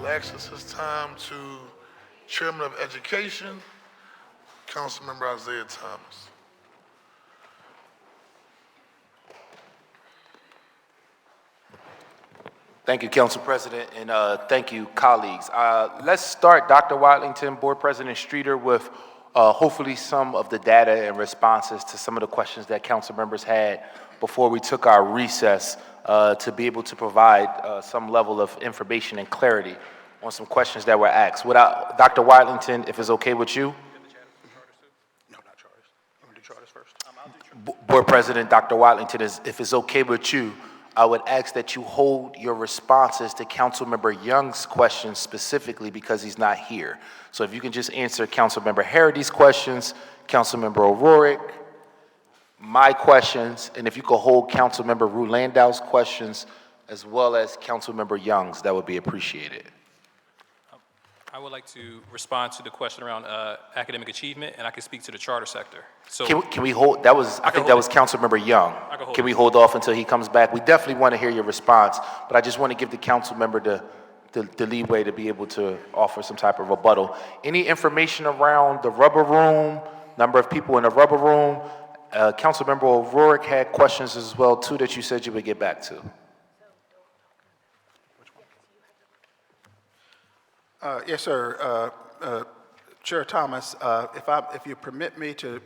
yield access this time to Chairman of Education, Councilmember Isaiah Thomas. Thank you, Council President, and thank you, colleagues. Let's start, Dr. Watlington, Board President Streeter, with hopefully some of the data and responses to some of the questions that council members had before we took our recess to be able to provide some level of information and clarity on some questions that were asked. Dr. Watlington, if it's okay with you? No, not charters. You want to do charters first? Board President Dr. Watlington, if it's okay with you, I would ask that you hold your responses to Councilmember Young's questions specifically because he's not here. So if you can just answer Councilmember Harity's questions, Councilmember O'Rourke, my questions, and if you could hold Councilmember Rulandow's questions as well as Councilmember Young's, that would be appreciated. I would like to respond to the question around academic achievement, and I can speak to the charter sector. So can we hold, that was, I think that was Councilmember Young. Can we hold off until he comes back? We definitely want to hear your response, but I just want to give the council member the leeway to be able to offer some type of rebuttal. Any information around the rubber room, number of people in the rubber room? Councilmember O'Rourke had questions as well too that you said you would get back to. Yes, sir. Chair Thomas, if you permit me to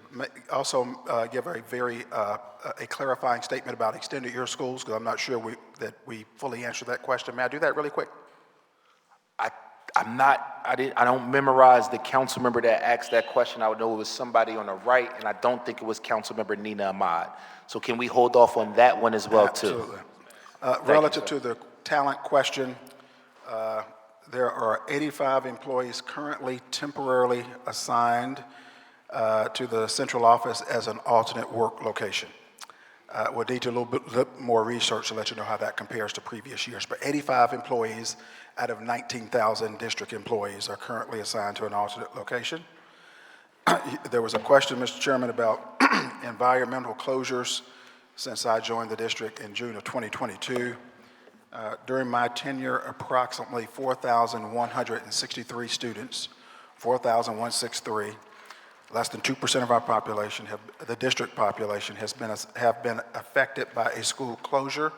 also give a very a clarifying statement about extended year schools, because I'm not sure that we fully answered that question. May I do that really quick? I don't memorize the council member that asked that question. I would know it was somebody on the right, and I don't think it was council member Nina Ahmad. So can we hold off on that one as well too? Absolutely. Relative to the talent question, there are 85 employees currently temporarily assigned to the central office as an alternate work location. We'll need a little bit more research to let you know how that compares to previous years, but 85 employees out of 19,000 district employees are currently assigned to an alternate location. There was a question, Mr. Chairman, about environmental closures since I joined the district in June of 2022. During my tenure, approximately 4,163 students, 4,163, less than 2% of our population, the district population, have been affected by a school closure,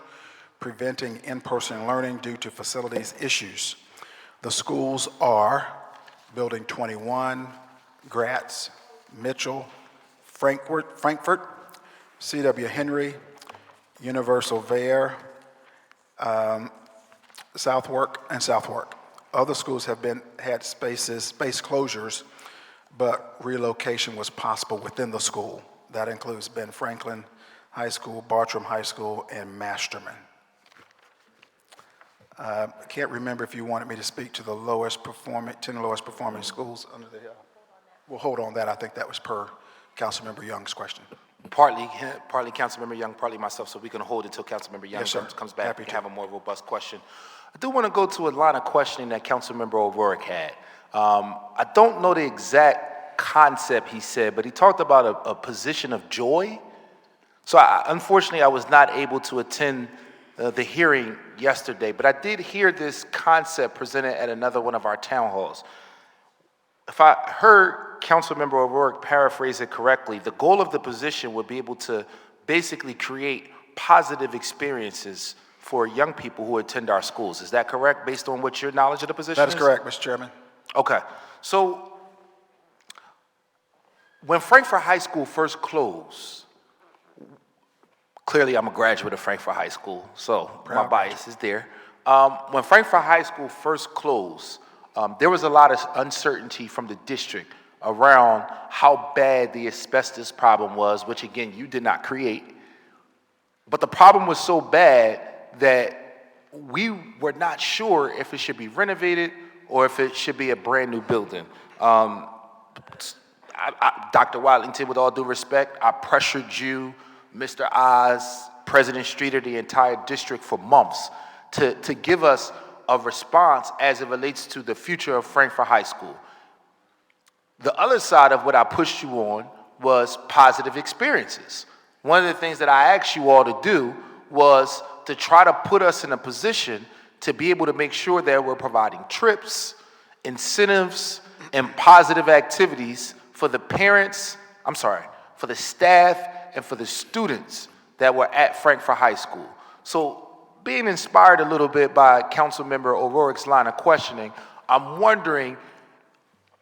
preventing in-person learning due to facilities issues. The schools are Building 21, Gratz, Mitchell, Frankfurt, C.W. Henry, Universal Vare, Southwark, and Southwark. Other schools have had space closures, but relocation was possible within the school. That includes Ben Franklin High School, Bartram High School, and Masterman. I can't remember if you wanted me to speak to the 10 lowest performing schools under the hill. We'll hold on that. I think that was per Councilmember Young's question. Partly Councilmember Young, partly myself, so we can hold it until Councilmember Young comes back. We can have a more robust question. I do want to go to a line of questioning that Councilmember O'Rourke had. I don't know the exact concept he said, but he talked about a position of joy. So unfortunately, I was not able to attend the hearing yesterday, but I did hear this concept presented at another one of our town halls. If I heard Councilmember O'Rourke paraphrase it correctly, the goal of the position would be able to basically create positive experiences for young people who attend our schools. Is that correct, based on what your knowledge of the position is? That is correct, Mr. Chairman. Okay. So when Frankfurt High School first closed, clearly I'm a graduate of Frankfurt High School, so my bias is there. When Frankfurt High School first closed, there was a lot of uncertainty from the district around how bad the asbestos problem was, which again, you did not create. But the problem was so bad that we were not sure if it should be renovated or if it should be a brand new building. Dr. Watlington, with all due respect, I pressured you, Mr. Oz, President Streeter, the entire district for months to give us a response as it relates to the future of Frankfurt High School. The other side of what I pushed you on was positive experiences. One of the things that I asked you all to do was to try to put us in a position to be able to make sure that we're providing trips, incentives, and positive activities for the parents, for the staff and for the students that were at Frankfurt High School. So being inspired a little bit by Councilmember O'Rourke's line of questioning, I'm wondering,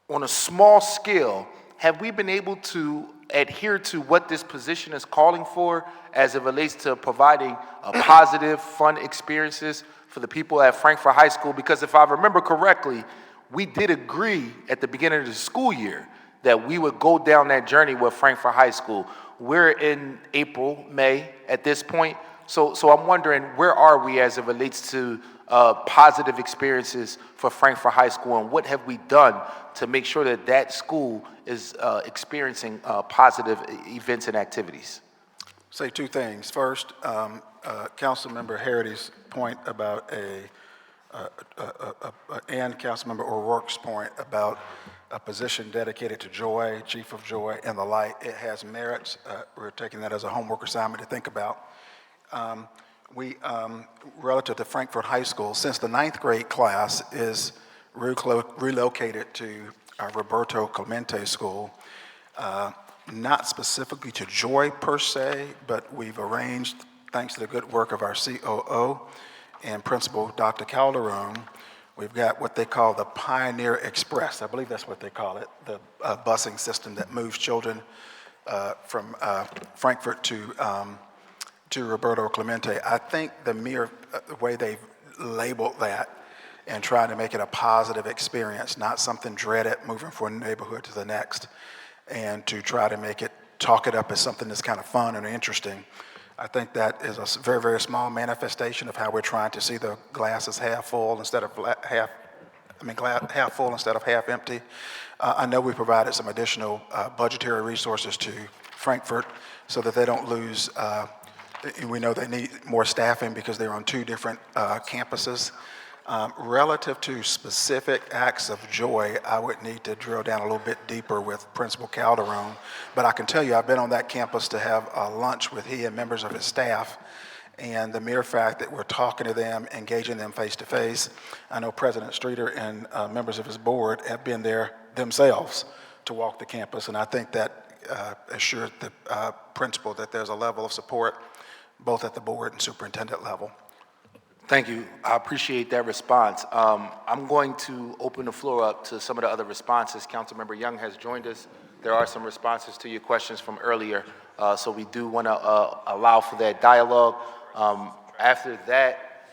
on a small scale, have we been able to adhere to what this position is calling for as it relates to providing positive, fun experiences for the people at Frankfurt High School? Because if I remember correctly, we did agree at the beginning of the school year that we would go down that journey with Frankfurt High School. We're in April, May at this point. So I'm wondering, where are we as it relates to positive experiences for Frankfurt High School, and what have we done to make sure that that school is experiencing positive events and activities? Say two things. First, Councilmember Harity's point about and Councilmember O'Rourke's point about a position dedicated to joy, chief of joy, and the like, it has merits. We're taking that as a homework assignment to think about. Relative to Frankfurt High School, since the 9th grade class is relocated to Roberto Clemente School, not specifically to Joy per se, but we've arranged, thanks to the good work of our COO and Principal Dr. Calderon, we've got what they call the Pioneer Express. I believe that's what they call it, the busing system that moves children from Frankfurt to Roberto Clemente. I think the mere way they've labeled that and trying to make it a positive experience, not something dreaded moving from one neighborhood to the next, and to try to make it, talk it up as something that's kind of fun and interesting. I think that is a very, very small manifestation of how we're trying to see the glasses half full instead of half full instead of half empty. I know we provided some additional budgetary resources to Frankfurt so that they don't lose. We know they need more staffing because they're on 2 different campuses. Relative to specific acts of joy, I would need to drill down a little bit deeper with Principal Calderon. But I can tell you, I've been on that campus to have lunch with he and members of his staff. And the mere fact that we're talking to them, engaging them face to face, I know President Streeter and members of his board have been there themselves to walk the campus. And I think that assured the principal that there's a level of support both at the board and superintendent level. Thank you. I appreciate that response. I'm going to open the floor up to some of the other responses. Councilmember Young has joined us. There are some responses to your questions from earlier, so we do want to allow for that dialogue. After that,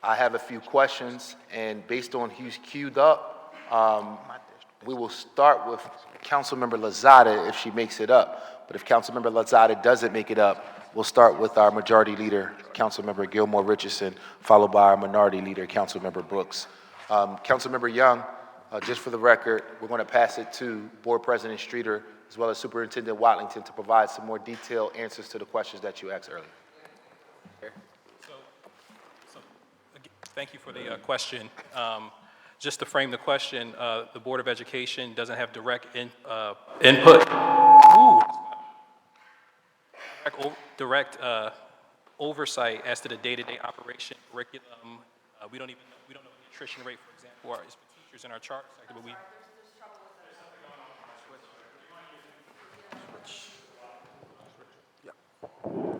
I have a few questions, and based on who's queued up, we will start with Councilmember Lozada if she makes it up. But if Councilmember Lozada doesn't make it up, we'll start with our Majority Leader, Councilmember Gilmore Richardson, followed by our Minority Leader, Councilmember Brooks. Councilmember Young, just for the record, we're going to pass it to Board President Streeter as well as Superintendent Watlington to provide some more detailed answers to the questions that you asked earlier. Thank you for the question. Just to frame the question, the Board of Education doesn't have direct input. Direct oversight as to the day-to-day operation, curriculum. We don't know the attrition rate, for example, is for teachers in our charter sector, but we.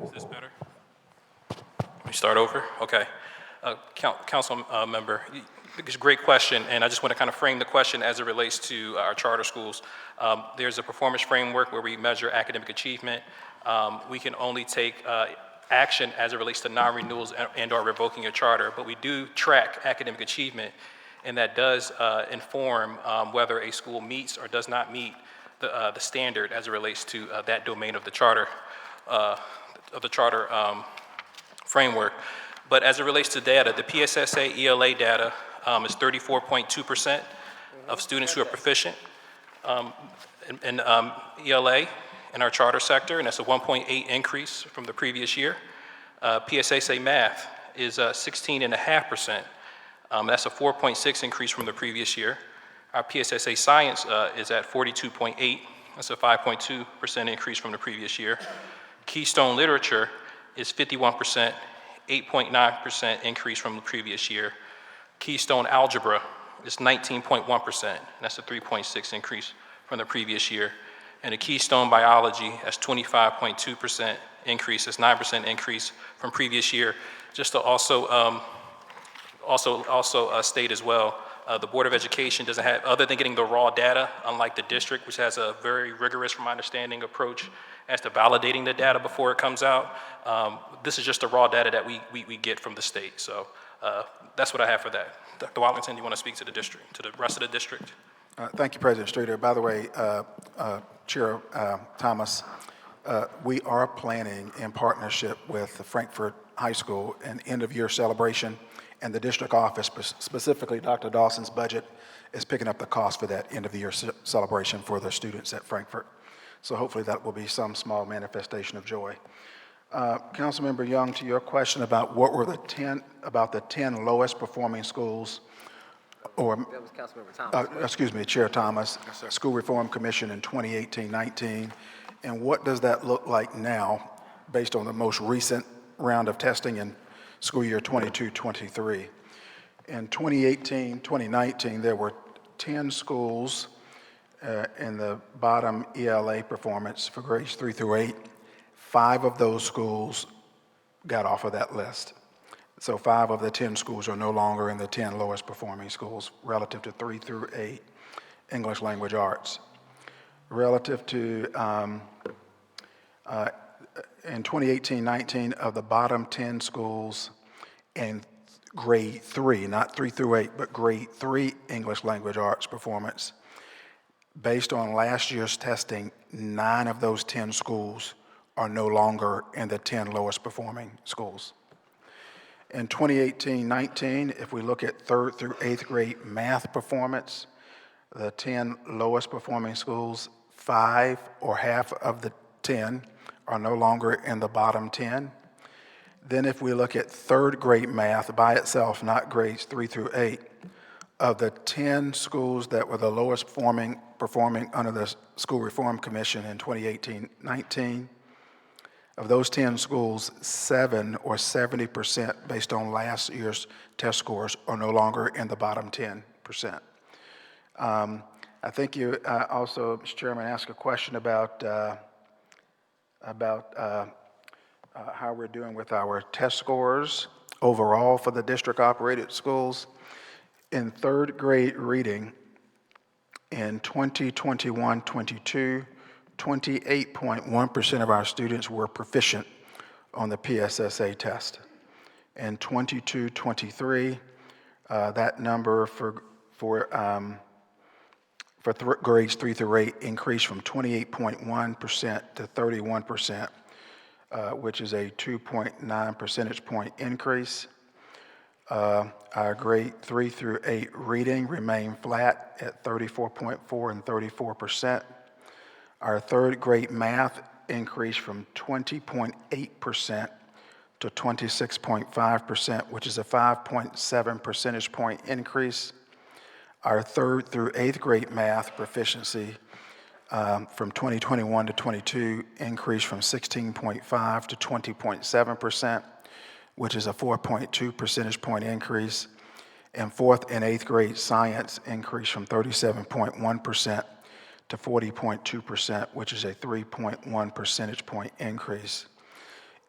Is this better? Let me start over. Okay. Council member, it's a great question, and I just want to kind of frame the question as it relates to our charter schools. There's a performance framework where we measure academic achievement. We can only take action as it relates to non-renewals and or revoking your charter, but we do track academic achievement, and that does inform whether a school meets or does not meet the standard as it relates to that domain of the charter framework. But as it relates to data, the PSSA ELA data is 34.2% of students who are proficient in ELA in our charter sector, and that's a 1.8 increase from the previous year. PSSA math is 16.5%. That's a 4.6 increase from the previous year. Our PSSA science is at 42.8. That's a 5.2% increase from the previous year. Keystone literature is 51%, 8.9% increase from the previous year. Keystone Algebra is 19.1%, that's a 3.6 increase from the previous year. And the Keystone Biology, that's 25.2% increase, that's 9% increase from previous year. Just to also state as well, the Board of Education doesn't have, other than getting the raw data, unlike the district, which has a very rigorous, from my understanding, approach as to validating the data before it comes out. This is just the raw data that we get from the state. So that's what I have for that. Dr. Watlington, you want to speak to the district, to the rest of the district? Thank you, President Streeter. By the way, Chair Thomas, we are planning in partnership with the Frankfurt High School an end-of-year celebration, and the district office, specifically Dr. Dawson's budget, is picking up the cost for that end-of-the-year celebration for the students at Frankfurt. So hopefully that will be some small manifestation of joy. Councilmember Young, to your question about what were the 10 lowest performing schools, or That was Councilmember Thomas. excuse me, Chair Thomas, School Reform Commission in 2018-19, and what does that look like now based on the most recent round of testing in school year 22-23? In 2018-2019, there were 10 schools in the bottom ELA performance for grades 3 through 8. 5 of those schools got off of that list. So 5 of the 10 schools are no longer in the 10 lowest performing schools relative to 3 through 8 English language arts. Relative to, in 2018-19, of the bottom 10 schools in grade 3, not 3 through 8, but grade 3 English language arts performance, based on last year's testing, 9 of those 10 schools are no longer in the 10 lowest performing schools. In 2018-19, if we look at 3rd through 8th grade math performance, the 10 lowest performing schools, 5 or half of the 10 are no longer in the bottom 10. Then if we look at 3rd grade math by itself, not grades 3 through 8, of the 10 schools that were the lowest performing under the School Reform Commission in 2018-19, of those 10 schools, 7 or 70% based on last year's test scores are no longer in the bottom 10%. I think you also, Mr. Chairman, asked a question about how we're doing with our test scores overall for the district-operated schools. In 3rd grade reading, in 2021-22, 28.1% of our students were proficient on the PSSA test. In 22-23, that number for grades 3 through 8 increased from 28.1% to 31%, which is a 2.9 percentage point increase. Our grade 3 through 8 reading remained flat at 34.4 and 34%. Our 3rd grade math increased from 20.8% to 26.5%, which is a 5.7 percentage point increase. Our 3rd through 8th grade math proficiency from 2021 to 22 increased from 16.5 to 20.7%, which is a 4.2 percentage point increase. And 4th and 8th grade science increased from 37.1% to 40.2%, which is a 3.1 percentage point increase.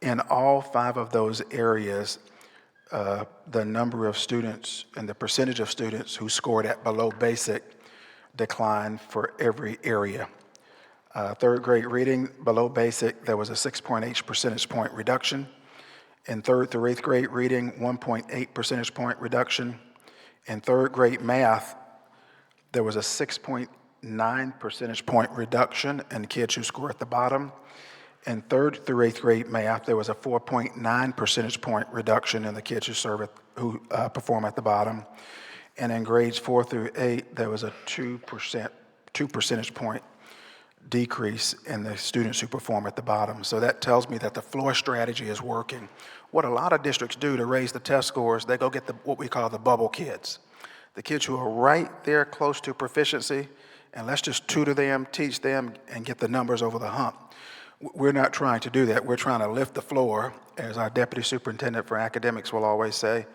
In all 5 of those areas, the number of students and the percentage of students who scored at below basic declined for every area. 3rd grade reading, below basic, there was a 6.8 percentage point reduction. In 3rd through 8th grade reading, 1.8 percentage point reduction. In 3rd grade math, there was a 6.9 percentage point reduction in kids who score at the bottom. In 3rd through 8th grade math, there was a 4.9 percentage point reduction in the kids who perform at the bottom. And in grades 4 through 8, there was a 2 percentage point decrease in the students who perform at the bottom. So that tells me that the floor strategy is working. What a lot of districts do to raise the test scores, they go get what we call the bubble kids. The kids who are right there close to proficiency, and let's just tutor them, teach them, and get the numbers over the hump. We're not trying to do that. We're trying to lift the floor, as our Deputy Superintendent for Academics will always say,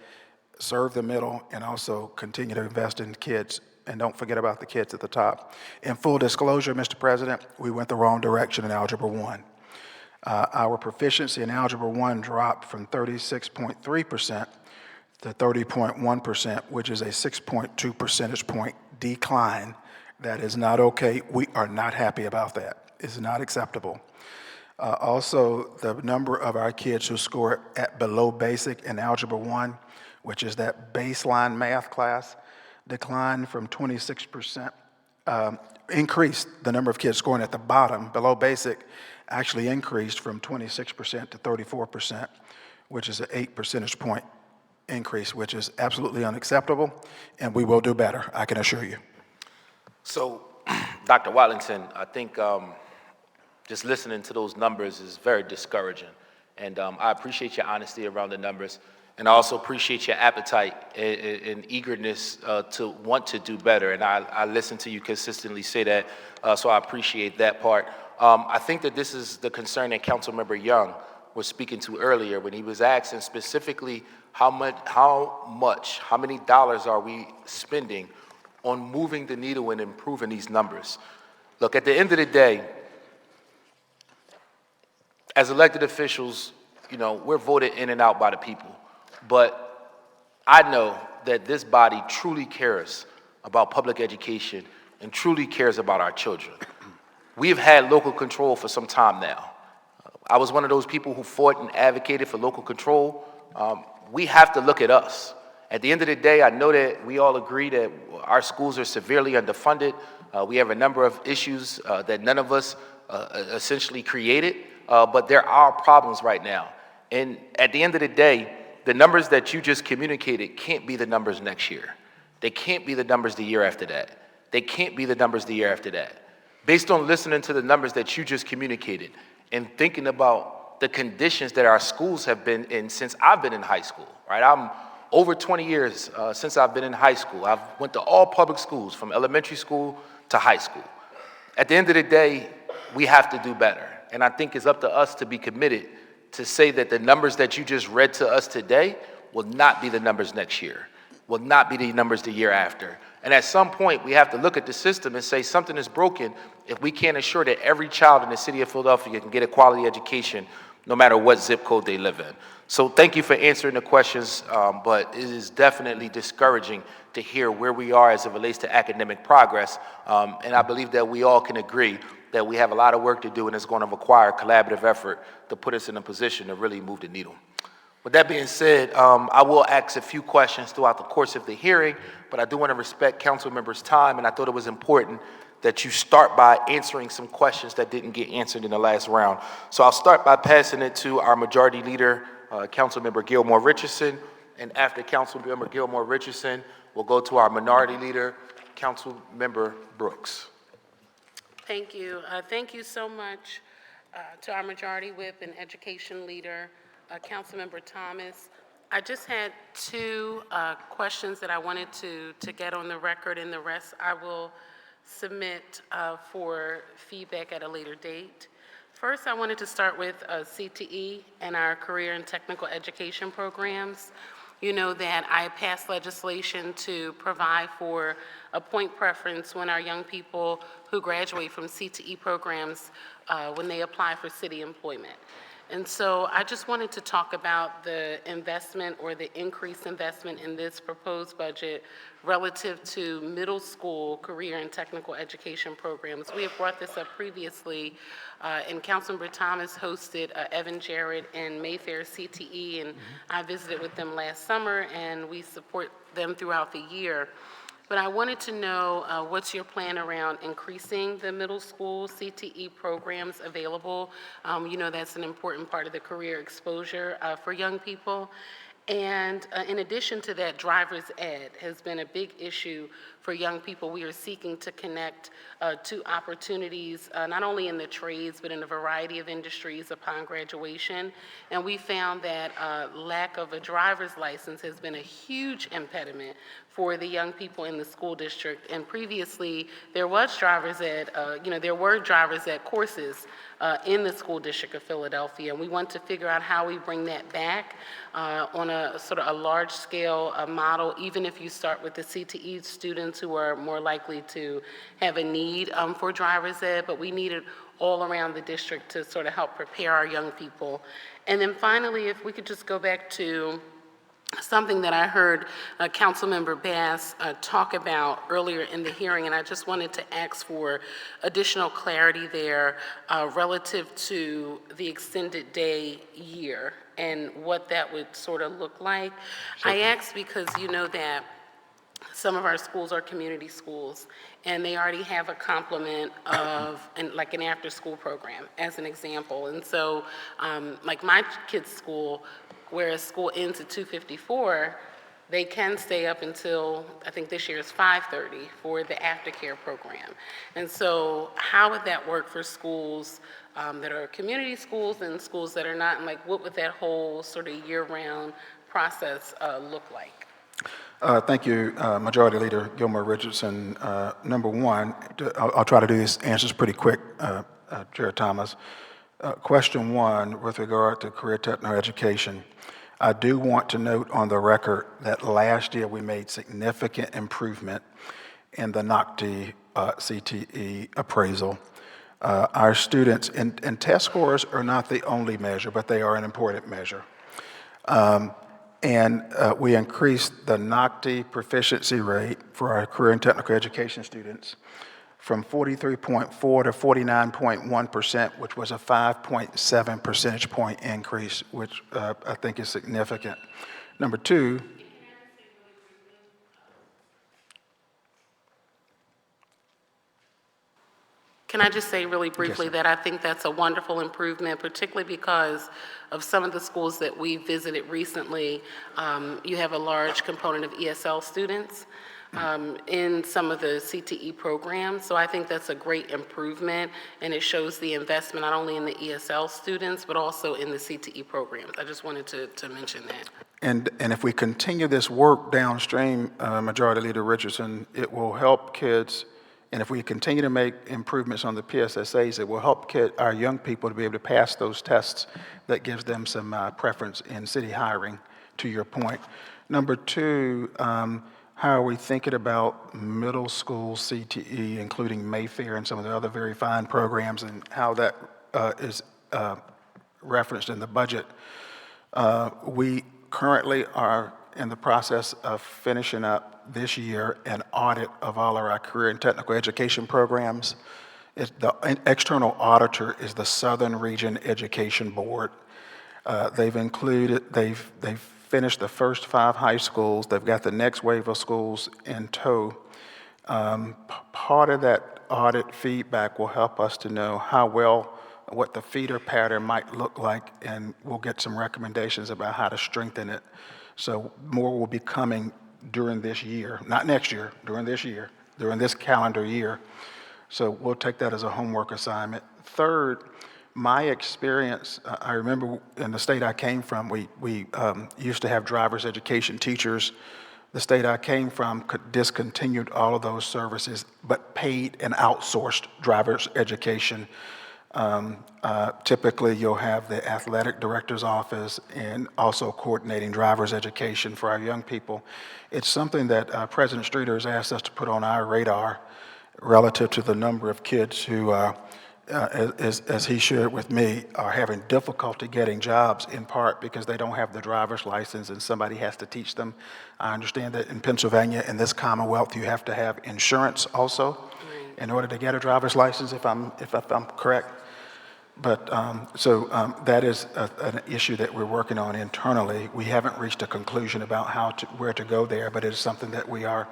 serve the middle and also continue to invest in kids. And don't forget about the kids at the top. In full disclosure, Mr. President, we went the wrong direction in Algebra 1. Our proficiency in Algebra 1 dropped from 36.3% to 30.1%, which is a 6.2 percentage point decline. That is not okay. We are not happy about that. It's not acceptable. Also, the number of our kids who score at below basic in Algebra 1, which is that baseline math class, declined from 26%, increased. The number of kids scoring at the bottom, below basic, actually increased from 26% to 34%, which is an 8 percentage point increase, which is absolutely unacceptable, and we will do better, I can assure you. So, Dr. Watlington, I think just listening to those numbers is very discouraging. And I appreciate your honesty around the numbers. And I also appreciate your appetite and eagerness to want to do better. And I listen to you consistently say that, so I appreciate that part. I think that this is the concern that Councilmember Young was speaking to earlier when he was asking specifically how many dollars are we spending on moving the needle and improving these numbers. Look, at the end of the day, as elected officials, we're voted in and out by the people. But I know that this body truly cares about public education and truly cares about our children. We've had local control for some time now. I was one of those people who fought and advocated for local control. We have to look at us. At the end of the day, I know that we all agree that our schools are severely underfunded. We have a number of issues that none of us essentially created, but there are problems right now. And at the end of the day, the numbers that you just communicated can't be the numbers next year. They can't be the numbers the year after that. They can't be the numbers the year after that. Based on listening to the numbers that you just communicated and thinking about the conditions that our schools have been in since I've been in high school, right? I'm over 20 years since I've been in high school. I've went to all public schools, from elementary school to high school. At the end of the day, we have to do better. And I think it's up to us to be committed to say that the numbers that you just read to us today will not be the numbers next year, will not be the numbers the year after. And at some point, we have to look at the system and say something is broken if we can't ensure that every child in the city of Philadelphia can get a quality education no matter what zip code they live in. So thank you for answering the questions, but it is definitely discouraging to hear where we are as it relates to academic progress. And I believe that we all can agree that we have a lot of work to do, and it's going to require collaborative effort to put us in a position to really move the needle. With that being said, I will ask a few questions throughout the course of the hearing, but I do want to respect council members' time, and I thought it was important that you start by answering some questions that didn't get answered in the last round. So I'll start by passing it to our majority leader, Councilmember Gilmore Richardson, and after Councilmember Gilmore Richardson, we'll go to our minority leader, Councilmember Brooks. Thank you. Thank you so much to our Majority Whip and Education Leader, Councilmember Thomas. I just had two questions that I wanted to get on the record, and the rest I will submit for feedback at a later date. First, I wanted to start with CTE and our career and technical education programs. You know that I passed legislation to provide for a point preference when our young people who graduate from CTE programs, when they apply for city employment. And so I just wanted to talk about the investment or the increased investment in this proposed budget relative to middle school career and technical education programs. We have brought this up previously, and Councilmember Thomas hosted Evan Jarrett and Mayfair CTE, and I visited with them last summer, and we support them throughout the year. But I wanted to know what's your plan around increasing the middle school CTE programs available. You know that's an important part of the career exposure for young people. And in addition to that, driver's ed has been a big issue for young people. We are seeking to connect to opportunities, not only in the trades, but in a variety of industries upon graduation. And we found that lack of a driver's license has been a huge impediment for the young people in the school district. And previously, there was driver's ed, there were driver's ed courses in the school district of Philadelphia, and we want to figure out how we bring that back on a sort of a large-scale model, even if you start with the CTE students who are more likely to have a need for driver's ed, but we need it all around the district to sort of help prepare our young people. And then finally, if we could just go back to something that I heard Councilmember Bass talk about earlier in the hearing, and I just wanted to ask for additional clarity there relative to the extended day year and what that would sort of look like. I asked because you know that some of our schools are community schools, and they already have a complement of, like an after-school program, as an example. And so, like my kids' school, whereas school ends at 2:54, they can stay up until, I think this year is 5:30 for the aftercare program. And so how would that work for schools that are community schools and schools that are not? And like, what would that whole sort of year-round process look like? Thank you, Majority Leader Gilmore Richardson. Number one, I'll try to do these answers pretty quick, Chair Thomas. Question one, with regard to career technical education, I do want to note on the record that last year we made significant improvement in the NOCTI CTE appraisal. Our students, and test scores are not the only measure, but they are an important measure. We increased the NOCTI proficiency rate for our career and technical education students from 43.4 to 49.1%, which was a 5.7 percentage point increase, which I think is significant. Number two, Can I just say really briefly that I think that's a wonderful improvement, particularly because of some of the schools that we visited recently. You have a large component of ESL students in some of the CTE programs. So I think that's a great improvement, and it shows the investment not only in the ESL students, but also in the CTE programs. I just wanted to mention that. and if we continue this work downstream, Majority Leader Richardson, it will help kids. And if we continue to make improvements on the PSSAs, it will help our young people to be able to pass those tests that gives them some preference in city hiring, to your point. Number two, how are we thinking about middle school CTE, including Mayfair and some of the other very fine programs, and how that is referenced in the budget? We currently are in the process of finishing up this year an audit of all of our career and technical education programs. The external auditor is the Southern Region Education Board. They've finished the first 5 high schools. They've got the next wave of schools in tow. Part of that audit feedback will help us to know what the feeder pattern might look like, and we'll get some recommendations about how to strengthen it. So more will be coming during this year, not next year, during this calendar year. So we'll take that as a homework assignment. Third, my experience, I remember in the state I came from, we used to have driver's education teachers. The state I came from discontinued all of those services, but paid and outsourced driver's education. Typically, you'll have the athletic director's office and also coordinating driver's education for our young people. It's something that President Streeter has asked us to put on our radar relative to the number of kids who, as he shared with me, are having difficulty getting jobs, in part because they don't have the driver's license and somebody has to teach them. I understand that in Pennsylvania, in this Commonwealth, you have to have insurance also in order to get a driver's license, if I'm correct. But that is an issue that we're working on internally. We haven't reached a conclusion about where to go there, but it is something that we are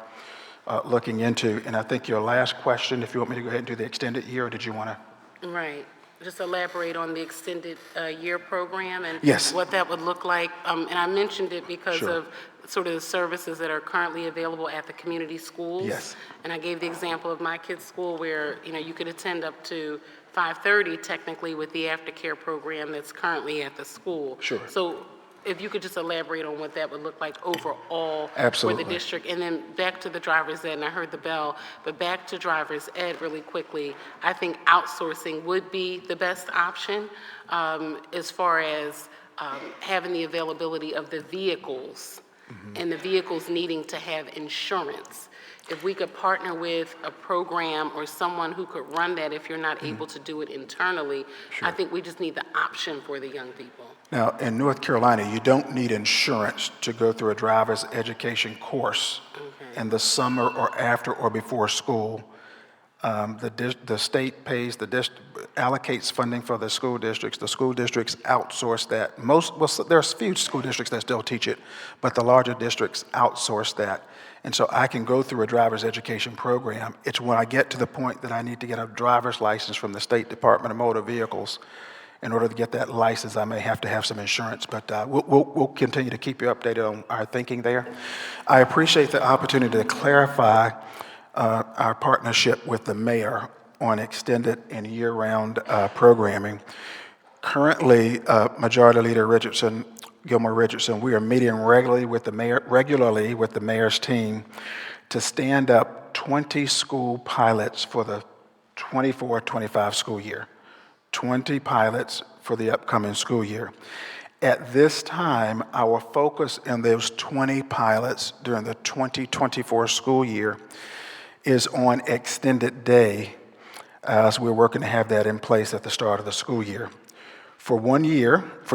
looking into. And I think your last question, if you want me to go ahead and do the extended year, or did you want to? Right. Just elaborate on the extended year program and Yes. what that would look like. And I mentioned it because Sure. of sort of the services that are currently available at the community schools. Yes. And I gave the example of my kids' school where, you could attend up to 5:30 technically with the aftercare program that's currently at the school. Sure. So if you could just elaborate on what that would look like overall for Absolutely. the district. And then back to the driver's ed, and I heard the bell, but back to driver's ed really quickly. I think outsourcing would be the best option as far as having the availability of the vehicles and the vehicles needing to have insurance. If we could partner with a program or someone who could run that if you're not able to do it internally, I think we just need the option for the young people. Now, in North Carolina, you don't need insurance to go through a driver's education course in the summer or after or before school. The state pays, allocates funding for the school districts. The school districts outsource that. There's a few school districts that still teach it, but the larger districts outsource that. And so I can go through a driver's education program. It's when I get to the point that I need to get a driver's license from the State Department of Motor Vehicles. In order to get that license, I may have to have some insurance, but we'll continue to keep you updated on our thinking there. I appreciate the opportunity to clarify our partnership with the mayor on extended and year-round programming. Currently, Majority Leader Gilmore Richardson, we are meeting regularly with the mayor's team to stand up 20 school pilots for the 24-25 school year. 20 pilots for the upcoming school year. At this time, our focus in those 20 pilots during the 2024 school year is on extended day, as we're working to have that in place at the start of the school year. For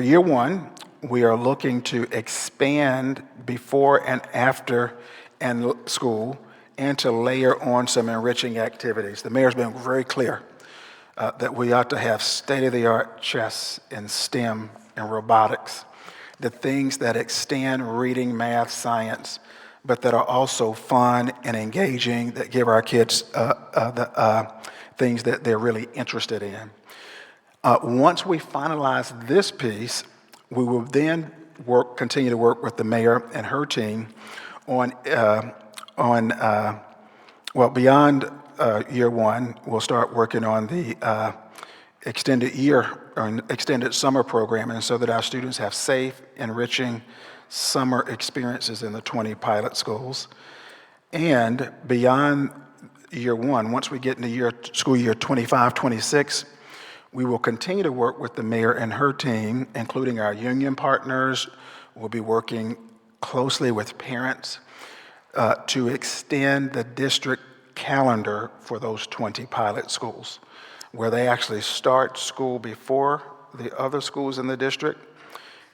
year one, we are looking to expand before and after and school and to layer on some enriching activities. The mayor's been very clear that we ought to have state-of-the-art chess and STEM and robotics, the things that extend reading, math, science, but that are also fun and engaging, that give our kids the things that they're really interested in. Once we finalize this piece, we will then continue to work with the mayor and her team beyond year one, we'll start working on the extended summer programming so that our students have safe, enriching summer experiences in the 20 pilot schools. And beyond year one, once we get into school year 25-26, we will continue to work with the mayor and her team, including our union partners. We'll be working closely with parents to extend the district calendar for those 20 pilot schools, where they actually start school before the other schools in the district,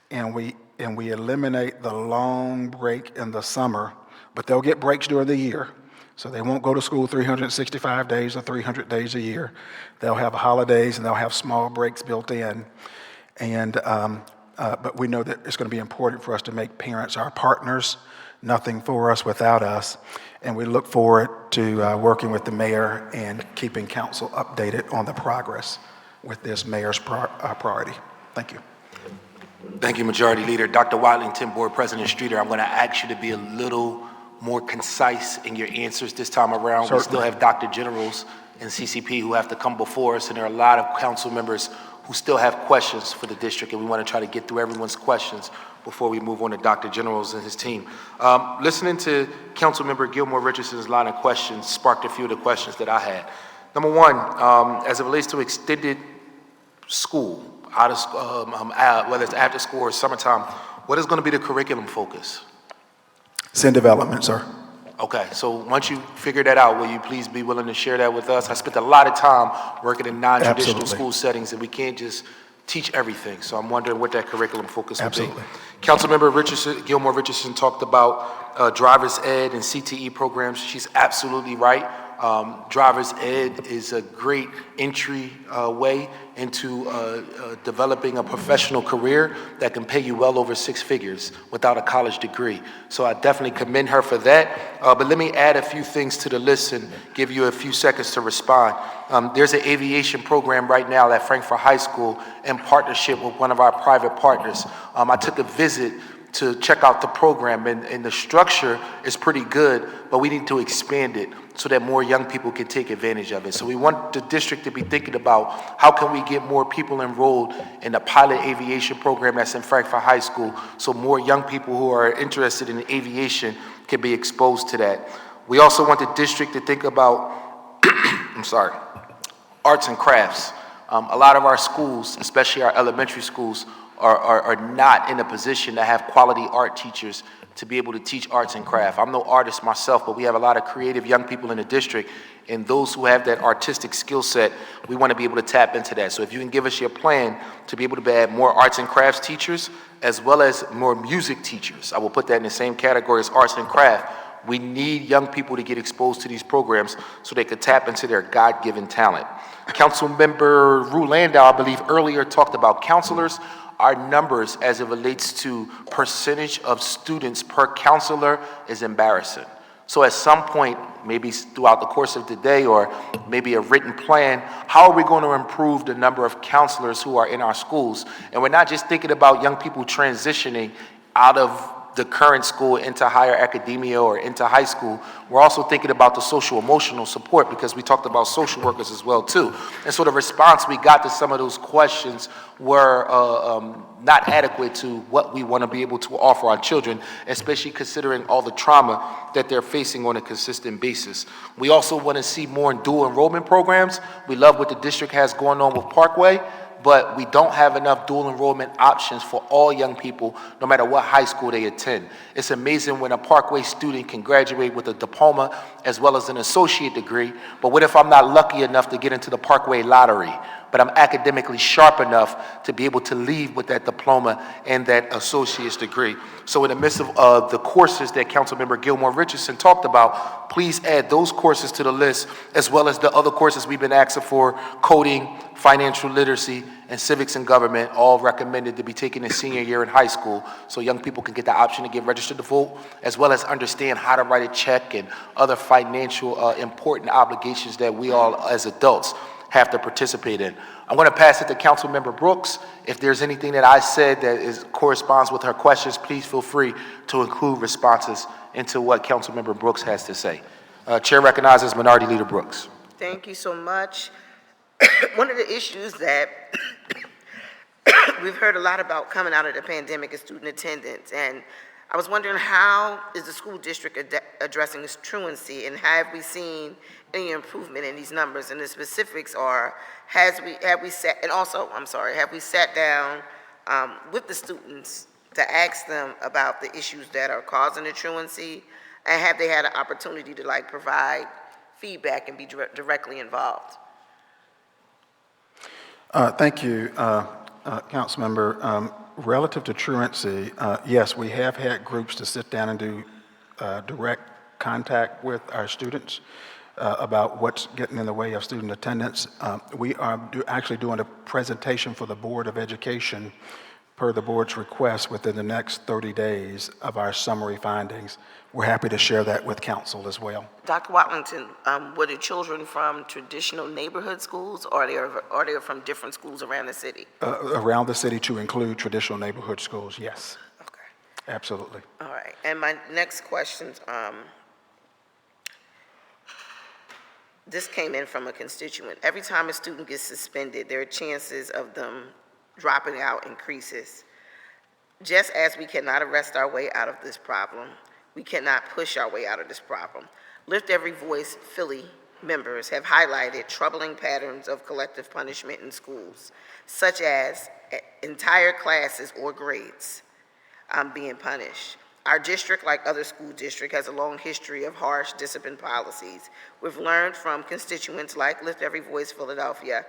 and we eliminate the long break in the summer, but they'll get breaks during the year. So they won't go to school 365 days or 300 days a year. They'll have holidays and they'll have small breaks built in. But we know that it's going to be important for us to make parents our partners, nothing for us without us. And we look forward to working with the mayor and keeping council updated on the progress with this mayor's priority. Thank you. Thank you, Majority Leader. Dr. Watlington, Board President Streeter, I'm going to ask you to be a little more concise in your answers this time around. Certainly. We still have Dr. Generals and CCP who have to come before us, and there are a lot of council members who still have questions for the district, and we want to try to get through everyone's questions before we move on to Dr. Generals and his team. Listening to Councilmember Gilmore Richardson's line of questions sparked a few of the questions that I had. Number one, as it relates to extended school, whether it's after school or summertime, what is going to be the curriculum focus? SIN development, sir. Okay, so once you figure that out, will you please be willing to share that with us? I spent a lot of time working in non-traditional Absolutely. school settings, and we can't just teach everything. So I'm wondering what that curriculum focus will Absolutely. be. Councilmember Gilmore Richardson talked about driver's ed and CTE programs. She's absolutely right. Driver's ed is a great entry way into developing a professional career that can pay you well over 6 figures without a college degree. So I definitely commend her for that. But let me add a few things to the list and give you a few seconds to respond. There's an aviation program right now at Frankfort High School in partnership with one of our private partners. I took a visit to check out the program, and the structure is pretty good, but we need to expand it so that more young people can take advantage of it. So we want the district to be thinking about how can we get more people enrolled in the pilot aviation program that's in Frankfurt High School, so more young people who are interested in aviation can be exposed to that. We also want the district to think about, arts and crafts. A lot of our schools, especially our elementary schools, are not in a position to have quality art teachers to be able to teach arts and craft. I'm no artist myself, but we have a lot of creative young people in the district, and those who have that artistic skill set, we want to be able to tap into that. So if you can give us your plan to be able to add more arts and crafts teachers, as well as more music teachers, I will put that in the same category as arts and craft. We need young people to get exposed to these programs so they could tap into their God-given talent. Councilmember Rue Landau, I believe earlier, talked about counselors. Our numbers as it relates to percentage of students per counselor is embarrassing. So at some point, maybe throughout the course of the day or maybe a written plan, how are we going to improve the number of counselors who are in our schools? And we're not just thinking about young people transitioning out of the current school into higher academia or into high school. We're also thinking about the social emotional support, because we talked about social workers as well too. And so the response we got to some of those questions were not adequate to what we want to be able to offer our children, especially considering all the trauma that they're facing on a consistent basis. We also want to see more dual enrollment programs. We love what the district has going on with Parkway, but we don't have enough dual enrollment options for all young people, no matter what high school they attend. It's amazing when a Parkway student can graduate with a diploma as well as an associate degree, but what if I'm not lucky enough to get into the Parkway lottery, but I'm academically sharp enough to be able to leave with that diploma and that associate's degree? So in the midst of the courses that Councilmember Gilmore Richardson talked about, please add those courses to the list, as well as the other courses we've been asking for: coding, financial literacy, and civics and government, all recommended to be taken in senior year in high school, so young people can get the option to get registered to vote, as well as understand how to write a check and other financial important obligations that we all as adults have to participate in. I'm going to pass it to Councilmember Brooks. If there's anything that I said that corresponds with her questions, please feel free to include responses into what Councilmember Brooks has to say. Chair recognizes Minority Leader Brooks. Thank you so much. One of the issues that we've heard a lot about coming out of the pandemic is student attendance, and I was wondering, how is the school district addressing this truancy, and have we seen any improvement in these numbers? And the specifics are, have we sat down with the students to ask them about the issues that are causing the truancy, and have they had an opportunity to provide feedback and be directly involved? Thank you, Councilmember. Relative to truancy, yes, we have had groups to sit down and do direct contact with our students about what's getting in the way of student attendance. We are actually doing a presentation for the Board of Education per the board's request within the next 30 days of our summary findings. We're happy to share that with council as well. Dr. Watlington, were the children from traditional neighborhood schools, or are they from different schools around the city? Around the city, to include traditional neighborhood schools, yes. Okay. Absolutely. All right. And my next question, this came in from a constituent. Every time a student gets suspended, there are chances of them dropping out increases. Just as we cannot arrest our way out of this problem, we cannot push our way out of this problem. Lift Every Voice Philly members have highlighted troubling patterns of collective punishment in schools, such as entire classes or grades being punished. Our district, like other school districts, has a long history of harsh discipline policies. We've learned from constituents like Lift Every Voice Philadelphia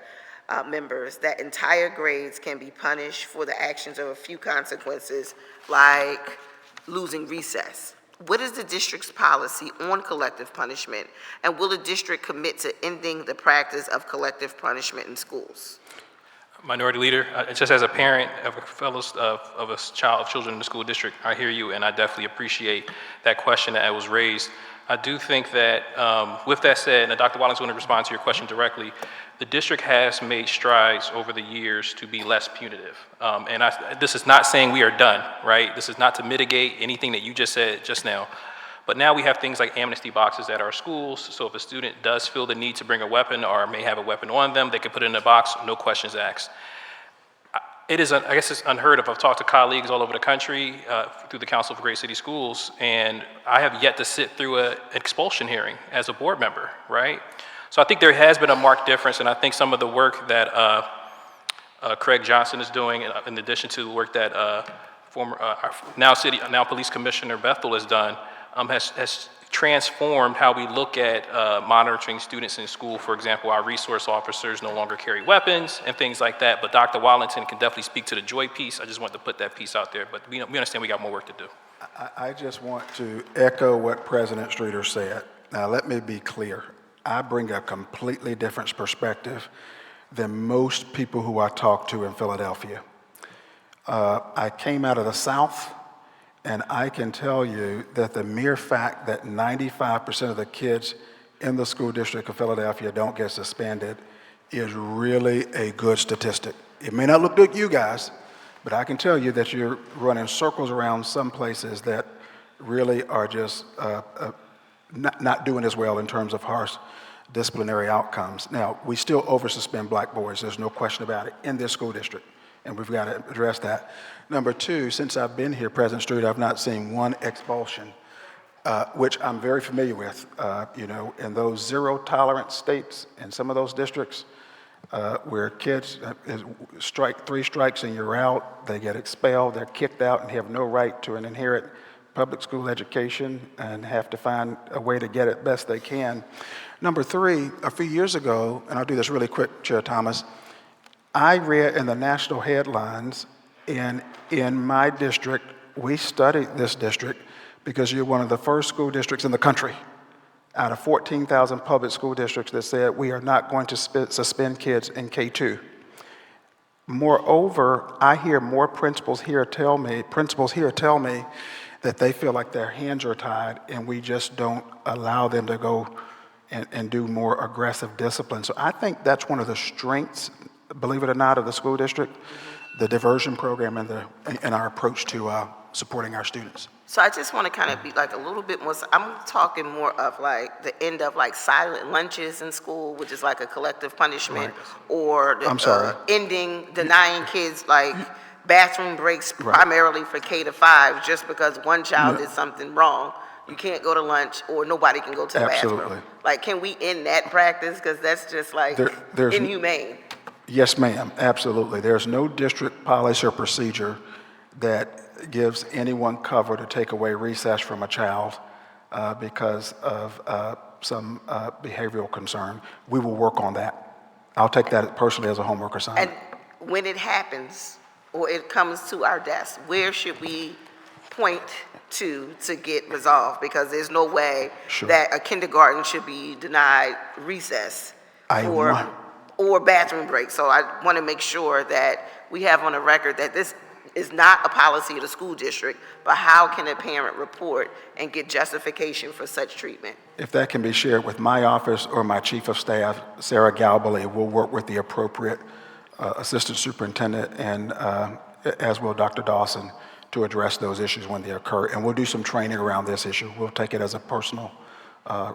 members that entire grades can be punished for the actions of a few consequences, like losing recess. What is the district's policy on collective punishment, and will the district commit to ending the practice of collective punishment in schools? Minority Leader, just as a parent of children in the school district, I hear you, and I definitely appreciate that question that was raised. I do think that, with that said, and Dr. Walling's going to respond to your question directly, the district has made strides over the years to be less punitive. This is not saying we are done, right? This is not to mitigate anything that you just said just now. But now we have things like amnesty boxes at our schools, so if a student does feel the need to bring a weapon or may have a weapon on them, they can put it in a box, no questions asked. It is, I guess it's unheard of. I've talked to colleagues all over the country through the Council for Great City Schools, and I have yet to sit through an expulsion hearing as a board member, right? So I think there has been a marked difference, and I think some of the work that Craig Johnson is doing, in addition to the work that now Police Commissioner Bethel has done, has transformed how we look at monitoring students in school. For example, our resource officers no longer carry weapons and things like that, but Dr. Wallington can definitely speak to the joy piece. I just wanted to put that piece out there, but we understand we got more work to do. I just want to echo what President Streeter said. Now, let me be clear. I bring a completely different perspective than most people who I talk to in Philadelphia. I came out of the South, and I can tell you that the mere fact that 95% of the kids in the school district of Philadelphia don't get suspended is really a good statistic. It may not look good to you guys, but I can tell you that you're running circles around some places that really are just not doing as well in terms of harsh disciplinary outcomes. Now, we still oversuspend black boys, there's no question about it, in this school district, and we've got to address that. Number two, since I've been here, President Street, I've not seen one expulsion, which I'm very familiar with. In those zero tolerance states, in some of those districts, where kids strike 3 strikes and you're out, they get expelled, they're kicked out and have no right to an inherent public school education and have to find a way to get it best they can. Number three, a few years ago, and I'll do this really quick, Chair Thomas, I read in the national headlines, and in my district, we studied this district because you're one of the first school districts in the country out of 14,000 public school districts that said we are not going to suspend kids in K2. Moreover, I hear more principals here tell me that they feel like their hands are tied and we just don't allow them to go and do more aggressive discipline. So I think that's one of the strengths, believe it or not, of the school district, the diversion program and our approach to supporting our students. So I just want to kind of be like a little bit more, I'm talking more of like the end of like silent lunches in school, which is like a collective punishment, or denying kids like bathroom breaks primarily for K to 5 just because one child did something wrong. You can't go to lunch or nobody can go to the bathroom. Like, can we end that practice? Because that's just like inhumane. Yes, ma'am, absolutely. There's no district policy or procedure that gives anyone cover to take away recess from a child because of some behavioral concern. We will work on that. I'll take that personally as a homework assignment. And when it happens or it comes to our desk, where should we point to get resolved? Because there's no way that a kindergarten should be denied recess or bathroom breaks. So I want to make sure that we have on the record that this is not a policy of the school district, but how can a parent report and get justification for such treatment? If that can be shared with my office or my chief of staff, Sarah Galbally, we'll work with the appropriate assistant superintendent and as will Dr. Dawson to address those issues when they occur. And we'll do some training around this issue. We'll take it as a personal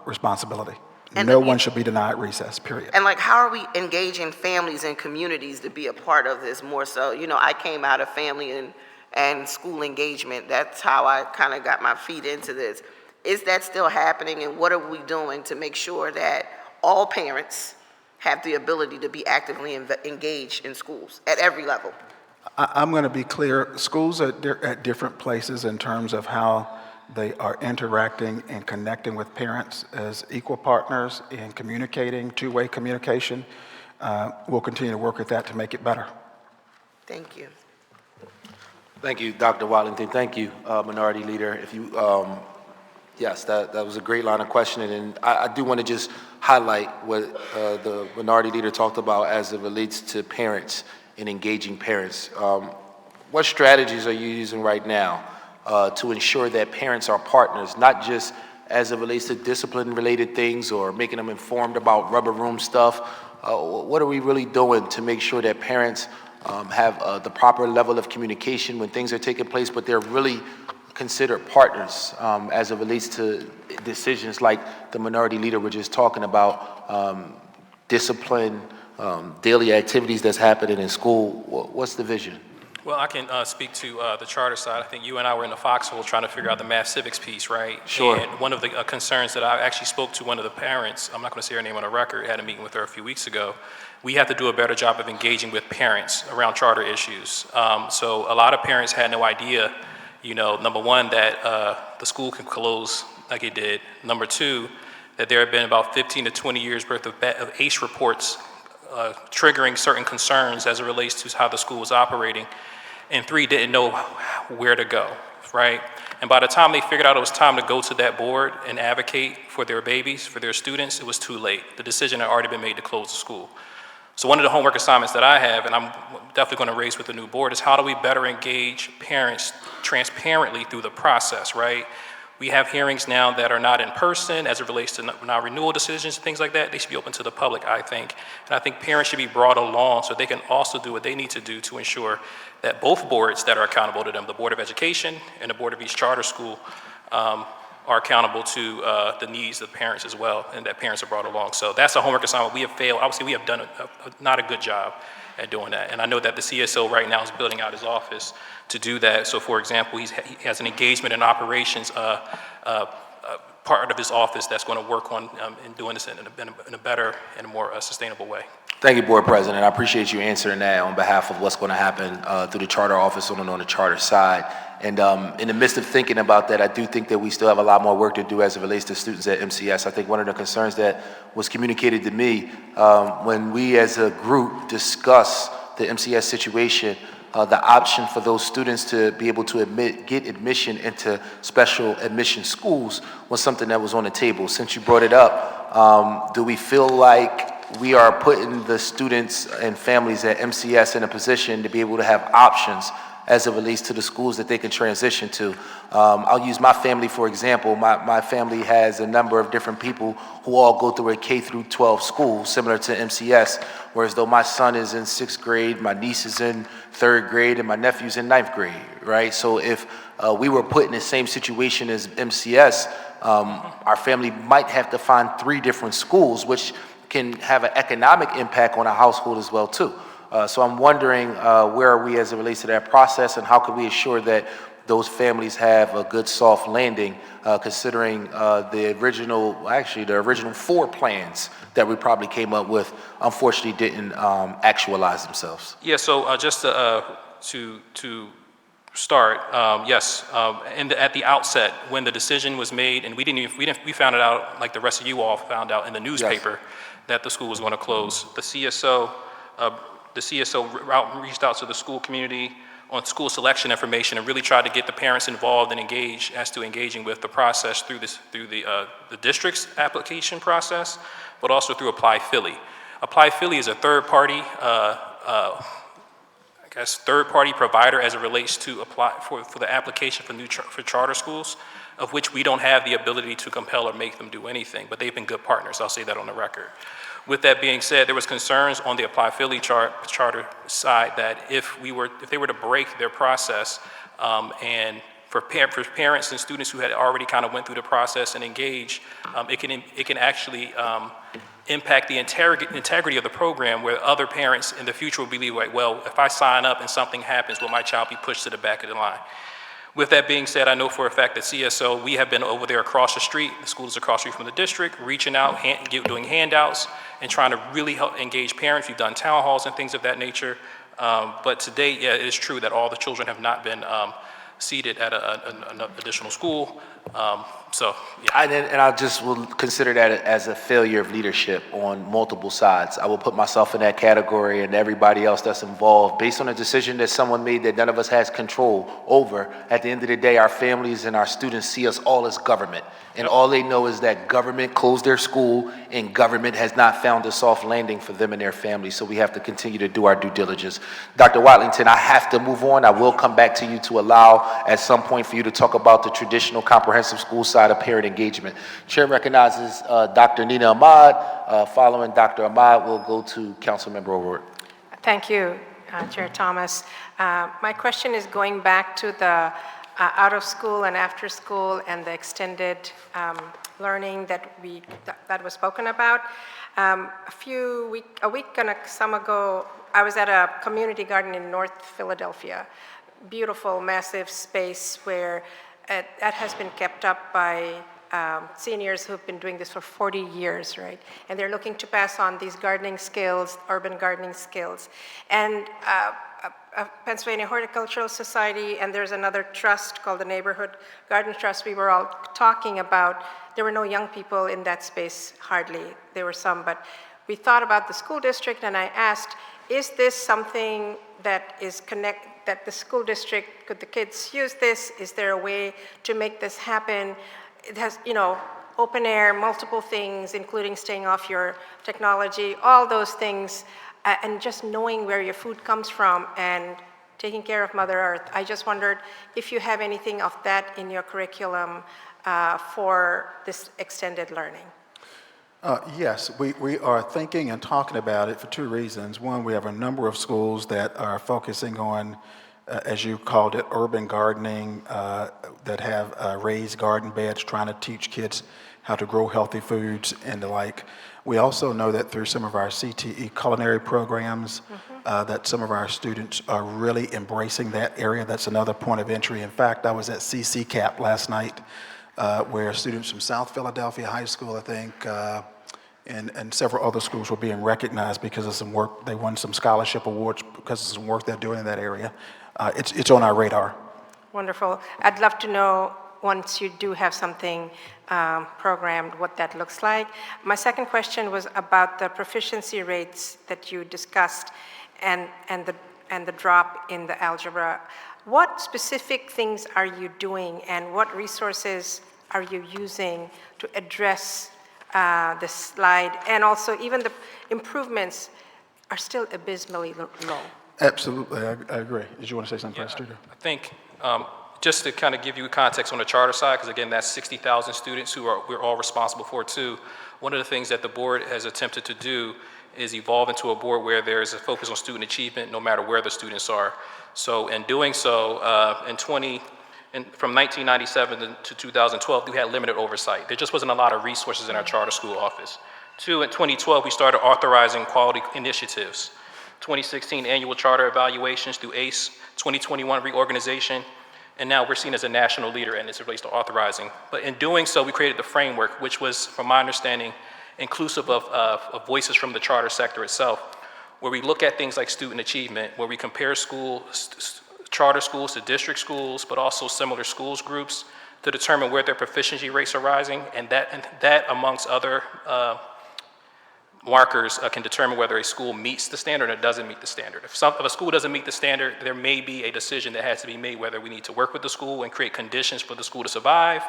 responsibility. And no one should be denied recess, period. And like, how are we engaging families and communities to be a part of this more so? You know, I came out of family and school engagement. That's how I kind of got my feet into this. Is that still happening? And what are we doing to make sure that all parents have the ability to be actively engaged in schools at every level? I'm going to be clear. Schools are at different places in terms of how they are interacting and connecting with parents as equal partners in communicating, two-way communication. We'll continue to work with that to make it better. Thank you. Thank you, Dr. Wallington. Thank you, Minority Leader. If you, yes, that was a great line of questioning, and I do want to just highlight what the Minority Leader talked about as it relates to parents and engaging parents. What strategies are you using right now to ensure that parents are partners, not just as it relates to discipline-related things or making them informed about rubber room stuff? What are we really doing to make sure that parents have the proper level of communication when things are taking place, but they're really considered partners as it relates to decisions like the minority leader was just talking about, discipline, daily activities that's happening in school? What's the vision? Well, I can speak to the charter side. I think you and I were in the foxhole trying to figure out the math civics piece, right? Sure. And one of the concerns that I actually spoke to one of the parents, I'm not going to say her name on the record, had a meeting with her a few weeks ago. We have to do a better job of engaging with parents around charter issues. So a lot of parents had no idea, number one, that the school can close like it did. Number two, that there have been about 15 to 20 years worth of ACE reports triggering certain concerns as it relates to how the school was operating. And three, didn't know where to go, right? And by the time they figured out it was time to go to that board and advocate for their babies, for their students, it was too late. The decision had already been made to close the school. So one of the homework assignments that I have, and I'm definitely going to raise with the new board, is how do we better engage parents transparently through the process, right? We have hearings now that are not in person as it relates to non-renewal decisions and things like that. They should be open to the public, I think. And I think parents should be brought along so they can also do what they need to do to ensure that both boards that are accountable to them, the Board of Education and the Board of each charter school, are accountable to the needs of parents as well, and that parents are brought along. So that's a homework assignment. We have failed. Obviously, we have done not a good job at doing that. And I know that the CSO right now is building out his office to do that. So for example, he has an engagement in operations part of his office that's going to work on in doing this in a better and a more sustainable way. Thank you, Board President. I appreciate you answering that on behalf of what's going to happen through the charter office on the charter side. And in the midst of thinking about that, I do think that we still have a lot more work to do as it relates to students at MCS. I think one of the concerns that was communicated to me when we as a group discuss the MCS situation, the option for those students to be able to get admission into special admission schools was something that was on the table. Since you brought it up, do we feel like we are putting the students and families at MCS in a position to be able to have options as it relates to the schools that they can transition to? I'll use my family for example. My family has a number of different people who all go through a K through 12 school similar to MCS, whereas though my son is in 6th grade, my niece is in 3rd grade, and my nephew's in 9th grade, right? So if we were put in the same situation as MCS, our family might have to find 3 different schools, which can have an economic impact on a household as well too. So I'm wondering where are we as it relates to that process, and how can we ensure that those families have a good soft landing, considering the original 4 plans that we probably came up with unfortunately didn't actualize themselves. Yeah, so just to start, yes, and at the outset, when the decision was made, and we found it out like the rest of you all found out in the newspaper that the school was going to close. The CSO reached out to the school community on school selection information and really tried to get the parents involved and engaged as to engaging with the process through the district's application process, but also through Apply Philly. Apply Philly is a third-party third-party provider as it relates to apply for the application for charter schools, of which we don't have the ability to compel or make them do anything, but they've been good partners. I'll say that on the record. With that being said, there was concerns on the Apply Philly charter side that if they were to break their process, and for parents and students who had already kind of went through the process and engaged, it can actually impact the integrity of the program, where other parents in the future will believe like, well, if I sign up and something happens, will my child be pushed to the back of the line? With that being said, I know for a fact that CSO, we have been over there across the street, the schools across the street from the district, reaching out, doing handouts, and trying to really help engage parents. We've done town halls and things of that nature. But to date, yeah, it is true that all the children have not been seated at an additional school. So, yeah. And I just will consider that as a failure of leadership on multiple sides. I will put myself in that category and everybody else that's involved based on a decision that someone made that none of us has control over. At the end of the day, our families and our students see us all as government. And all they know is that government closed their school and government has not found a soft landing for them and their families. So we have to continue to do our due diligence. Dr. Watlington, I have to move on. I will come back to you to allow at some point for you to talk about the traditional comprehensive school side side of parent engagement. Chair recognizes Dr. Nina Ahmad. Following Dr. Ahmad, we'll go to Councilmember O'Rourke. Thank you, Chair Thomas. My question is going back to the out of school and after school and the extended learning that was spoken about. A week and some ago, I was at a community garden in North Philadelphia. Beautiful, massive space where that has been kept up by seniors who've been doing this for 40 years, right? And they're looking to pass on these gardening skills, urban gardening skills. And Pennsylvania Horticultural Society, and there's another trust called the Neighborhood Garden Trust we were all talking about. There were no young people in that space, hardly. There were some, but we thought about the school district, and I asked, is this something that is that the school district, could the kids use this? Is there a way to make this happen? It has, open air, multiple things, including staying off your technology, all those things, and just knowing where your food comes from and taking care of Mother Earth. I just wondered if you have anything of that in your curriculum for this extended learning. Yes, we are thinking and talking about it for two reasons. One, we have a number of schools that are focusing on, as you called it, urban gardening, that have raised garden beds, trying to teach kids how to grow healthy foods and the like. We also know that through some of our CTE culinary programs, that some of our students are really embracing that area. That's another point of entry. In fact, I was at CCCAP last night, where students from South Philadelphia High School, I think, and several other schools were being recognized because of some work. They won some scholarship awards because of some work they're doing in that area. It's on our radar. Wonderful. I'd love to know, once you do have something programmed, what that looks like. My second question was about the proficiency rates that you discussed and the drop in the algebra. What specific things are you doing, and what resources are you using to address this slide? And also, even the improvements are still abysmally low. Absolutely, I agree. Did you want to say something, Pastor? I think just to kind of give you context on the charter side, because again, that's 60,000 students we're all responsible for too. One of the things that the board has attempted to do is evolve into a board where there is a focus on student achievement no matter where the students are. So in doing so, from 1997 to 2012, we had limited oversight. There just wasn't a lot of resources in our charter school office. Two, in 2012, we started authorizing quality initiatives. 2016 annual charter evaluations through ACE, 2021 reorganization, and now we're seen as a national leader and as it relates to authorizing. But in doing so, we created the framework, which was, from my understanding, inclusive of voices from the charter sector itself, where we look at things like student achievement, where we compare charter schools to district schools, but also similar schools groups to determine where their proficiency rates are rising, and that amongst other markers can determine whether a school meets the standard or doesn't meet the standard. If a school doesn't meet the standard, there may be a decision that has to be made whether we need to work with the school and create conditions for the school to survive,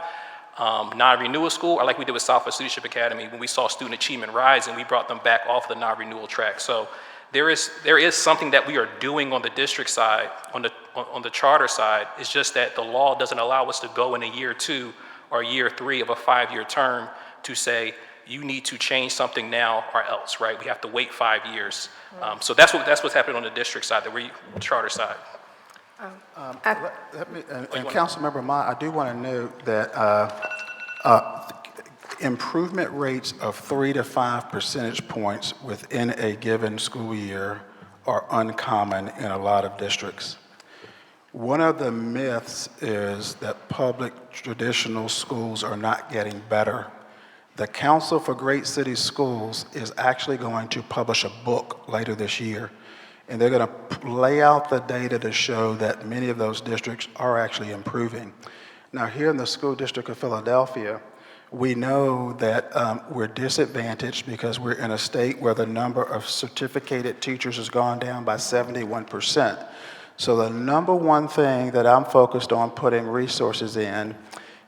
non-renew a school, or like we did with Southwest Leadership Academy, when we saw student achievement rise and we brought them back off the non-renewal track. So there is something that we are doing on the district side, on the charter side. It's just that the law doesn't allow us to go in a year 2 or year 3 of a 5-year term to say, you need to change something now or else, right? We have to wait 5 years. So that's what's happening on the district side, the charter side. Councilmember Ma, I do want to note that improvement rates of 3 to 5 percentage points within a given school year are uncommon in a lot of districts. One of the myths is that public traditional schools are not getting better. The Council for Great City Schools is actually going to publish a book later this year, and they're going to lay out the data to show that many of those districts are actually improving. Now, here in the School District of Philadelphia, we know that we're disadvantaged because we're in a state where the number of certificated teachers has gone down by 71%. So the number one thing that I'm focused on putting resources in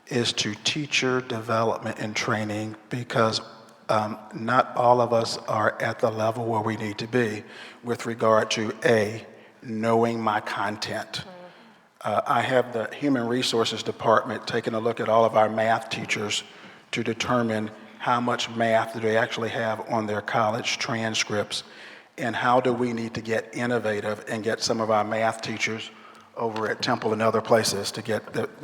is to teacher development and training, because not all of us are at the level where we need to be with regard to knowing my content. I have the Human Resources Department taking a look at all of our math teachers to determine how much math do they actually have on their college transcripts, and how do we need to get innovative and get some of our math teachers over at Temple and other places to get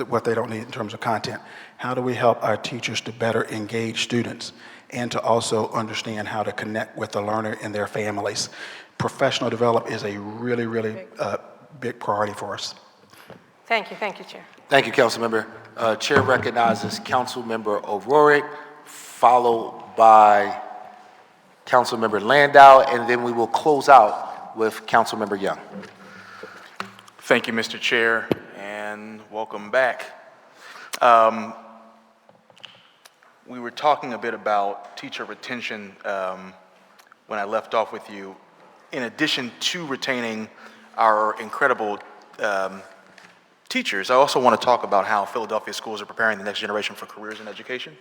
what they don't need in terms of content. How do we help our teachers to better engage students and to also understand how to connect with the learner and their families? Professional development is a really, really big priority for us. Thank you, Chair. Thank you, Councilmember. Chair recognizes Councilmember O'Rourke, followed by Councilmember Landau, and then we will close out with Councilmember Young. Thank you, Mr. Chair, and welcome back. We were talking a bit about teacher retention when I left off with you. In addition to retaining our incredible teachers, I also want to talk about how Philadelphia schools are preparing the next generation for careers in education,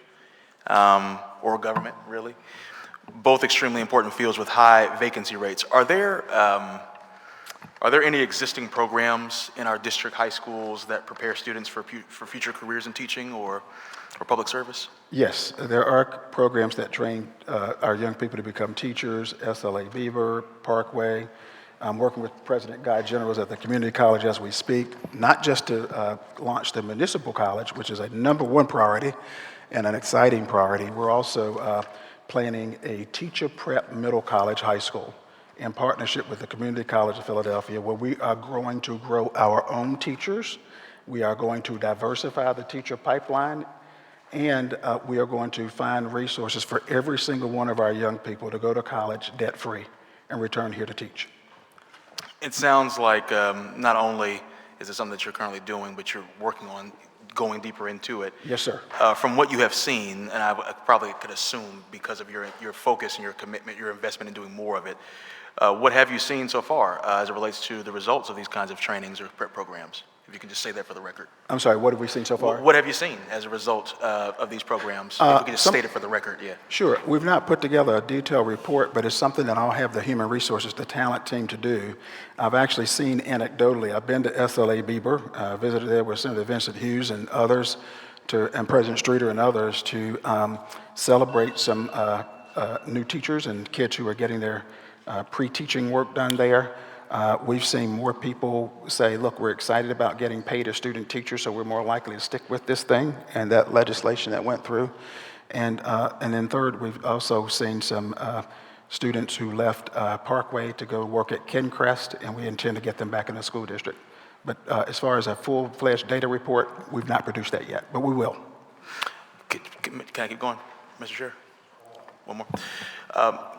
or government, really. Both extremely important fields with high vacancy rates. Are there any existing programs in our district high schools that prepare students for future careers in teaching or public service? Yes, there are programs that train our young people to become teachers, SLA Beaver, Parkway. I'm working with President Guy Generals at the community college as we speak, not just to launch the municipal college, which is a #1 priority and an exciting priority. We're also planning a teacher prep middle college high school in partnership with the Community College of Philadelphia, where we are going to grow our own teachers. We are going to diversify the teacher pipeline, and we are going to find resources for every single one of our young people to go to college debt-free and return here to teach. It sounds like not only is it something that you're currently doing, but you're working on going deeper into it. Yes, sir. From what you have seen, and I probably could assume because of your focus and your commitment, your investment in doing more of it, what have you seen so far as it relates to the results of these kinds of trainings or prep programs? If you can just say that for the record. I'm sorry, what have we seen so far? What have you seen as a result of these programs? If we can just state it for the record, yeah. Sure. We've not put together a detailed report, but it's something that I'll have the human resources, the talent team to do. I've actually seen anecdotally, I've been to SLA Bieber, visited there with Senator Vincent Hughes and others, and President Streeter and others to celebrate some new teachers and kids who are getting their pre-teaching work done there. We've seen more people say, look, we're excited about getting paid as student teachers, so we're more likely to stick with this thing and that legislation that went through. And then third, we've also seen some students who left Parkway to go work at Kencrest, and we intend to get them back in the school district. But as far as a full-fledged data report, we've not produced that yet, but we will. Can I keep going, Mr. Chair? One more.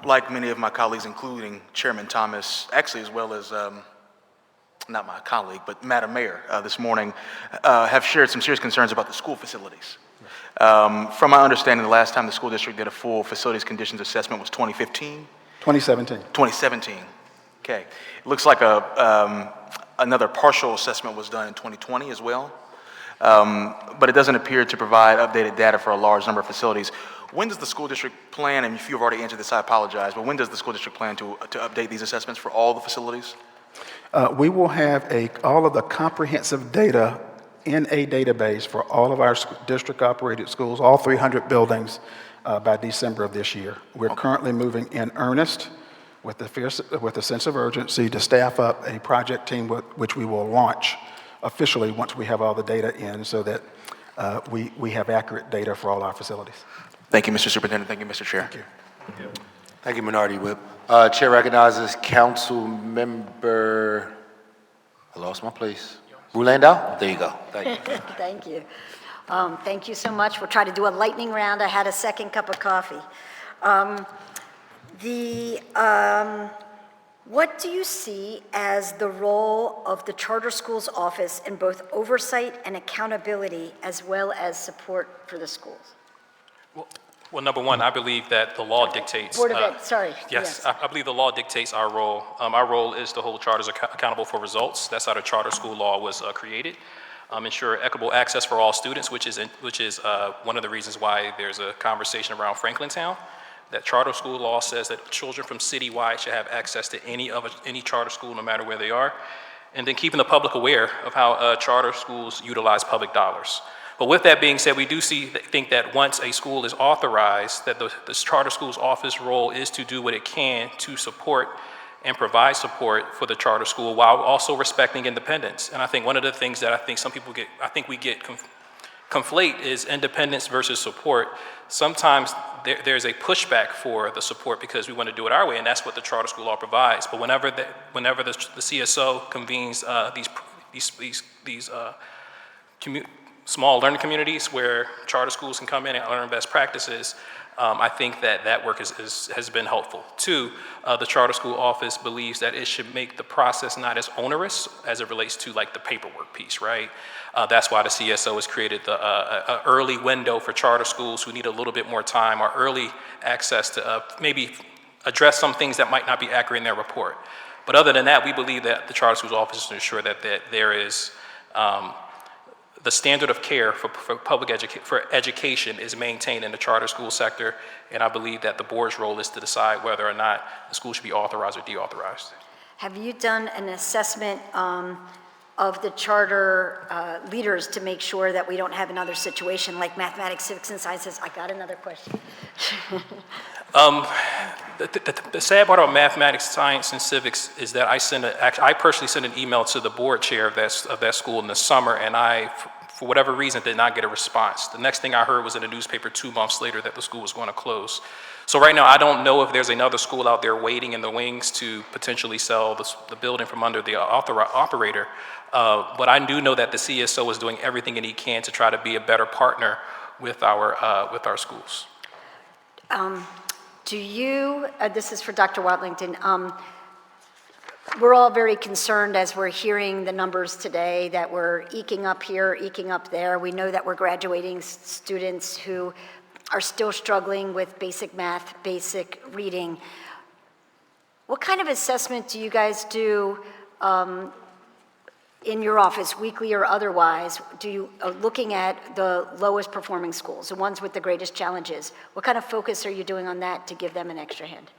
Like many of my colleagues, including Chairman Thomas, actually as well as, not my colleague, but Madam Mayor this morning, have shared some serious concerns about the school facilities. From my understanding, the last time the school district did a full facilities conditions assessment was 2015? 2017. 2017. Okay. It looks like another partial assessment was done in 2020 as well. But it doesn't appear to provide updated data for a large number of facilities. When does the school district plan, and if you've already answered this, I apologize, but when does the school district plan to update these assessments for all the facilities? We will have all of the comprehensive data in a database for all of our district-operated schools, all 300 buildings, by December of this year. We're currently moving in earnest with a sense of urgency to staff up a project team which we will launch officially once we have all the data in, so that we have accurate data for all our facilities. Thank you, Mr. Superintendent. Thank you, Mr. Chair. Thank you. Thank you, Minority Whip. Chair recognizes Council Member, I lost my place. Rulandau? There you go. Thank you. Thank you. Thank you so much. We'll try to do a lightning round. I had a second cup of coffee. What do you see as the role of the Charter Schools Office in both oversight and accountability, as well as support for the schools? Well, number one, I believe that the law dictates. Board of Ed, sorry. Yes, I believe the law dictates our role. Our role is to hold charters accountable for results. That's how the charter school law was created. Ensure equitable access for all students, which is one of the reasons why there's a conversation around Franklintown. That charter school law says that children from citywide should have access to any charter school, no matter where they are. and then keeping the public aware of how charter schools utilize public dollars. But with that being said, we do think that once a school is authorized, that the charter school's office role is to do what it can to support and provide support for the charter school while also respecting independence. And I think one of the things that I think some people conflate is independence versus support. Sometimes there's a pushback for the support because we want to do it our way, and that's what the charter school law provides. But whenever the CSO convenes these small learning communities where charter schools can come in and learn best practices, I think that work has been helpful. Two, the charter school office believes that it should make the process not as onerous as it relates to like the paperwork piece, right? That's why the CSO has created the early window for charter schools who need a little bit more time or early access to maybe address some things that might not be accurate in their report. But other than that, we believe that the charter schools office is to ensure that there is the standard of care for education is maintained in the charter school sector, and I believe that the board's role is to decide whether or not the school should be authorized or deauthorized. Have you done an assessment of the charter leaders to make sure that we don't have another situation like mathematics, civics, and sciences? I got another question. The sad part about mathematics, science, and civics is that I personally sent an email to the board chair of that school in the summer, and I, for whatever reason, did not get a response. The next thing I heard was in the newspaper 2 months later that the school was going to close. So right now, I don't know if there's another school out there waiting in the wings to potentially sell the building from under the operator. But I do know that the CSO is doing everything that he can to try to be a better partner with our schools. Do you, this is for Dr. Watlington, we're all very concerned as we're hearing the numbers today that we're eking up here, eking up there. We know that we're graduating students who are still struggling with basic math, basic reading. What kind of assessment do you guys do in your office, weekly or otherwise? Do you, looking at the lowest performing schools, the ones with the greatest challenges, what kind of focus are you doing on that to give them an extra hand?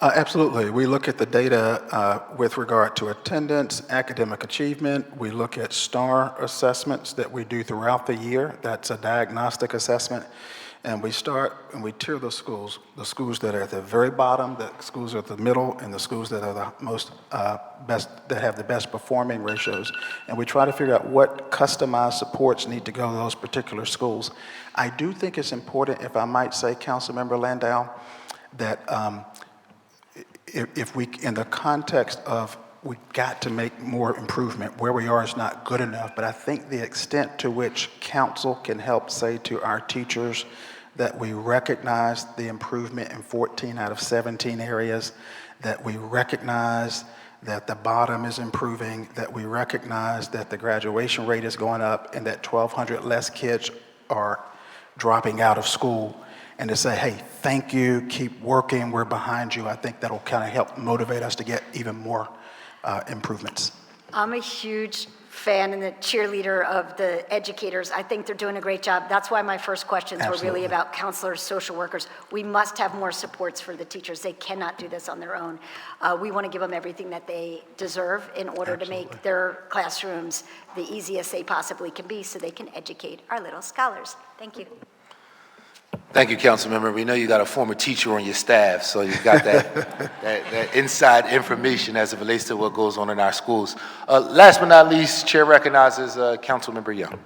Absolutely. We look at the data with regard to attendance, academic achievement. We look at STAR assessments that we do throughout the year. That's a diagnostic assessment. And we start and we tier the schools that are at the very bottom, the schools at the middle, and the schools that are the most best, that have the best performing ratios. And we try to figure out what customized supports need to go to those particular schools. I do think it's important, if I might say, Councilmember Landau, that if we, in the context of we've got to make more improvement, where we are is not good enough, but I think the extent to which council can help say to our teachers that we recognize the improvement in 14 out of 17 areas, that we recognize that the bottom is improving, that we recognize that the graduation rate is going up, and that 1,200 less kids are dropping out of school, and to say, hey, thank you, keep working, we're behind you. I think that'll kind of help motivate us to get even more improvements. I'm a huge fan and the cheerleader of the educators. I think they're doing a great job. That's why my first questions were really about counselors, social workers. We must have more supports for the teachers. They cannot do this on their own. We want to give them everything that they deserve in order to make their classrooms the easiest they possibly can be so they can educate our little scholars. Thank you. Thank you, Councilmember. We know you got a former teacher on your staff, so you've got that inside information as it relates to what goes on in our schools. Last but not least, Chair recognizes Councilmember Young.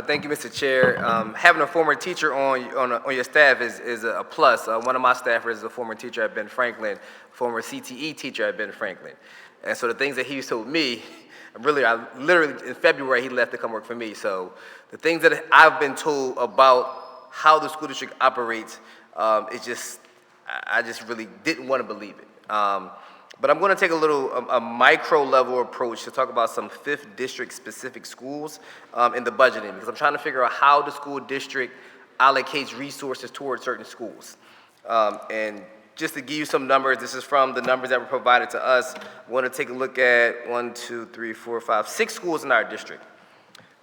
Thank you, Mr. Chair. Having a former teacher on your staff is a plus. One of my staffers is a former teacher at Ben Franklin, former CTE teacher at Ben Franklin. And so the things that he told me, really, literally in February, he left to come work for me. So the things that I've been told about how the school district operates, I just really didn't want to believe it. But I'm going to take a micro level approach to talk about some 5th district specific schools in the budgeting, because I'm trying to figure out how the school district allocates resources towards certain schools. And just to give you some numbers, this is from the numbers that were provided to us. I want to take a look at 6 schools in our district.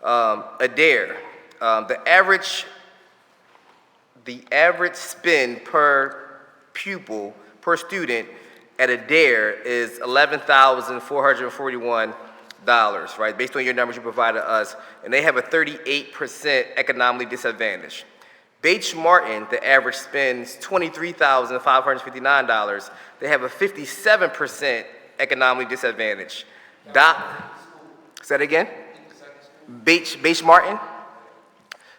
Adair, the average spend per pupil, per student, at Adair is $11,441, right, based on your numbers you provided us, and they have a 38% economically disadvantaged. Bates Martin, the average spends $23,559. They have a 57% economically disadvantaged. Say that again? Bates Martin.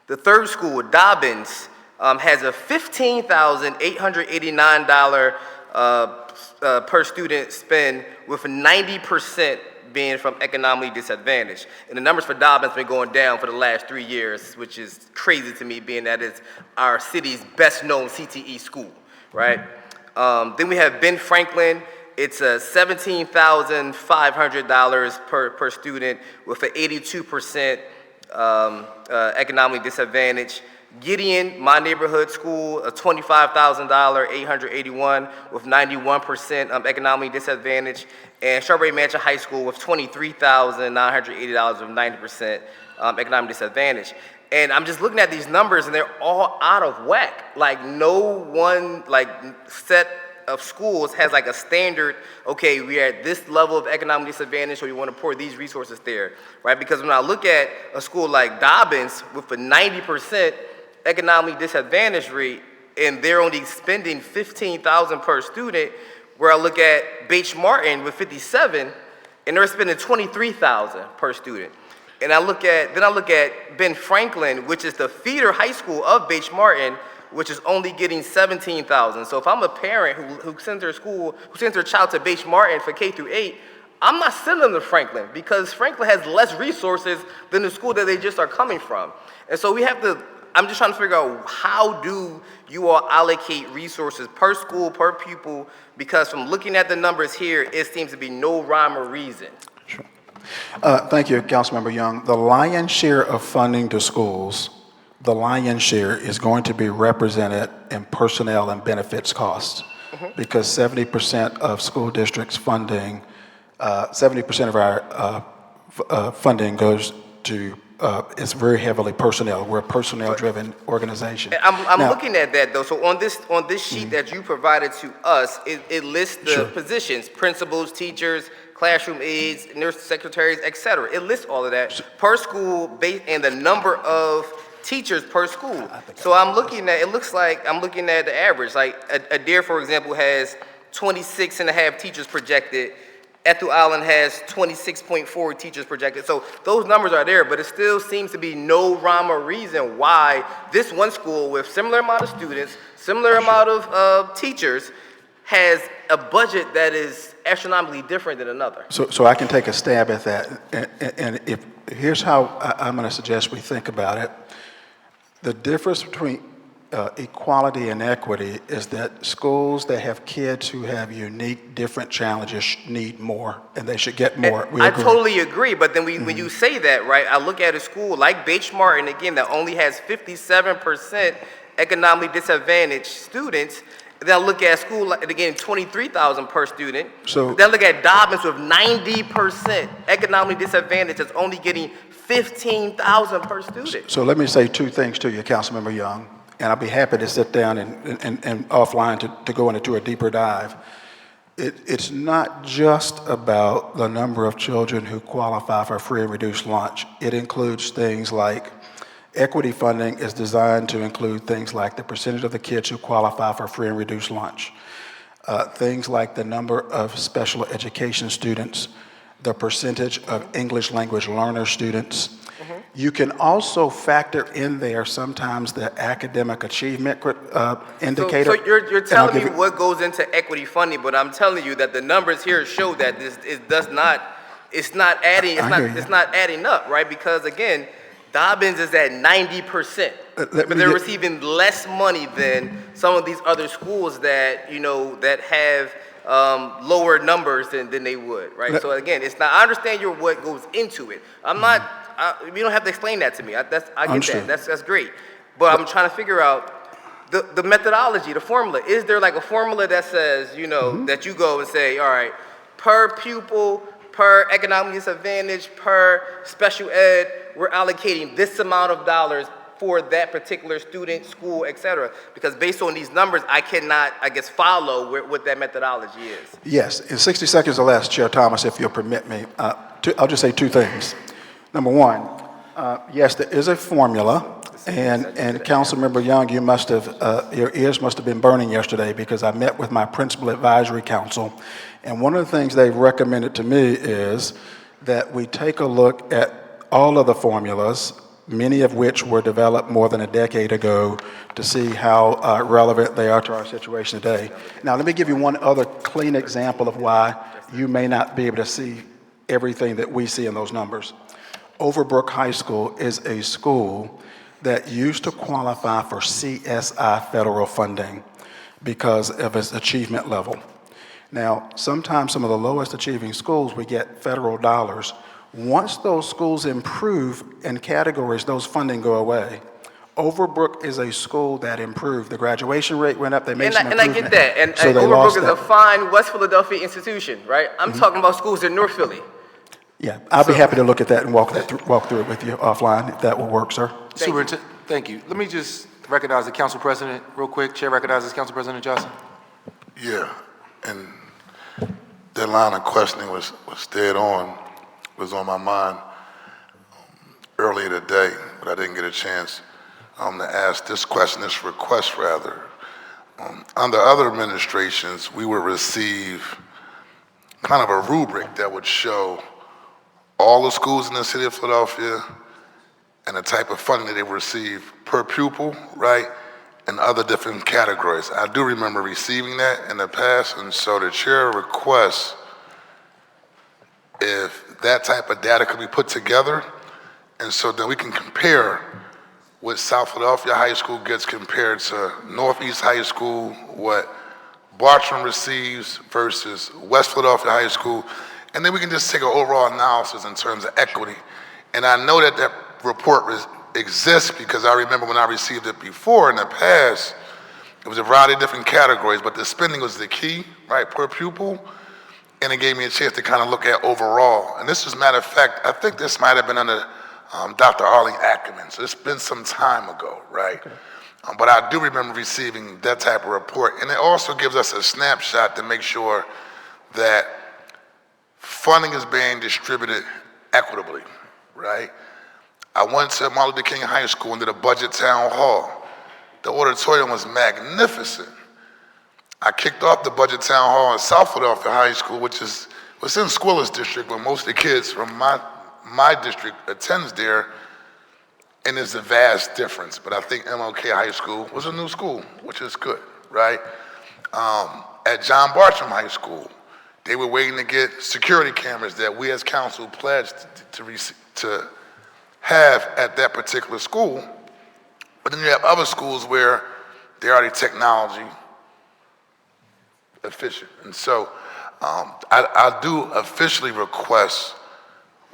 The third school, Dobbins, has a $15,889 per student spend, with 90% being from economically disadvantaged. And the numbers for Dobbins been going down for the last 3 years, which is crazy to me, being that it's our city's best-known CTE school, right? Then we have Ben Franklin. It's $17,500 per student, with an 82% economically disadvantaged. Gideon, my neighborhood school, a $25,881 with 91% economically disadvantaged, and Strawberry Mansion High School with $23,980 with 90% economic disadvantage. And I'm just looking at these numbers, and they're all out of whack. Like, no one set of schools has like a standard, okay, we're at this level of economic disadvantage, so we want to pour these resources there, right? Because when I look at a school like Dobbins with a 90% economically disadvantaged rate, and they're only spending $15,000 per student, where I look at Bates Martin with 57, and they're spending $23,000 per student. And I look at Ben Franklin, which is the feeder high school of Bates Martin, which is only getting $17,000. So if I'm a parent who sends their child to Bates Martin for K through 8, I'm not sending them to Franklin, because Franklin has less resources than the school that they just are coming from. And so I'm just trying to figure out, how do you all allocate resources per school, per pupil? Because from looking at the numbers here, it seems to be no rhyme or reason. Sure. Thank you, Councilmember Young. The lion's share of funding to schools, the lion's share is going to be represented in personnel and benefits costs, because 70% of school districts funding, 70% of our funding goes to, it's very heavily personnel. We're a personnel-driven organization. I'm Now, looking at that, though. So on this sheet that you provided to us, it lists the positions: principals, teachers, classroom aides, nurse secretaries, et cetera. It lists all of that per school and the number of teachers per school. So I'm looking at, it looks like I'm looking at the average. Like Adair, for example, has 26 and a half teachers projected. Ethel Island has 26.4 teachers projected. So those numbers are there, but it still seems to be no rhyme or reason why this one school with similar amount of students, similar amount of teachers, has a budget that is astronomically different than another. So I can take a stab at that. And here's how I'm going to suggest we think about it. The difference between equality and equity is that schools that have kids who have unique, different challenges need more, and they should get more. I totally agree, but then when you say that, right, I look at a school like Bates Martin, again, that only has 57% economically disadvantaged students. Then I look at a school, like, again, 23,000 per student. So then I look at Dobbins with 90% economically disadvantaged, that's only getting 15,000 per student. So let me say two things to you, Councilmember Young, and I'll be happy to sit down and offline to go into a deeper dive. It's not just about the number of children who qualify for free and reduced lunch. It includes things like equity funding is designed to include things like the percentage of the kids who qualify for free and reduced lunch, things like the number of special education students, the percentage of English language learner students. You can also factor in there sometimes the academic achievement indicator. So you're telling me what goes into equity funding, but I'm telling you that the numbers here show that it's not adding up, right? Because again, Dobbins is at 90%, but they're receiving less money than some of these other schools that, that have lower numbers than they would, right? So again, it's not, I understand what goes into it. You don't have to explain that to me. I get that. That's great. But I'm trying to figure out the methodology, the formula. Is there like a formula that says, that you go and say, all right, per pupil, per economic disadvantage, per special ed, we're allocating this amount of dollars for that particular student, school, et cetera? Because based on these numbers, I cannot, I guess, follow what that methodology is. Yes, in 60 seconds or less, Chair Thomas, if you'll permit me, I'll just say two things. Number one, yes, there is a formula, and Councilmember Young, you must have, your ears must have been burning yesterday because I met with my Principal Advisory Council, and one of the things they've recommended to me is that we take a look at all of the formulas, many of which were developed more than a decade ago, to see how relevant they are to our situation today. Now, let me give you one other clean example of why you may not be able to see everything that we see in those numbers. Overbrook High School is a school that used to qualify for CSI federal funding because of its achievement level. Now, sometimes some of the lowest achieving schools, we get federal dollars. Once those schools improve in categories, those funding go away. Overbrook is a school that improved. The graduation rate went up, they made some improvement. And I get that, and so they Overbrook lost is that. a fine West Philadelphia institution, right? I'm talking about schools in North Philly. Yeah, I'll be happy to look at that and walk through it with you offline, if that will work, sir. Superintendent, thank you. Let me just recognize the council president real quick. Chair recognizes Council President Johnson. Yeah, and that line of questioning was dead on, was on my mind earlier today, but I didn't get a chance to ask this question, this request rather. Under other administrations, we would receive kind of a rubric that would show all the schools in the city of Philadelphia and the type of funding that they receive per pupil, right? And other different categories. I do remember receiving that in the past, and so the chair requests if that type of data could be put together, and so then we can compare what South Philadelphia High School gets compared to Northeast High School, what Bartram receives versus West Philadelphia High School, and then we can just take an overall analysis in terms of equity. And I know that that report exists because I remember when I received it before in the past, it was a variety of different categories, but the spending was the key, right, per pupil, and it gave me a chance to kind of look at overall. And this is, matter of fact, I think this might have been under Dr. Arlene Ackerman, so it's been some time ago, right? Okay. But I do remember receiving that type of report, and it also gives us a snapshot to make sure that funding is being distributed equitably, right? I went to Martin Luther King High School and did a budget town hall. The auditorium was magnificent. I kicked off the budget town hall in South Philadelphia High School, which is within Squillis District, where most of the kids from my district attends there, and there's a vast difference. But I think MLK High School was a new school, which is good, right? At John Bartram High School, they were waiting to get security cameras that we as council pledged to have at that particular school. But then you have other schools where they're already technology efficient. And so I do officially request,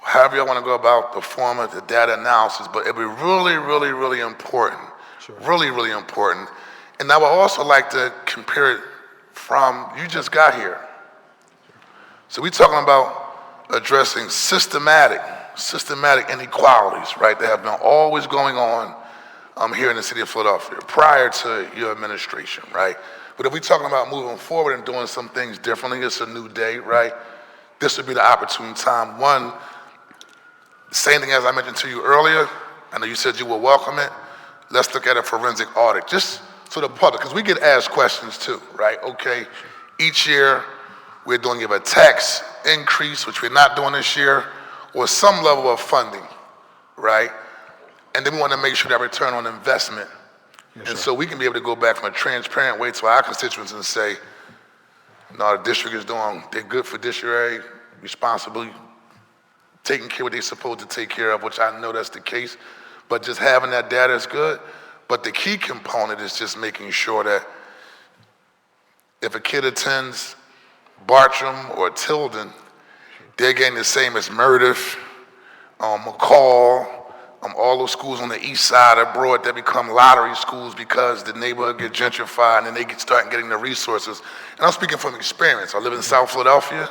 however you want to go about the format, the data analysis, but it'd be really, really, really important, really, really important. And I would also like to compare it from, you just got here. So we're talking about addressing systematic inequalities, right, that have been always going on here in the city of Philadelphia prior to your administration, right? But if we're talking about moving forward and doing some things differently, it's a new day, right? This would be the opportune time. One, same thing as I mentioned to you earlier, I know you said you will welcome it. Let's look at a forensic audit, just so the public, because we get asked questions too, right? Okay, each year we're doing give a tax increase, which we're not doing this year, or some level of funding, right? And then we want to make sure that return on investment. Yes, and so we can be able to go back from a transparent way to our constituents and say, no, the district is doing, they're good fiduciary, responsibly taking care of what they're supposed to take care of, which I know that's the case, but just having that data is good. But the key component is just making sure that if a kid attends Bartram or Tilden, they're getting the same as Meredith, McCall, all those schools on the east side of Broad that become lottery schools because the neighborhood gets gentrified and then they start getting the resources. And I'm speaking from experience. I live in South Philadelphia,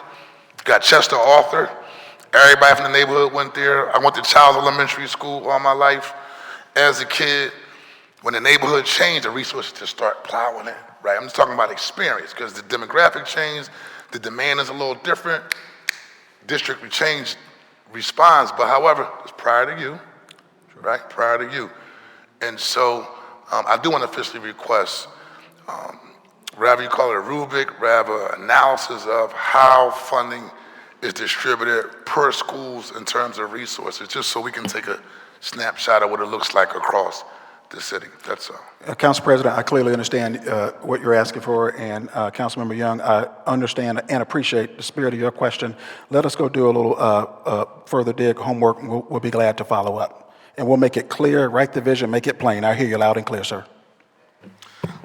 got Chester Arthur. Everybody from the neighborhood went there. I went to Childs Elementary School all my life. as a kid, when the neighborhood changed, the resources just start plowing in, right? I'm just talking about experience, because the demographic changed, the demand is a little different, district we changed responds, but however, it's prior to you, right? Prior to you. And so I do want to officially request, rather you call it a rubric, rather analysis of how funding is distributed per schools in terms of resources, just so we can take a snapshot of what it looks like across the city. That's all. Council President, I clearly understand what you're asking for, and Councilmember Young, I understand and appreciate the spirit of your question. Let us go do a little further dig homework, and we'll be glad to follow up. And we'll make it clear, write the vision, make it plain. I hear you loud and clear, sir.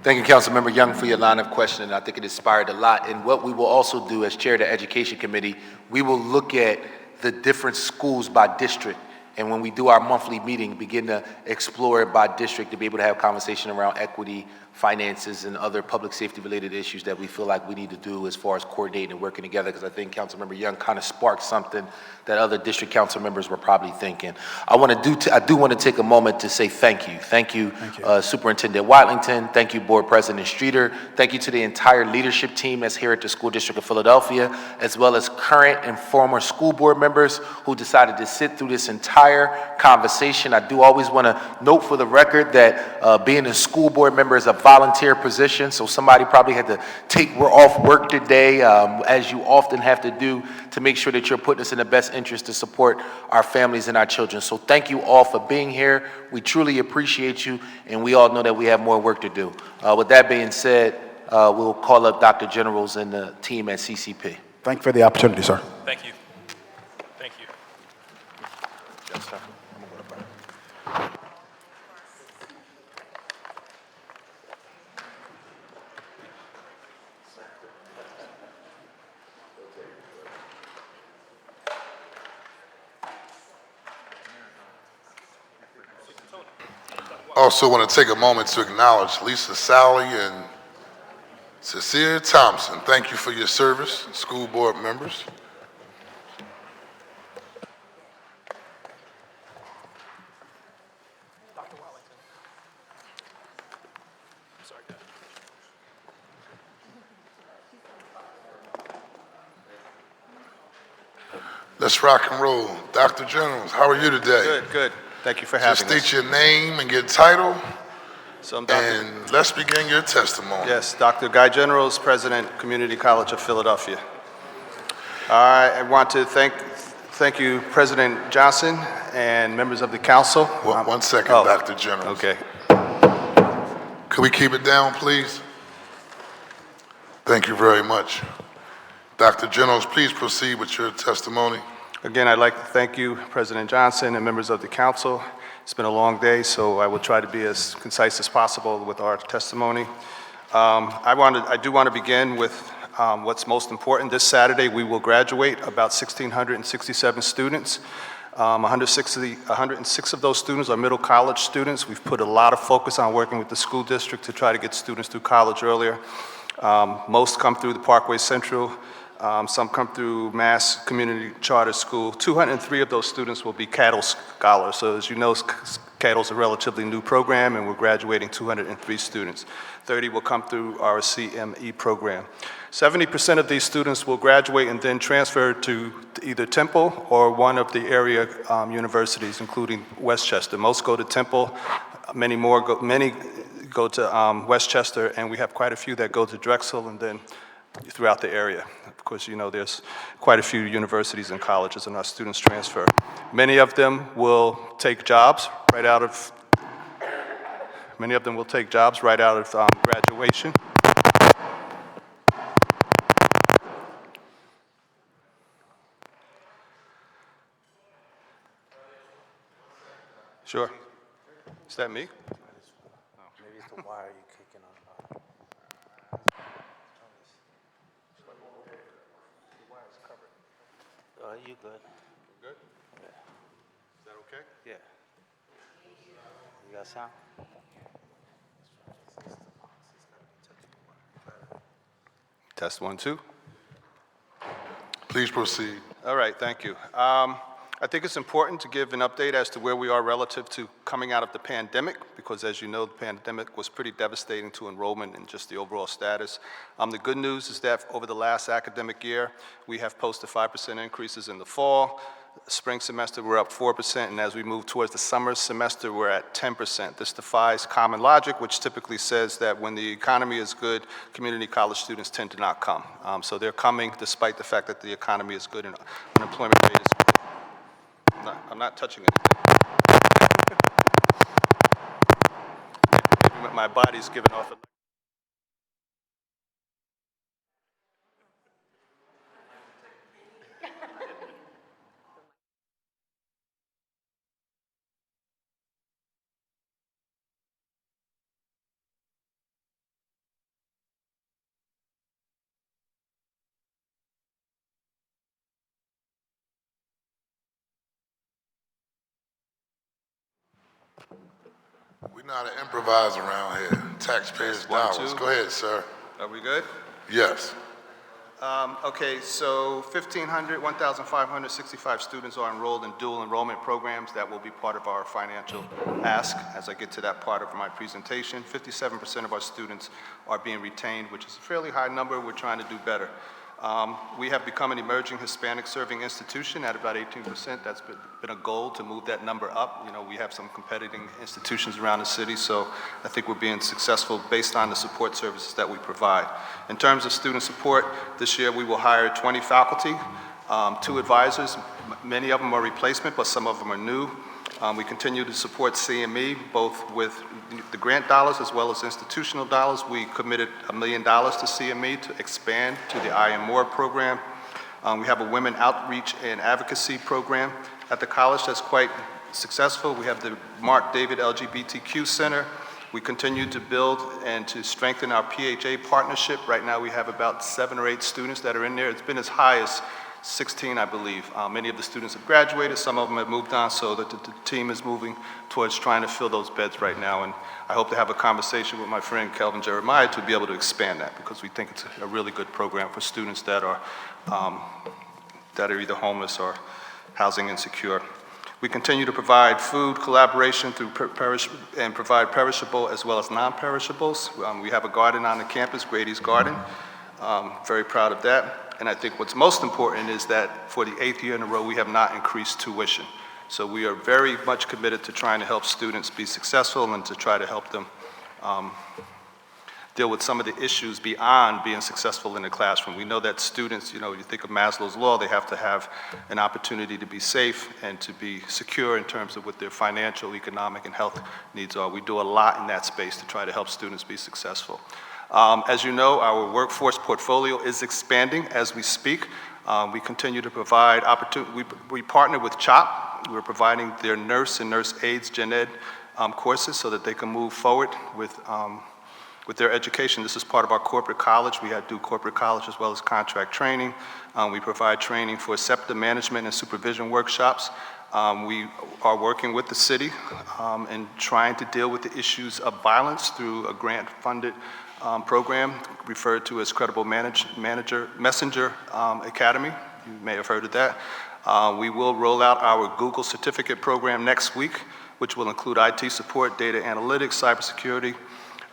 Thank you, Councilmember Young, for your line of questioning. I think it inspired a lot. And what we will also do as chair of the Education Committee, we will look at the different schools by district. And when we do our monthly meeting, begin to explore it by district to be able to have conversation around equity, finances, and other public safety related issues that we feel like we need to do as far as coordinating and working together, because I think Councilmember Young kind of sparked something that other district council members were probably thinking. I do want to take a moment to say thank you. Thank you, Superintendent Watlington. Thank you, Board President Streeter. Thank you to the entire leadership team that's here at the School District of Philadelphia, as well as current and former school board members who decided to sit through this entire conversation. I do always want to note for the record that being a school board member is a volunteer position, so somebody probably had to take off work today, as you often have to do, to make sure that you're putting us in the best interest to support our families and our children. So thank you all for being here. We truly appreciate you, and we all know that we have more work to do. With that being said, we'll call up Dr. Generals and the team at CCP. Thank you for the opportunity, sir. Thank you. Thank you. Yes, sir. Also want to take a moment to acknowledge Lisa Sally and Cecilia Thompson. Thank you for your service, school board members. Let's rock and roll. Dr. Generals, how are you today? Good, good. Thank you for having Just us. state your name and your title, So I'm Dr. and let's begin your testimony. Yes, Dr. Guy Generals, President, Community College of Philadelphia. I want to thank you, President Johnson, and members of the council. One second, Oh, Dr. Generals. Okay. Could we keep it down, please? Thank you very much. Dr. Generals, please proceed with your testimony. Again, I'd like to thank you, President Johnson, and members of the council. It's been a long day, so I will try to be as concise as possible with our testimony. I do want to begin with what's most important. This Saturday, we will graduate about 1,667 students. 106 of those students are middle college students. We've put a lot of focus on working with the school district to try to get students through college earlier. Most come through the Parkway Central. Some come through Mass Community Charter School. 203 of those students will be Cattle Scholars. So as you know, Cattle is a relatively new program, and we're graduating 203 students. 30 will come through our CME program. 70% of these students will graduate and then transfer to either Temple or one of the area universities, including Westchester. Most go to Temple, many go to Westchester, and we have quite a few that go to Drexel and then throughout the area. Of course, you know, there's quite a few universities and colleges, and our students transfer. Many of them will take jobs right out of graduation. Sure. Is that me? Maybe it's the wire you kicking on. You good? Good? Yeah. Is that okay? Yeah. You got sound? Test 1, 2. Please proceed. All right, thank you. I think it's important to give an update as to where we are relative to coming out of the pandemic, because as you know, the pandemic was pretty devastating to enrollment and just the overall status. The good news is that over the last academic year, we have posted 5% increases in the fall. Spring semester, we're up 4%, and as we move towards the summer semester, we're at 10%. This defies common logic, which typically says that when the economy is good, community college students tend to not come. So they're coming despite the fact that the economy is good and unemployment rate is good. I'm not touching anything. Maybe my body's giving off a... We know how to improvise around here. Taxpayers' dollars. Go ahead, sir. Are we good? Yes. Okay, so 1,565 students are enrolled in dual enrollment programs. That will be part of our financial ask as I get to that part of my presentation. 57% of our students are being retained, which is a fairly high number. We're trying to do better. We have become an emerging Hispanic serving institution at about 18%. That's been a goal to move that number up. You know, we have some competing institutions around the city, so I think we're being successful based on the support services that we provide. In terms of student support, this year we will hire 20 faculty, 2 advisors. Many of them are replacement, but some of them are new. We continue to support CME, both with the grant dollars as well as institutional dollars. We committed $1 million to CME to expand to the I Am More program. We have a women outreach and advocacy program at the college that's quite successful. We have the Mark David LGBTQ Center. We continue to build and to strengthen our PHA partnership. Right now we have about 7 or 8 students that are in there. It's been as high as 16, I believe. Many of the students have graduated, some of them have moved on, so the team is moving towards trying to fill those beds right now, and I hope to have a conversation with my friend Kelvin Jeremiah to be able to expand that, because we think it's a really good program for students that are either homeless or housing insecure. We continue to provide food collaboration through and provide perishable as well as non-perishables. We have a garden on the campus, Grady's Garden. Very proud of that. And I think what's most important is that for the 8th year in a row, we have not increased tuition. So we are very much committed to trying to help students be successful and to try to help them deal with some of the issues beyond being successful in the classroom. We know that students, you know, you think of Maslow's law, they have to have an opportunity to be safe and to be secure in terms of what their financial, economic, and health needs are. We do a lot in that space to try to help students be successful. As you know, our workforce portfolio is expanding as we speak. We continue to provide opportunity. We partner with CHOP. We're providing their nurse and nurse aides gen ed courses so that they can move forward with their education. This is part of our corporate college. We do corporate college as well as contract training. We provide training for SEPTA management and supervision workshops. We are working with the city and trying to deal with the issues of violence through a grant-funded program referred to as Credible Messenger Academy. You may have heard of that. We will roll out our Google certificate program next week, which will include IT support, data analytics, cybersecurity,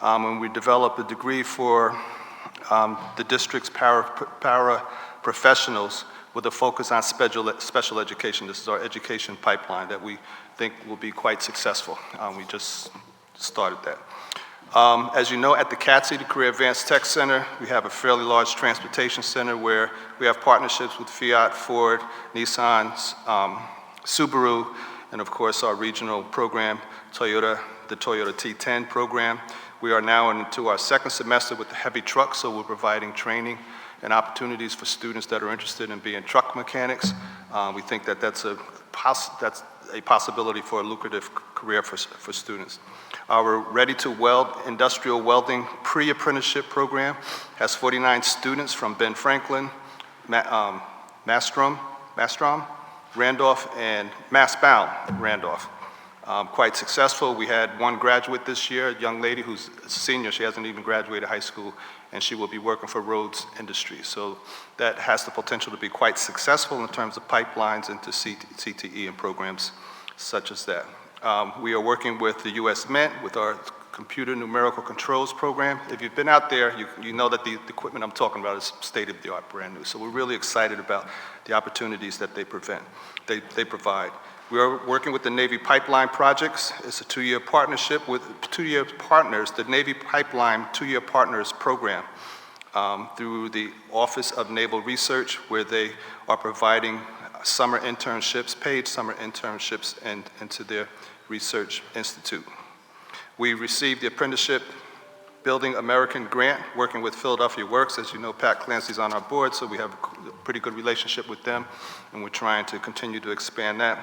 and we develop a degree for the district's para-professionals with a focus on special education. This is our education pipeline that we think will be quite successful. We just started that. As you know, at the CATSI, the Career Advanced Tech Center, we have a fairly large transportation center where we have partnerships with Fiat, Ford, Nissan, Subaru, and of course our regional program, Toyota, the Toyota T10 program. We are now into our 2nd semester with the heavy trucks, so we're providing training and opportunities for students that are interested in being truck mechanics. We think that that's a possibility for a lucrative career for students. Our Ready to Weld industrial welding pre-apprenticeship program has 49 students from Ben Franklin, Mastrom, Randolph, and Mass Bound, Randolph. quite successful. We had one graduate this year, a young lady who's a senior. She hasn't even graduated high school, and she will be working for roads industry. So that has the potential to be quite successful in terms of pipelines into CTE and programs such as that. We are working with the U.S. Mint with our computer numerical controls program. If you've been out there, you know that the equipment I'm talking about is state-of-the-art, brand new. So we're really excited about the opportunities that they provide. We are working with the Navy Pipeline Projects. It's a two-year partnership with two-year partners, the Navy Pipeline Two-Year Partners Program through the Office of Naval Research, where they are providing summer internships, paid summer internships into their research institute. We received the Apprenticeship Building American grant, working with Philadelphia Works. As you know, Pat Clancy's on our board, so we have a pretty good relationship with them, and we're trying to continue to expand that.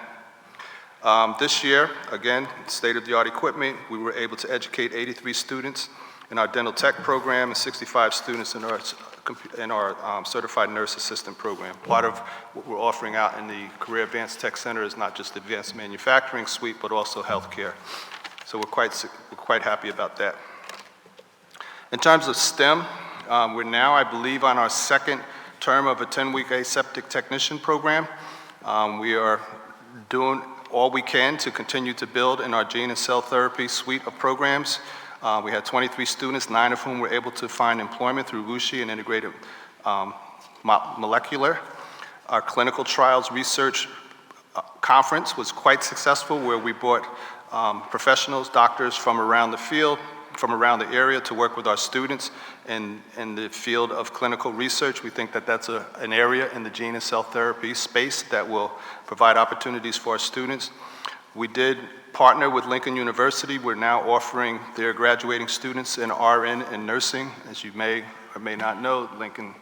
This year, again, state-of-the-art equipment, we were able to educate 83 students in our dental tech program and 65 students in our certified nurse assistant program. Part of what we're offering out in the Career Advanced Tech Center is not just advanced manufacturing suite, but also healthcare. So we're quite happy about that. In terms of STEM, we're now, I believe, on our second term of a 10-week aseptic technician program. We are doing all we can to continue to build in our gene and cell therapy suite of programs. We had 23 students, 9 of whom were able to find employment through WuXi and integrated molecular. Our clinical trials research conference was quite successful, where we brought professionals, doctors from around the field, from around the area to work with our students in the field of clinical research. We think that that's an area in the gene and cell therapy space that will provide opportunities for our students. We did partner with Lincoln University. We're now offering their graduating students in RN and nursing. As you may or may not know, Lincoln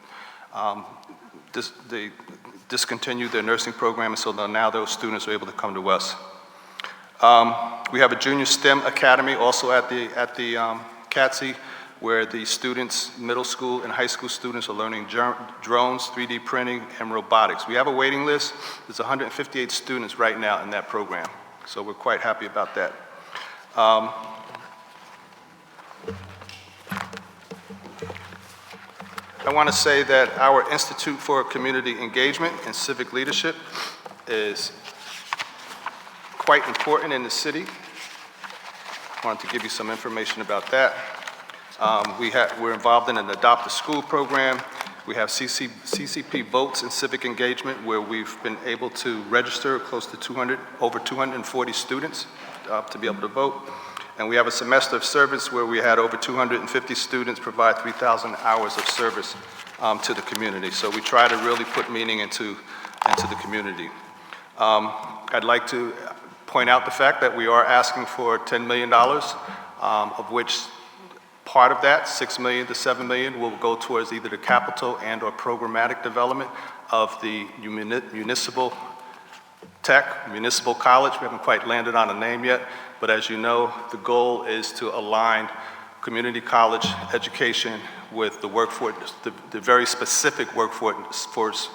they discontinued their nursing program, and so now those students are able to come to us. We have a junior STEM academy also at the CATSI, where the students, middle school and high school students, are learning drones, 3D printing, and robotics. We have a waiting list. There's 158 students right now in that program, so we're quite happy about that. I want to say that our Institute for Community Engagement and Civic Leadership is quite important in the city. I wanted to give you some information about that. We're involved in an Adopt a School program. We have CCP Votes and Civic Engagement, where we've been able to register close to over 240 students to be able to vote. And we have a semester of service where we had over 250 students provide 3,000 hours of service to the community. So we try to really put meaning into the community. I'd like to point out the fact that we are asking for $10 million, of which part of that, $6 million to $7 million, will go towards either the capital and or programmatic development of the municipal college. We haven't quite landed on a name yet, but as you know, the goal is to align community college education with the workforce, the very specific workforce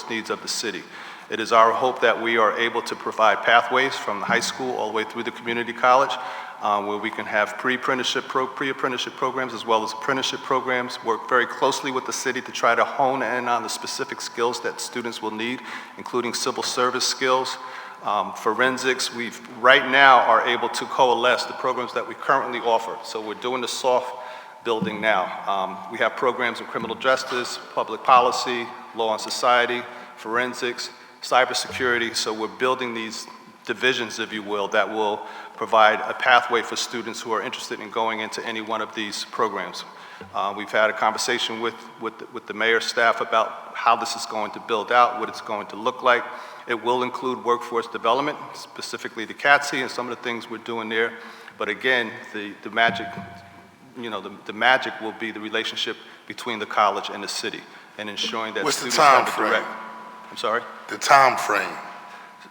needs of the city. It is our hope that we are able to provide pathways from the high school all the way through the community college, where we can have pre-apprenticeship programs as well as apprenticeship programs, work very closely with the city to try to hone in on the specific skills that students will need, including civil service skills, forensics. We right now are able to coalesce the programs that we currently offer. So we're doing the soft building now. We have programs in criminal justice, public policy, law and society, forensics, cybersecurity. So we're building these divisions, if you will, that will provide a pathway for students who are interested in going into any one of these programs. We've had a conversation with the mayor's staff about how this is going to build out, what it's going to look like. It will include workforce development, specifically the CATSI and some of the things we're doing there. But again, the magic, the magic will be the relationship between the college and the city and ensuring that students have a direct. I'm sorry? The time frame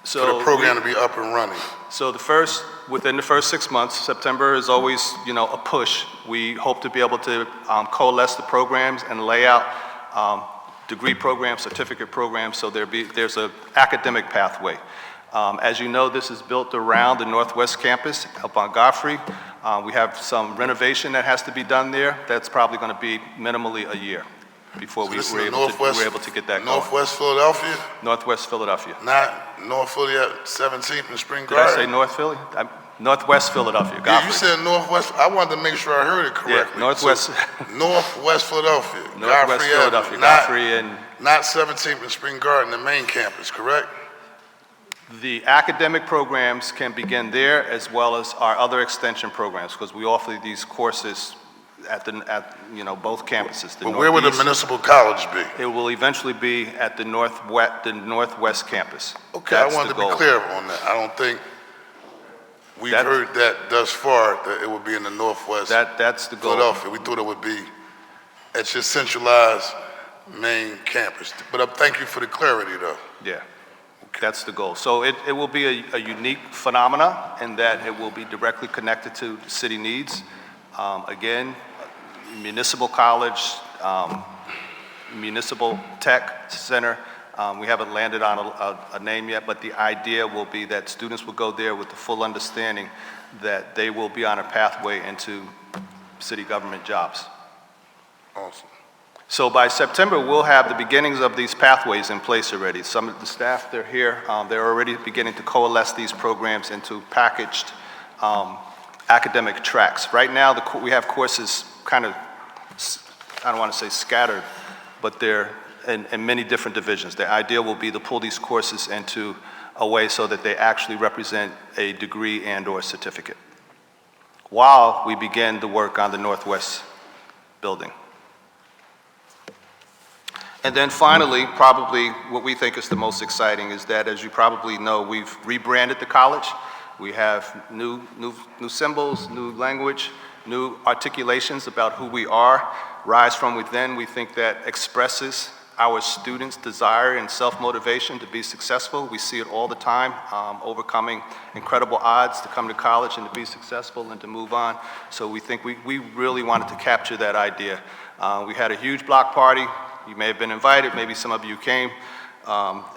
for the program to be up and running. So within the first 6 months, September is always, a push. We hope to be able to coalesce the programs and lay out degree programs, certificate programs, so there's an academic pathway. As you know, this is built around the Northwest Campus up on Godfrey. We have some renovation that has to be done there. That's probably going to be minimally a year before This is we're able to get that going. Northwest Philadelphia, Northwest Philadelphia. not North Philly at 17th and Spring Did I Garden. say North Philly? Northwest Philadelphia, Yeah, Godfrey. you said Northwest. I wanted to make sure I heard it correctly. Yeah, Northwest. So, Northwest Philadelphia. Northwest Godfrey Philadelphia, Avenue, Godfrey and not 17th and Spring Garden, the main campus, correct? the academic programs can begin there as well as our other extension programs because we offer these courses at both campuses. But where would the municipal college be? It will eventually be at the Northwest campus. Okay, That's I wanted the to be goal. clear on that. I don't think we've heard that thus far, that it would be in the Northwest That's the goal. Philadelphia. We thought it would be at your centralized main campus. But thank you for the clarity, though. Yeah, that's the goal. So it will be a unique phenomena in that it will be directly connected to city needs. Again, municipal college, municipal tech center. We haven't landed on a name yet, but the idea will be that students will go there with the full understanding that they will be on a pathway into city government jobs. Awesome. So by September, we'll have the beginnings of these pathways in place already. Some of the staff, they're here, they're already beginning to coalesce these programs into packaged academic tracks. Right now, we have courses kind of, I don't want to say scattered, but they're in many different divisions. The idea will be to pull these courses into a way so that they actually represent a degree and/or certificate while we begin the work on the Northwest building. And then finally, probably what we think is the most exciting is that, as you probably know, we've rebranded the college. We have new symbols, new language, new articulations about who we are. Rise from Within, we think that expresses our students' desire and self-motivation to be successful. We see it all the time, overcoming incredible odds to come to college and to be successful and to move on. So we think we really wanted to capture that idea. We had a huge block party. You may have been invited, maybe some of you came.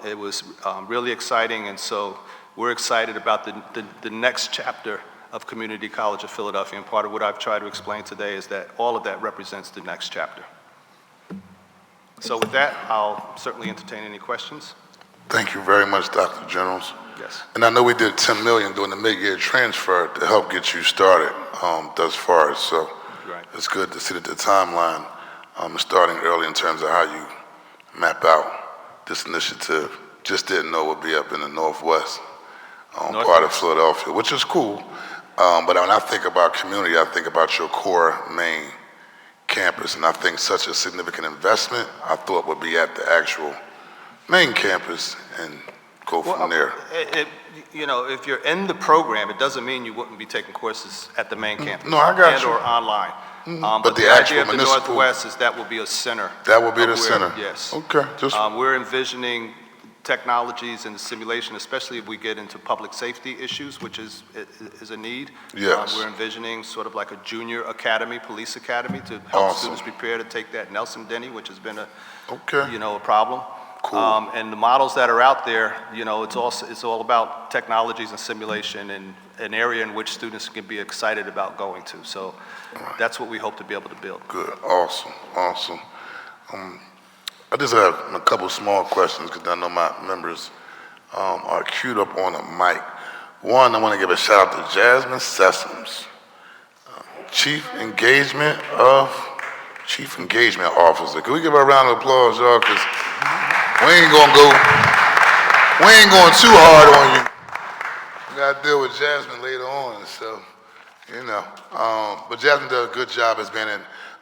It was really exciting, and so we're excited about the next chapter of Community College of Philadelphia, and part of what I've tried to explain today is that all of that represents the next chapter. So with that, I'll certainly entertain any questions. Thank you very much, Dr. Generals. Yes. And I know we did $10 million during the mid-year transfer to help get you started thus far, so Right. it's good to see that the timeline is starting early in terms of how you map out this initiative. Just didn't know it would be up in the Northwest part of Philadelphia, which is cool. But when I think about community, I think about your core main campus, and I think such a significant investment, I thought would be at the actual main campus and go from there. If you're in the program, it doesn't mean you wouldn't be taking courses at the main campus. No, I got and you. or online. But the the actual idea of the municipal- Northwest is that will be a center. That will be of the where- center. Yes. Okay, just We're envisioning technologies and simulation, especially if we get into public safety issues, which is a need. Yes. We're envisioning sort of like a junior academy, police academy, to help Awesome. students prepare to take that Nelson Denny, which has been a problem. Cool. And the models that are out there, it's all about technologies and simulation and an area in which students can be excited about going to. So that's what we hope to be able to build. good, awesome. I just have a couple small questions because I know my members are queued up on a mic. One, I want to give a shout out to Jasmine Sessoms, Chief Engagement Officer. Can we give her a round of applause, y'all? Because we ain't going too hard on you. We got to deal with Jasmine later on, so, But Jasmine does a good job as being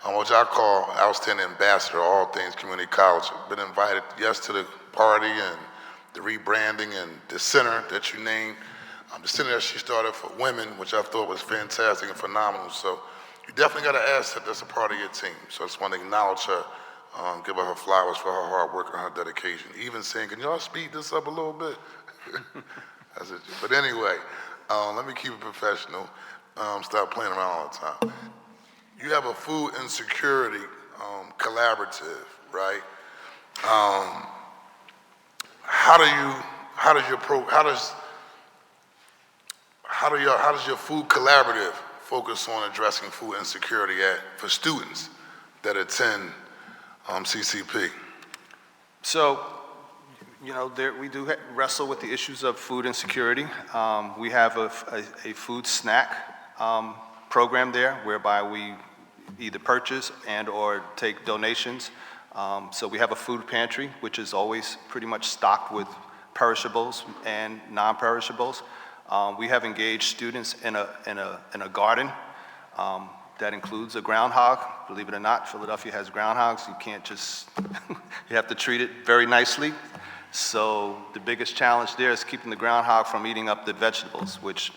what I call outstanding ambassador, all things community college. Been invited, yes, to the party and the rebranding and the center that you named. The center that she started for women, which I thought was fantastic and phenomenal. So you definitely got an asset that's a part of your team. So I just want to acknowledge her, give her flowers for her hard work and her dedication. Even saying, can y'all speed this up a little bit? That's it. But anyway, let me keep it professional. Stop playing around all the time. You have a food insecurity collaborative, right? How does how does your food collaborative focus on addressing food insecurity for students that attend CCP? So, we do wrestle with the issues of food insecurity. We have a food snack program there whereby we either purchase and or take donations. So we have a food pantry, which is always pretty much stocked with perishables and non-perishables. We have engaged students in a garden that includes a groundhog. Believe it or not, Philadelphia has groundhogs. You can't just, you have to treat it very nicely. So the biggest challenge there is keeping the groundhog from eating up the vegetables, which,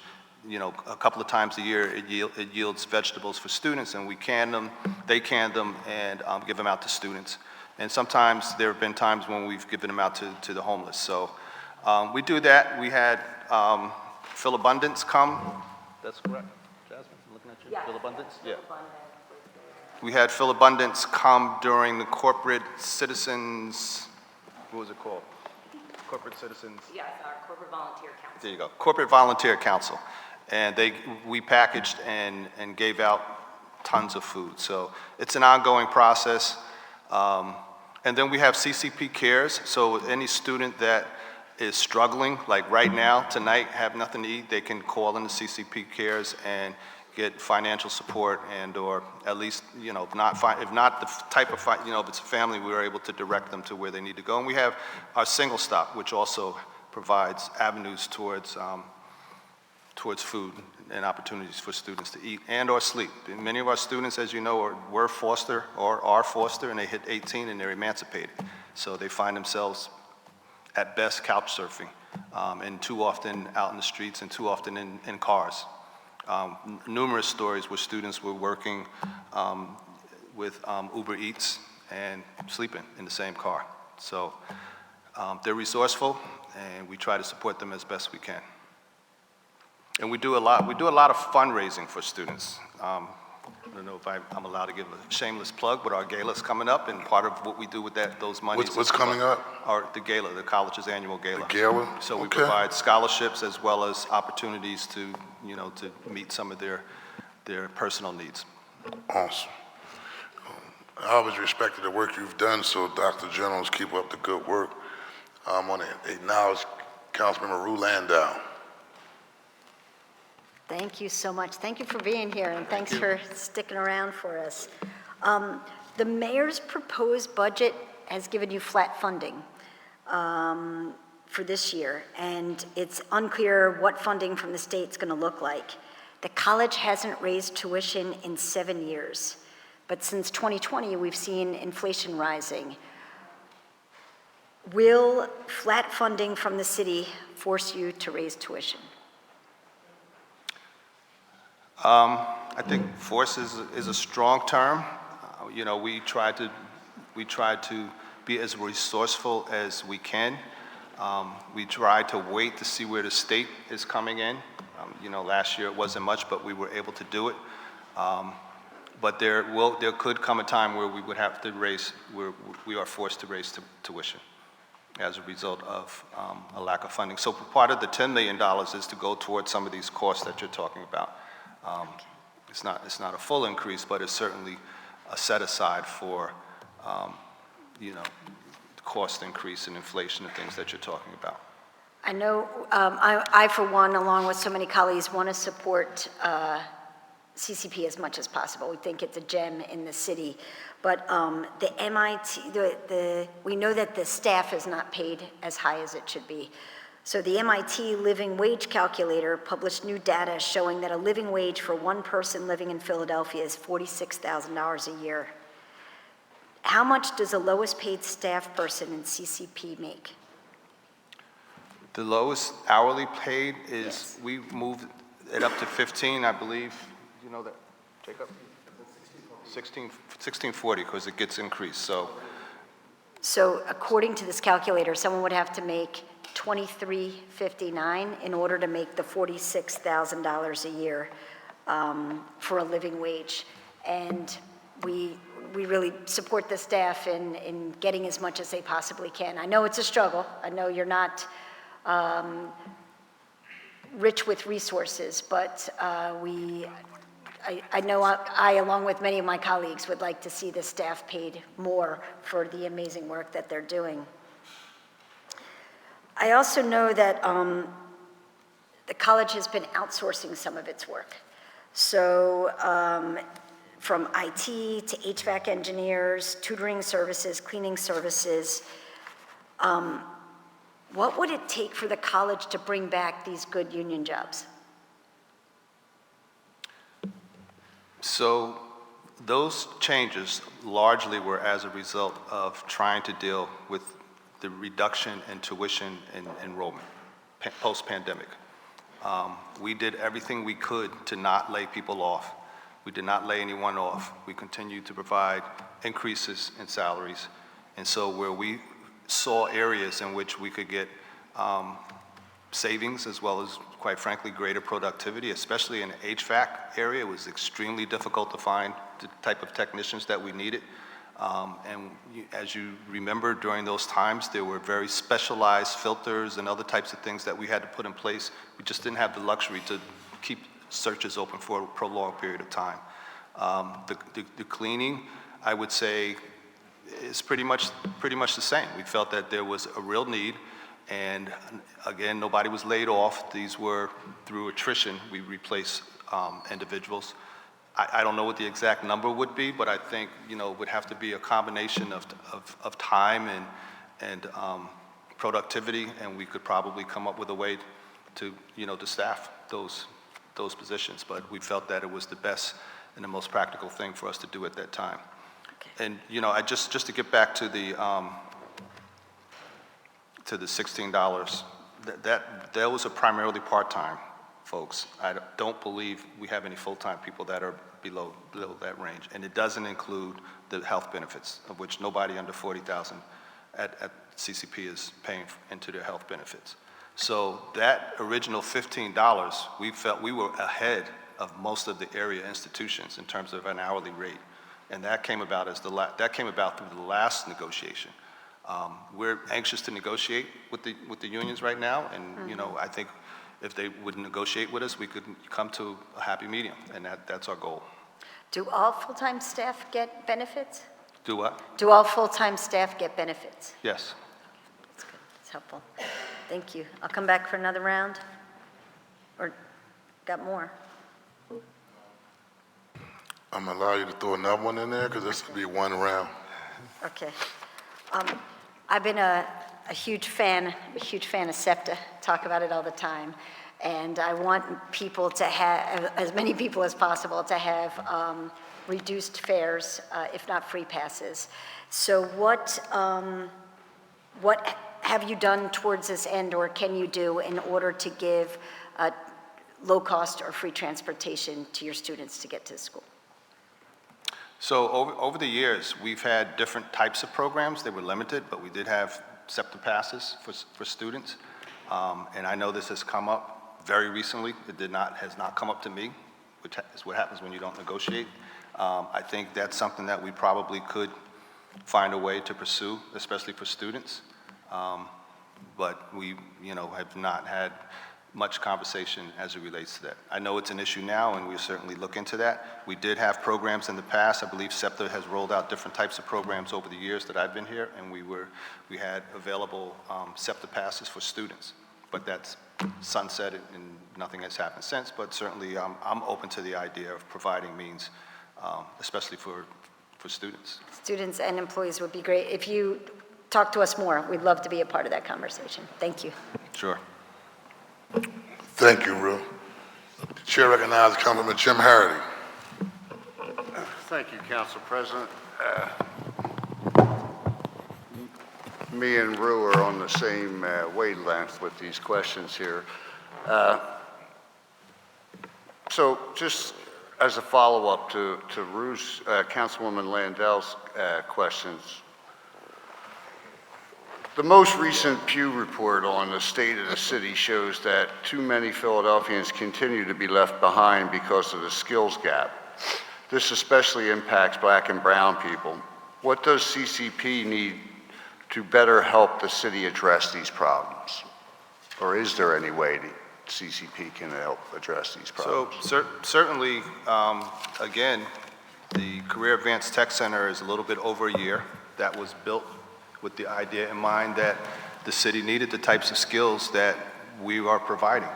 a couple of times a year it yields vegetables for students, and we can them, they can them, and give them out to students. And sometimes there have been times when we've given them out to the homeless. So we do that. We had Phil Abundance come. That's correct. Jasmine, I'm looking at you. Yeah. Phil Abundance? Yeah. We had Phil Abundance come during the corporate citizens, what was it called? Corporate citizens? Yes, our corporate volunteer council. There you go, Corporate Volunteer Council. And we packaged and gave out tons of food. So it's an ongoing process. And then we have CCP Cares. So any student that is struggling, like right now, tonight, have nothing to eat, they can call in the CCP Cares and get financial support and or at least, if not the type of, if it's a family, we were able to direct them to where they need to go. And we have our single stop, which also provides avenues towards food and opportunities for students to eat and or sleep. And many of our students, as you know, were foster or are foster, and they hit 18 and they're emancipated. So they find themselves at best couch surfing, and too often out in the streets and too often in cars. Numerous stories where students were working with Uber Eats and sleeping in the same car. So they're resourceful, and we try to support them as best we can. And we do a lot of fundraising for students. I don't know if I'm allowed to give a shameless plug, but our gala's coming up, and part of what we do with those monies. What's coming up? The gala, the college's annual gala. The gala? So we Okay. provide scholarships as well as opportunities to, to meet some of their personal needs. Awesome. I always respected the work you've done, so Dr. Jones, keep up the good work. I want to acknowledge Councilmember Rue Landau. Thank you so much. Thank you for being here, and thanks for sticking around for us. The mayor's proposed budget has given you flat funding for this year, and it's unclear what funding from the state's going to look like. The college hasn't raised tuition in 7 years, but since 2020, we've seen inflation rising. Will flat funding from the city force you to raise tuition? I think force is a strong term. We try to be as resourceful as we can. We try to wait to see where the state is coming in. Last year it wasn't much, but we were able to do it. But there could come a time where we would have to where we are forced to raise tuition as a result of a lack of funding. So part of the $10 million is to go towards some of these costs that you're talking about. It's not a full increase, but it's certainly a set aside for, cost increase and inflation and things that you're talking about. I know I, for one, along with so many colleagues, want to support CCP as much as possible. We think it's a gem in the city. But the MIT, we know that the staff is not paid as high as it should be. So the MIT living wage calculator published new data showing that a living wage for one person living in Philadelphia is $46,000 a year. How much does the lowest paid staff person in CCP make? The lowest hourly paid is, Yes. we moved it up to 15, I believe. You know that, Jacob? 1640, because it gets increased, so. So according to this calculator, someone would have to make $23.59 in order to make the $46,000 a year for a living wage. And we really support the staff in getting as much as they possibly can. I know it's a struggle. I know you're not rich with resources, but I know I, along with many of my colleagues, would like to see the staff paid more for the amazing work that they're doing. I also know that the college has been outsourcing some of its work. So from IT to HVAC engineers, tutoring services, cleaning services, what would it take for the college to bring back these good union jobs? So those changes largely were as a result of trying to deal with the reduction in tuition and enrollment post-pandemic. We did everything we could to not lay people off. We did not lay anyone off. We continued to provide increases in salaries. And so where we saw areas in which we could get savings as well as, quite frankly, greater productivity, especially in the HVAC area, it was extremely difficult to find the type of technicians that we needed. As you remember, during those times, there were very specialized filters and other types of things that we had to put in place. We just didn't have the luxury to keep searches open for a prolonged period of time. The cleaning, I would say, is pretty much the same. We felt that there was a real need, and again, nobody was laid off. These were through attrition. We replaced individuals. I don't know what the exact number would be, but I think, it would have to be a combination of time and productivity, and we could probably come up with a way to staff those positions. But we felt that it was the best and the most practical thing for us to do at that time. Okay. And I just to get back to the $16, that was a primarily part-time folks. I don't believe we have any full-time people that are below that range, and it doesn't include the health benefits, of which nobody under 40,000 at CCP is paying into their health benefits. So that original $15, we felt we were ahead of most of the area institutions in terms of an hourly rate, and that came about through the last negotiation. We're anxious to negotiate with the unions right now, and I think if they would negotiate with us, we could come to a happy medium, and that's our goal. Do all full-time staff get benefits? Do what? Do all full-time staff get benefits? Yes. That's good. That's helpful. Thank you. I'll come back for another round. Or got more? I'm gonna allow you to throw another one in there because this will be one round. Okay. I've been a huge fan of SEPTA, talk about it all the time. And I want people to have, as many people as possible, to have reduced fares, if not free passes. So what have you done towards this end, or can you do in order to give low cost or free transportation to your students to get to school? So over the years, we've had different types of programs. They were limited, but we did have SEPTA passes for students. And I know this has come up very recently. Has not come up to me, which is what happens when you don't negotiate. I think that's something that we probably could find a way to pursue, especially for students. But we, have not had much conversation as it relates to that. I know it's an issue now, and we'll certainly look into that. We did have programs in the past. I believe SEPTA has rolled out different types of programs over the years that I've been here, and we had available SEPTA passes for students. But that's sunsetted, and nothing has happened since. But certainly, I'm open to the idea of providing means, especially for students. Students and employees would be great. If you talk to us more, we'd love to be a part of that conversation. Thank you. Sure. Thank you, Rue. The chair recognizes Councilman Jim Harity. Thank you, Council President. Me and Rue are on the same wavelength with these questions here. So just as a follow-up to Rue's, Councilwoman Landell's questions, the most recent Pew report on the state of the city shows that too many Philadelphians continue to be left behind because of the skills gap. This especially impacts Black and brown people. What does CCP need to better help the city address these problems? Or is there any way CCP can help address these So problems. certainly, again, the Career Advanced Tech Center is a little bit over a year. That was built with the idea in mind that the city needed the types of skills that we are providing.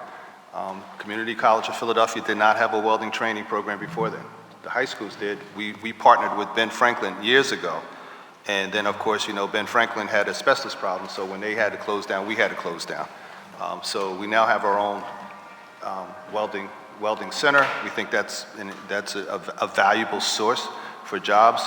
Community College of Philadelphia did not have a welding training program before then. The high schools did. We partnered with Ben Franklin years ago. And then, of course, Ben Franklin had asbestos problems, so when they had to close down, we had to close down. So we now have our own welding center. We think that's a valuable source for jobs.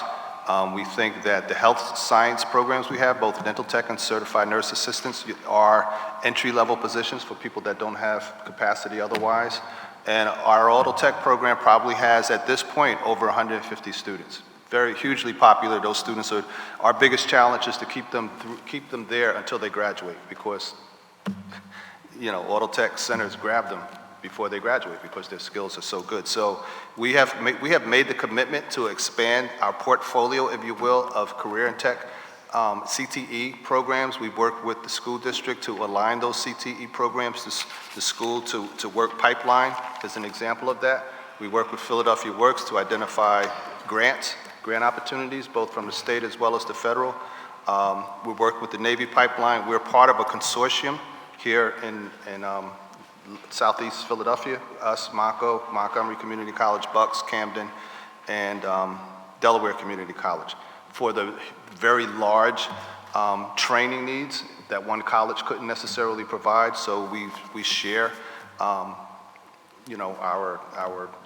We think that the health science programs we have, both dental tech and certified nurse assistants, are entry-level positions for people that don't have capacity otherwise. And our auto tech program probably has, at this point, over 150 students. Very hugely popular. Those students are, our biggest challenge is to keep them there until they graduate, because auto tech centers grab them before they graduate because their skills are so good. So we have made the commitment to expand our portfolio, if you will, of career and tech CTE programs. We've worked with the school district to align those CTE programs to the school to work pipeline as an example of that. We work with Philadelphia Works to identify grant opportunities, both from the state as well as the federal. We work with the Navy Pipeline. We're part of a consortium here in Southeast Philadelphia, us, Mako, Montgomery Community College, Bucks, Camden, and Delaware Community College, for the very large training needs that one college couldn't necessarily provide. So we share, our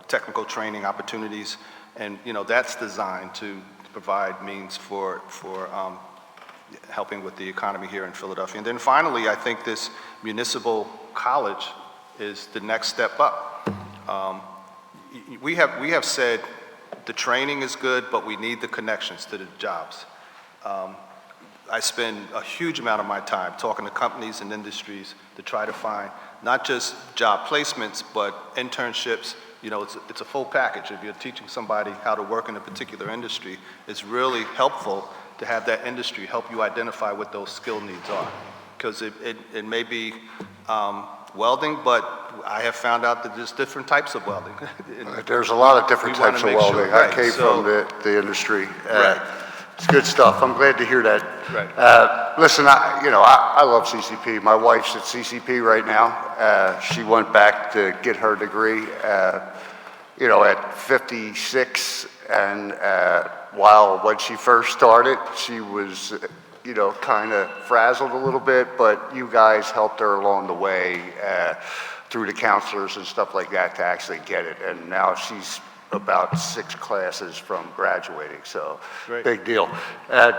technical training opportunities, and that's designed to provide means for helping with the economy here in Philadelphia. And then finally, I think this municipal college is the next step up. We have said the training is good, but we need the connections to the jobs. I spend a huge amount of my time talking to companies and industries to try to find not just job placements, but internships. It's a full package. If you're teaching somebody how to work in a particular industry, it's really helpful to have that industry help you identify what those skill needs are. Because it may be welding, but I have found out that there's different types of welding. There's a lot of different types of welding. Sure, I came from the industry. Right. It's good stuff. I'm glad to hear that. Right. Listen, I love CCP. My wife's at CCP right now. She went back to get her degree, at 56, and when she first started, she was, kind of frazzled a little bit, but you guys helped her along the way through the counselors and stuff like that to actually get it. And now she's about 6 classes from graduating, so Great. Big deal.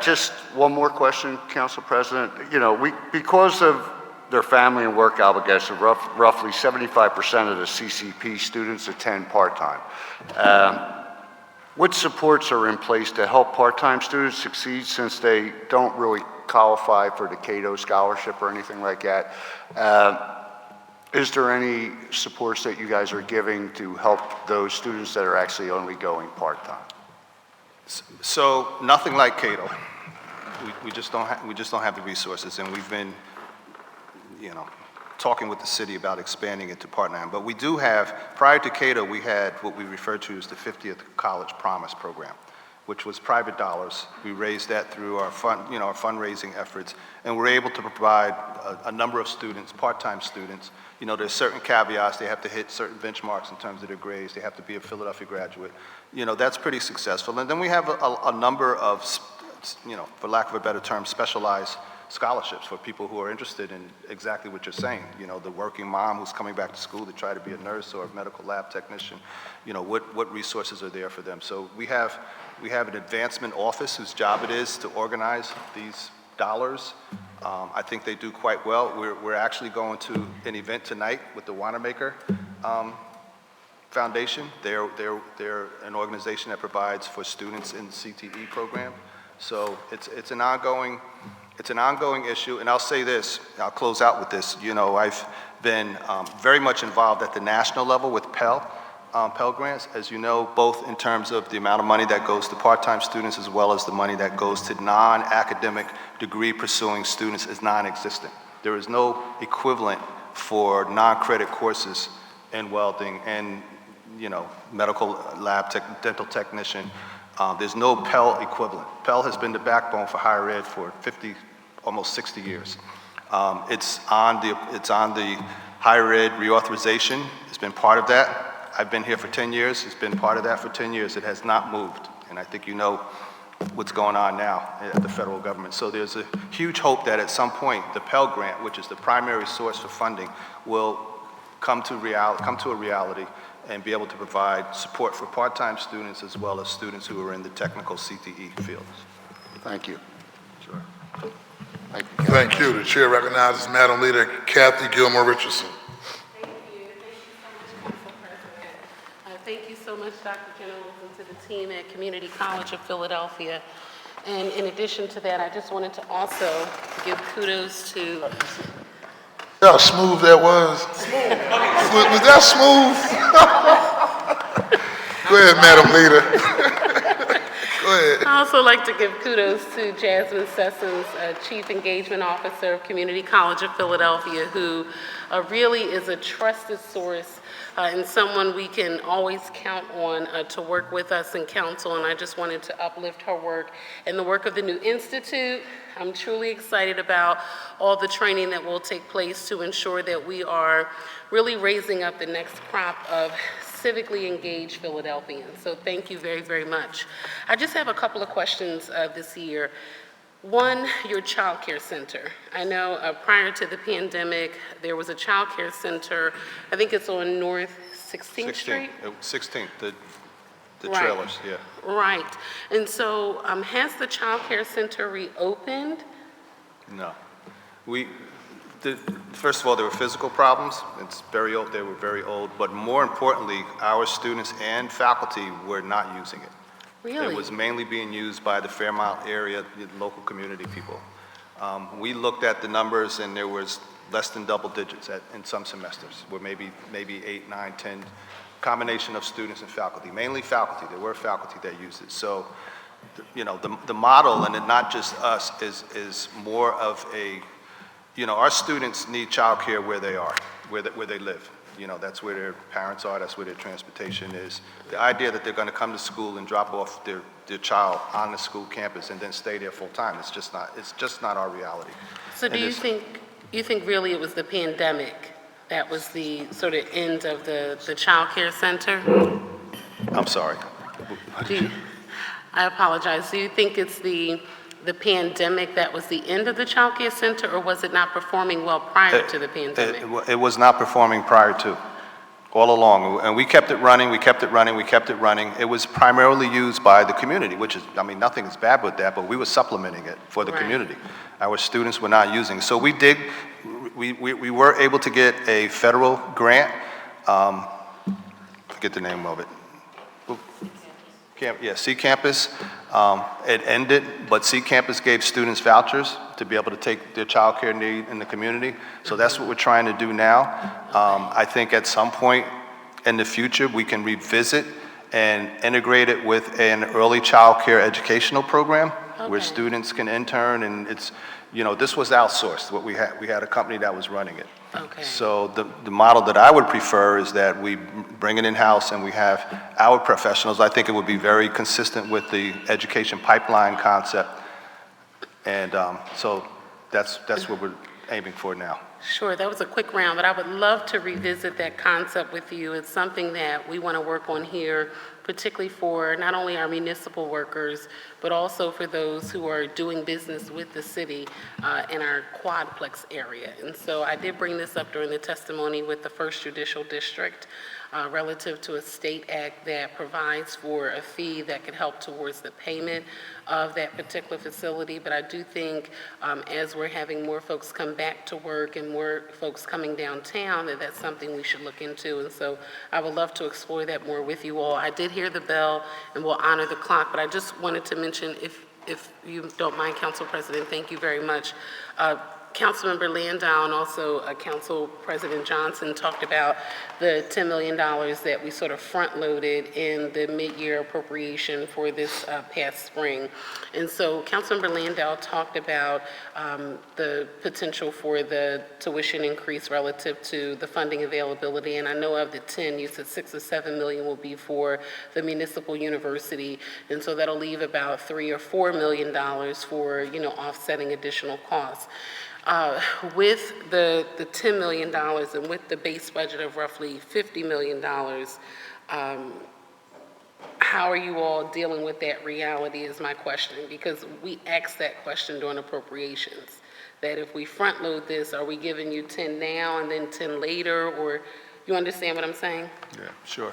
Just one more question, Council President. Because of their family and work obligations, roughly 75% of the CCP students attend part-time. What supports are in place to help part-time students succeed, since they don't really qualify for the Cato scholarship or anything like that? Is there any supports that you guys are giving to help those students that are actually only going part-time? So nothing like Cato. We just don't have the resources, and we've been, talking with the city about expanding it to part-time. But we do have, prior to Cato, we had what we refer to as the 50th College Promise Program, which was private dollars. We raised that through our our fundraising efforts, and we're able to provide a number of students, part-time students. There's certain caveats. They have to hit certain benchmarks in terms of their grades. They have to be a Philadelphia graduate. That's pretty successful. And then we have a number of, for lack of a better term, specialized scholarships for people who are interested in exactly what you're saying. The working mom who's coming back to school to try to be a nurse or a medical lab technician. What resources are there for them? So we have an advancement office whose job it is to organize these dollars. I think they do quite well. We're actually going to an event tonight with the Wanamaker Foundation. They're an organization that provides for students in the CTE program. So it's an ongoing issue. And I'll say this, I'll close out with this. I've been very much involved at the national level with Pell grants, as you know, both in terms of the amount of money that goes to part-time students as well as the money that goes to non-academic degree pursuing students is non-existent. There is no equivalent for non-credit courses in welding and, medical lab dental technician. There's no Pell equivalent. Pell has been the backbone for higher ed for 50, almost 60 years. It's on the higher ed reauthorization. It's been part of that. I've been here for 10 years. It's been part of that for 10 years. It has not moved. And I think you know what's going on now at the federal government. So there's a huge hope that at some point, the Pell Grant, which is the primary source for funding, will come to a reality and be able to provide support for part-time students as well as students who are in the technical CTE fields. Thank you. Sure. Thank you. The chair recognizes Madam Leader Kathy Gilmore Richardson. Thank you. Thank you so much, Council President. Thank you so much, Dr. Generals, and to the team at Community College of Philadelphia. And in addition to that, I just wanted to also give kudos to... See how smooth that was? Was that smooth? Go ahead, Madam Leader. Go ahead. I also like to give kudos to Jasmine Sessions, Chief Engagement Officer of Community College of Philadelphia, who really is a trusted source and someone we can always count on to work with us in council. And I just wanted to uplift her work and the work of the new institute. I'm truly excited about all the training that will take place to ensure that we are really raising up the next crop of civically engaged Philadelphians. So thank you very, very much. I just have a couple of questions this year. One, your child care center. I know prior to the pandemic, there was a child care center, I think it's on North 16th Street? 16th, the Right. trailers, yeah. Right. And so has the child care center reopened? No. First of all, there were physical problems. It's very old. They were very old. But more importantly, our students and faculty were not using it. Really? It was mainly being used by the Fairmount area, the local community people. We looked at the numbers, and there was less than double digits in some semesters, where maybe 8, 9, 10, combination of students and faculty, mainly faculty. There were faculty that used it. So, the model, and not just us, is more of a, our students need childcare where they are, where they live. That's where their parents are, that's where their transportation is. The idea that they're going to come to school and drop off their child on the school campus and then stay there full time, it's just not our reality. So do you think really it was the pandemic that was the sort of end of the child care center? I'm sorry. I apologize. Do you think it's the pandemic that was the end of the child care center, or was it not performing well prior to the pandemic? It was not performing prior to, all along. And we kept it running, we kept it running, we kept it running. It was primarily used by the community, which is, nothing is bad with that, but we were supplementing it for the community. Our students were not using it. So we were able to get a federal grant, forget the name of it. C Campus. It ended, but C Campus gave students vouchers to be able to take their child care need in the community. So that's what we're trying to do now. I think at some point in the future, we can revisit and integrate it with an early child care educational program where students can intern, and it's, this was outsourced, what we had a company that was running it. Okay. So the model that I would prefer is that we bring it in-house and we have our professionals. I think it would be very consistent with the education pipeline concept. And so that's what we're aiming for now. Sure, that was a quick round, but I would love to revisit that concept with you. It's something that we want to work on here, particularly for not only our municipal workers, but also for those who are doing business with the city in our quadplex area. And so I did bring this up during the testimony with the First Judicial District relative to a state act that provides for a fee that could help towards the payment of that particular facility. But I do think as we're having more folks come back to work and more folks coming downtown, that's something we should look into. And so I would love to explore that more with you all. I did hear the bell and we'll honor the clock, but I just wanted to mention, if you don't mind, Council President, thank you very much. Councilmember Landau and also Council President Johnson talked about the $10 million that we sort of front-loaded in the mid-year appropriation for this past spring. And so Councilmember Landau talked about the potential for the tuition increase relative to the funding availability. And I know of the 10, you said 6 or 7 million will be for the municipal university. And so that'll leave about $3 or $4 million for, offsetting additional costs. With the $10 million and with the base budget of roughly $50 million, how are you all dealing with that reality is my question, because we asked that question during appropriations, that if we front load this, are we giving you 10 now and then 10 later, or you understand what I'm saying? Yeah, sure.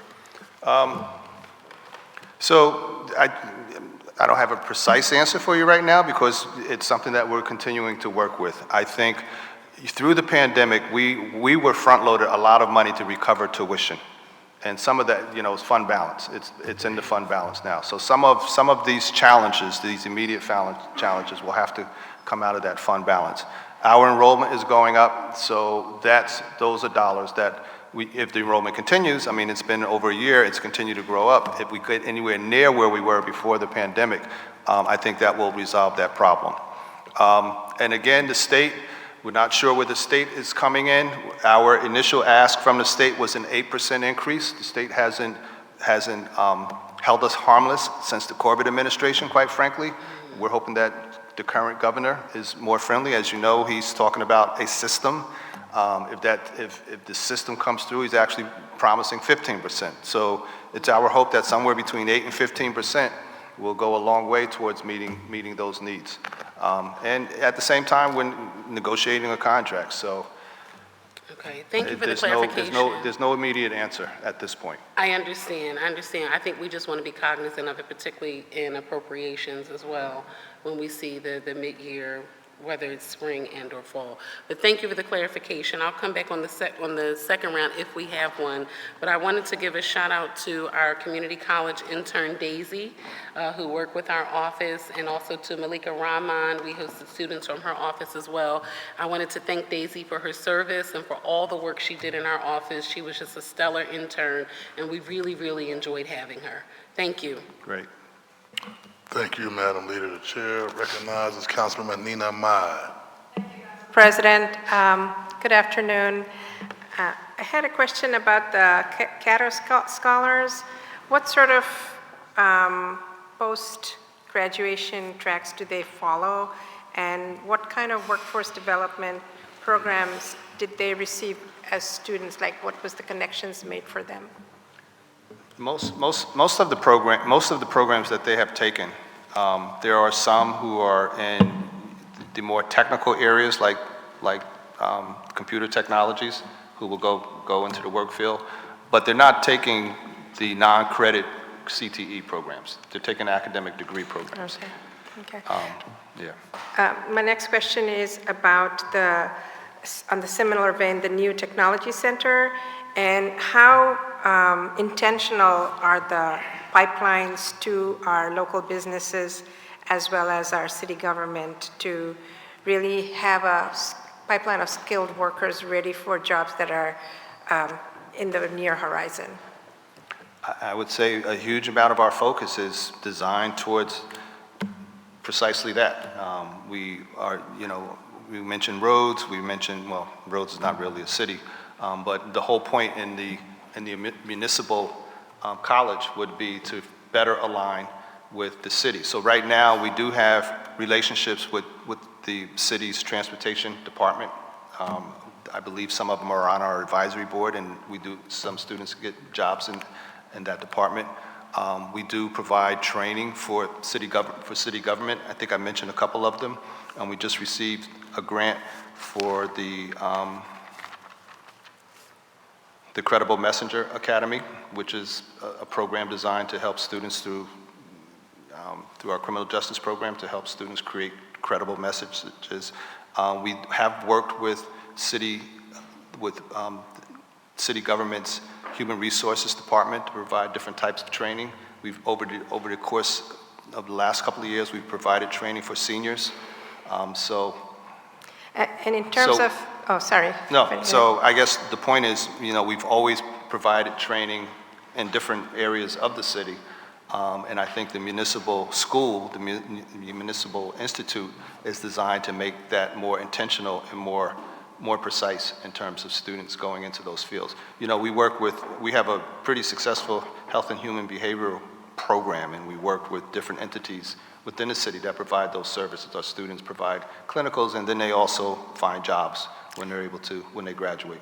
So I don't have a precise answer for you right now because it's something that we're continuing to work with. I think through the pandemic, we were front-loaded a lot of money to recover tuition. And some of that, is fund balance. It's in the fund balance now. So some of these challenges, these immediate challenges, will have to come out of that fund balance. Our enrollment is going up, so those are dollars that if the enrollment continues, it's been over a year, it's continued to grow up. If we get anywhere near where we were before the pandemic, I think that will resolve that problem. And again, the state, we're not sure where the state is coming in. Our initial ask from the state was an 8% increase. The state hasn't held us harmless since the Corbett administration, quite frankly. We're hoping that the current governor is more friendly. As you know, he's talking about a system. If the system comes through, he's actually promising 15%. So it's our hope that somewhere between 8 and 15% will go a long way towards meeting those needs. And at the same time, we're negotiating a contract. So okay, thank you for the clarification. There's no immediate answer at this point. I understand. I think we just want to be cognizant of it, particularly in appropriations as well, when we see the mid-year, whether it's spring and or fall. But thank you for the clarification. I'll come back on the second round if we have one. But I wanted to give a shout out to our community college intern Daisy, who worked with our office, and also to Malika Rahman. We hosted students from her office as well. I wanted to thank Daisy for her service and for all the work she did in our office. She was just a stellar intern, and we really, really enjoyed having her. Thank you. Great. Thank you, Madam Leader. The chair recognizes Councilmember Nina Mai. President, good afternoon. I had a question about the Cato Scholars. What sort of post-graduation tracks do they follow? And what kind of workforce development programs did they receive as students? Like, what was the connections made for them? Most of the programs that they have taken, there are some who are in the more technical areas like computer technologies, who will go into the work field, but they're not taking the non-credit CTE programs. They're taking academic degree programs. Okay. Yeah. My next question is about on the similar vein, the new technology center, and how intentional are the pipelines to our local businesses as well as our city government to really have a pipeline of skilled workers ready for jobs that are in the near horizon? I would say a huge amount of our focus is designed towards precisely that. We mentioned roads, roads is not really a city, but the whole point in the municipal college would be to better align with the city. So right now, we do have relationships with the city's transportation department. I believe some of them are on our advisory board, and some students get jobs in that department. We do provide training for city government. I think I mentioned a couple of them, and we just received a grant for the Credible Messenger Academy, which is a program designed to help students through our criminal justice program, to help students create credible messages. We have worked with city government's human resources department to provide different types of training. We've over the course of the last couple of years, we've provided training for seniors. And in terms So- of, oh, sorry. No, so I guess the point is, we've always provided training in different areas of the city. And I think the municipal school, the municipal institute is designed to make that more intentional and more precise in terms of students going into those fields. We have a pretty successful health and human behavioral program, and we work with different entities within the city that provide those services. Our students provide clinicals, and then they also find jobs when they graduate.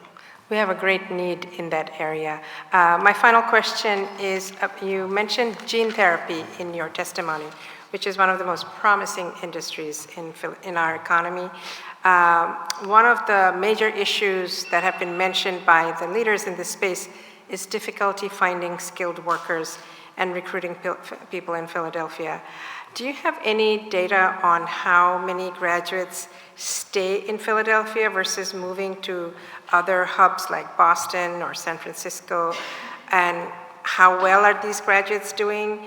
We have a great need in that area. My final question is, you mentioned gene therapy in your testimony, which is one of the most promising industries in our economy. One of the major issues that have been mentioned by the leaders in this space is difficulty finding skilled workers and recruiting people in Philadelphia. Do you have any data on how many graduates stay in Philadelphia versus moving to other hubs like Boston or San Francisco? And how well are these graduates doing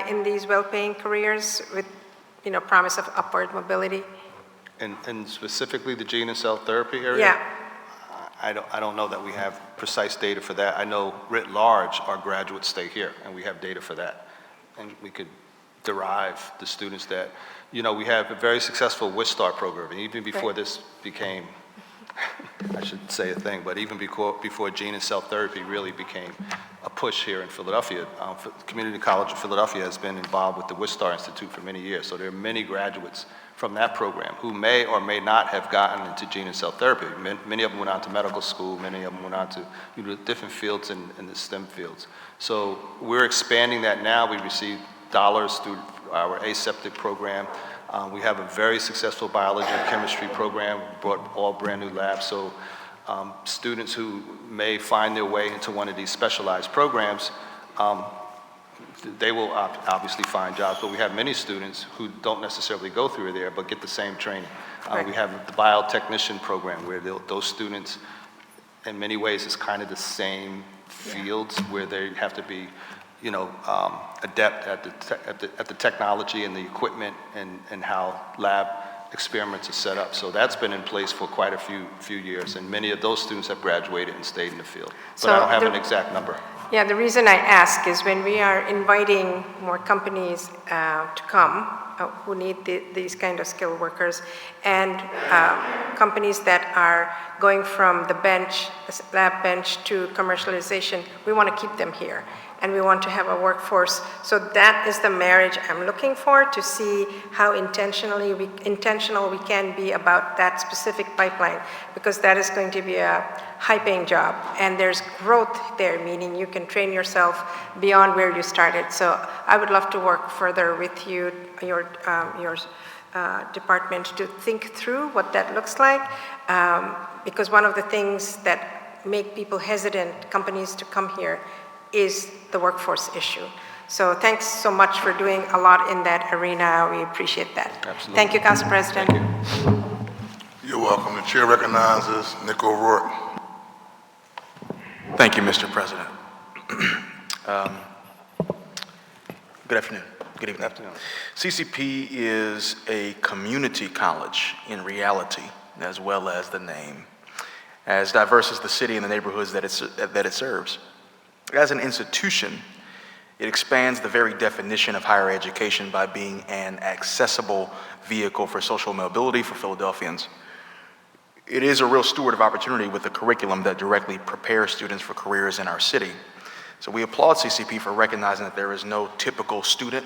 in these well-paying careers with, promise of upward mobility? And specifically the gene and cell therapy area? Yeah. I don't know that we have precise data for that. I know writ large, our graduates stay here, and we have data for that. And we could derive the students that, we have a very successful WISTAR program, and even before this became, I should say a thing, but even before gene and cell therapy really became a push here in Philadelphia, Community College of Philadelphia has been involved with the WISTAR Institute for many years. So there are many graduates from that program who may or may not have gotten into gene and cell therapy. Many of them went on to medical school, many of them went on to different fields in the STEM fields. So we're expanding that now. We receive dollars through our aseptic program. We have a very successful biology and chemistry program, brought all brand new labs. So students who may find their way into one of these specialized programs, they will obviously find jobs, but we have many students who don't necessarily go through there, but get the same training. Right. We have the biotechnician program where those students, in many ways, is kind of the same fields where they have to be, adept at the technology and the equipment and how lab experiments are set up. So that's been in place for quite a few years, and many of those students have graduated and stayed in the field. But So I don't have an exact number. Yeah, the reason I ask is when we are inviting more companies to come who need these kind of skilled workers, and companies that are going from the lab bench to commercialization, we want to keep them here. And we want to have a workforce. So that is the marriage I'm looking for, to see how intentional we can be about that specific pipeline, because that is going to be a high-paying job. And there's growth there, meaning you can train yourself beyond where you started. So I would love to work further with you, your department, to think through what that looks like. Because one of the things that make people hesitant, companies, to come here is the workforce issue. So thanks so much for doing a lot in that arena. We appreciate that. Absolutely. Thank you, Council President. Thank you. You're welcome. The chair recognizes Nick O'Rourke. Thank you, Mr. President. Good afternoon. Good evening. Afternoon. CCP is a community college in reality, as well as the name, as diverse as the city and the neighborhoods that it serves. As an institution, it expands the very definition of higher education by being an accessible vehicle for social mobility for Philadelphians. It is a real steward of opportunity with a curriculum that directly prepares students for careers in our city. So we applaud CCP for recognizing that there is no typical student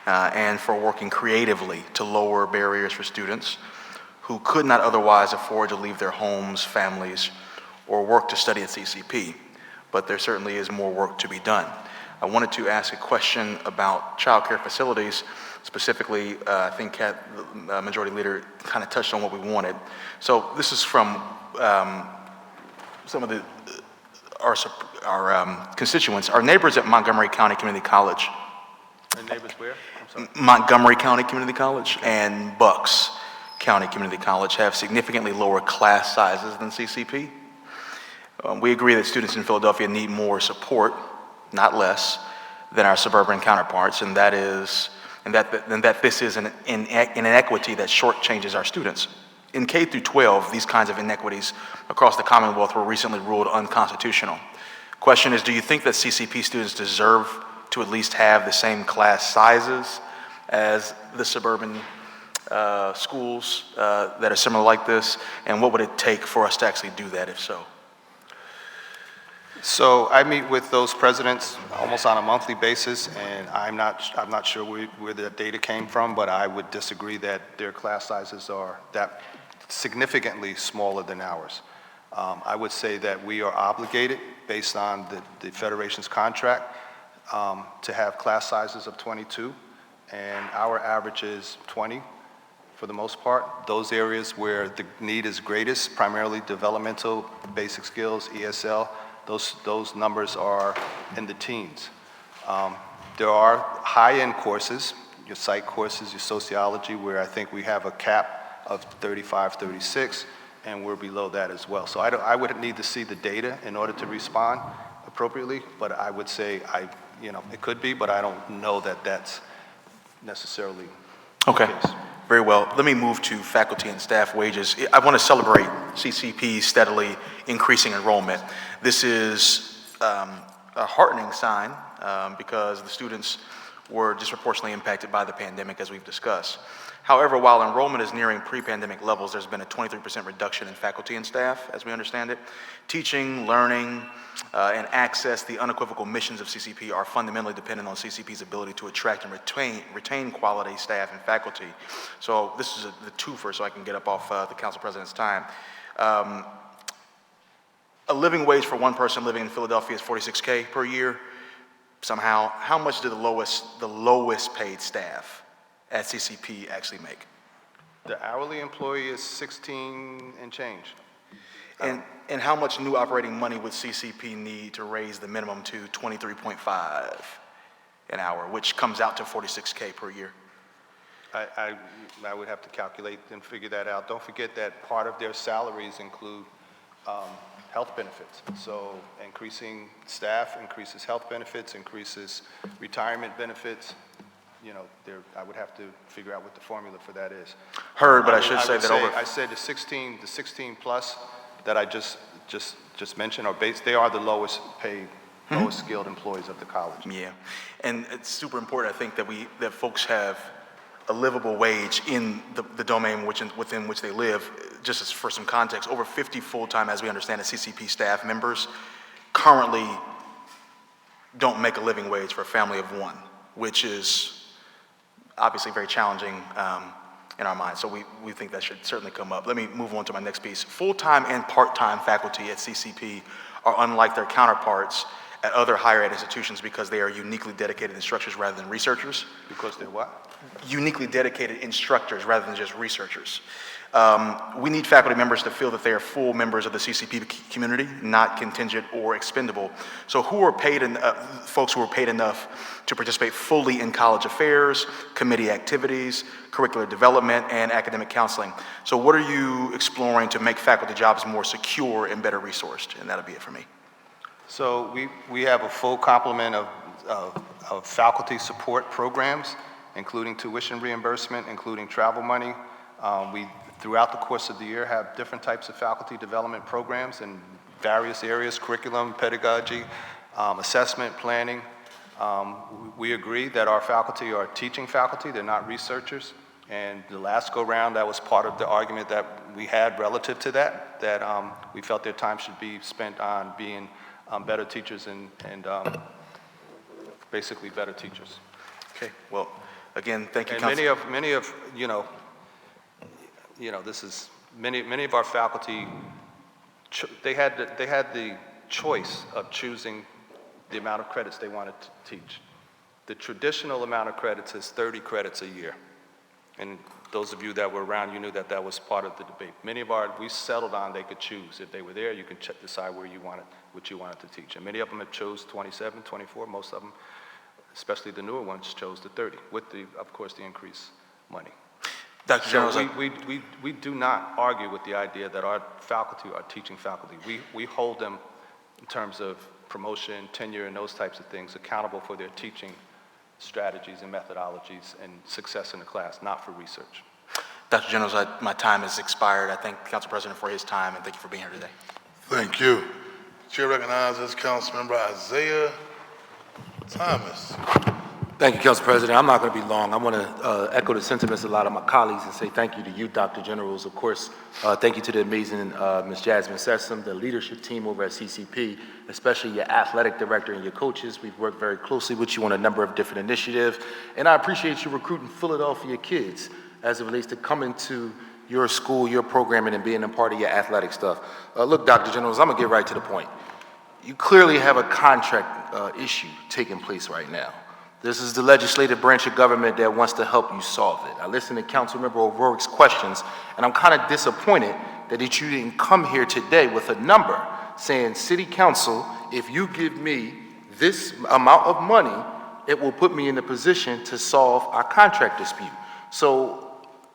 and for working creatively to lower barriers for students who could not otherwise afford to leave their homes, families, or work to study at CCP. But there certainly is more work to be done. I wanted to ask a question about child care facilities. Specifically, I think the Majority Leader kind of touched on what we wanted. So this is from some of our constituents. Our neighbors at Montgomery County Community College. And neighbors where? I'm sorry. Montgomery County Community College and Bucks County Community College have significantly lower class sizes than CCP. We agree that students in Philadelphia need more support, not less, than our suburban counterparts, and that this is an inequity that shortchanges our students. in K through 12, these kinds of inequities across the Commonwealth were recently ruled unconstitutional. Question is, do you think that CCP students deserve to at least have the same class sizes as the suburban schools that are similar like this? And what would it take for us to actually do that, if so? So I meet with those presidents almost on a monthly basis, and I'm not sure where the data came from, but I would disagree that their class sizes are that significantly smaller than ours. I would say that we are obligated, based on the Federation's contract, to have class sizes of 22, and our average is 20 for the most part. Those areas where the need is greatest, primarily developmental, basic skills, ESL, those numbers are in the teens. There are high-end courses, your psych courses, your sociology, where I think we have a cap of 35, 36, and we're below that as well. So I would need to see the data in order to respond appropriately, but I would say it could be, but I don't know that that's necessarily the case. Very well. Let me move to faculty and staff wages. I want to celebrate CCP's steadily increasing enrollment. This is a heartening sign because the students were disproportionately impacted by the pandemic, as we've discussed. However, while enrollment is nearing pre-pandemic levels, there's been a 23% reduction in faculty and staff, as we understand it. Teaching, learning, and access, the unequivocal missions of CCP are fundamentally dependent on CCP's ability to attract and retain quality staff and faculty. So this is the twofer, so I can get up off the council president's time. A living wage for one person living in Philadelphia is $46K per year. Somehow, how much do the lowest paid staff at CCP actually make? The hourly employee is 16 and change. And how much new operating money would CCP need to raise the minimum to 23.5 an hour, which comes out to $46K per year? I would have to calculate and figure that out. Don't forget that part of their salaries include health benefits. So increasing staff increases health benefits, increases retirement benefits. I would have to figure out what the formula for that is. I said the 16 plus that I just mentioned are they are the lowest paid, lowest skilled employees of the college. Yeah, and it's super important, I think, that folks have a livable wage in the domain within which they live. Just as for some context, over 50 full-time, as we understand it, CCP staff members currently don't make a living wage for a family of one, which is obviously very challenging in our minds. So we think that should certainly come up. Let me move on to my next piece. Full-time and part-time faculty at CCP are unlike their counterparts at other higher ed institutions because they are uniquely dedicated instructors rather than researchers. Because they're what? Uniquely dedicated instructors rather than just researchers. We need faculty members to feel that they are full members of the CCP community, not contingent or expendable. So who are paid, folks who are paid enough to participate fully in college affairs, committee activities, curricular development, and academic counseling? So what are you exploring to make faculty jobs more secure and better resourced? And that'll be it for me. So we have a full complement of faculty support programs, including tuition reimbursement, including travel money. We, throughout the course of the year, have different types of faculty development programs in various areas: curriculum, pedagogy, assessment, planning. We agree that our faculty are teaching faculty, they're not researchers. And the last go-round, that was part of the argument that we had relative to that we felt their time should be spent on being better teachers and basically better teachers. Okay, well, again, thank you, And Council. many of this is many of our faculty. They had the choice of choosing the amount of credits they wanted to teach. The traditional amount of credits is 30 credits a year, and those of you that were around, you knew that that was part of the debate. We settled on they could choose. If they were there, you could decide what you wanted to teach. And many of them have chose 27, 24. Most of them, especially the newer ones, chose the 30 with of course, the increased money. Dr. Jones, we do not argue with the idea that our faculty are teaching faculty. We hold them in terms of promotion, tenure, and those types of things accountable for their teaching strategies and methodologies and success in the class, not for research. Dr. Generals, my time has expired. I thank the Council President for his time, and thank you for being here today. Thank you. Chair recognizes Councilmember Isaiah Thomas. Thank you, Council President. I'm not going to be long. I want to echo the sentiments of a lot of my colleagues and say thank you to you, Dr. Generals. Of course, thank you to the amazing Ms. Jasmine Sessom, the leadership team over at CCP, especially your athletic director and your coaches. We've worked very closely with you on a number of different initiatives, and I appreciate you recruiting Philadelphia kids as it relates to coming to your school, your programming, and being a part of your athletic stuff. Look, Dr. Generals, I'm going to get right to the point. You clearly have a contract issue taking place right now. This is the legislative branch of government that wants to help you solve it. I listened to Councilmember O'Rourke's questions, and I'm kind of disappointed that you didn't come here today with a number saying, City Council, if you give me this amount of money, it will put me in a position to solve our contract dispute. So,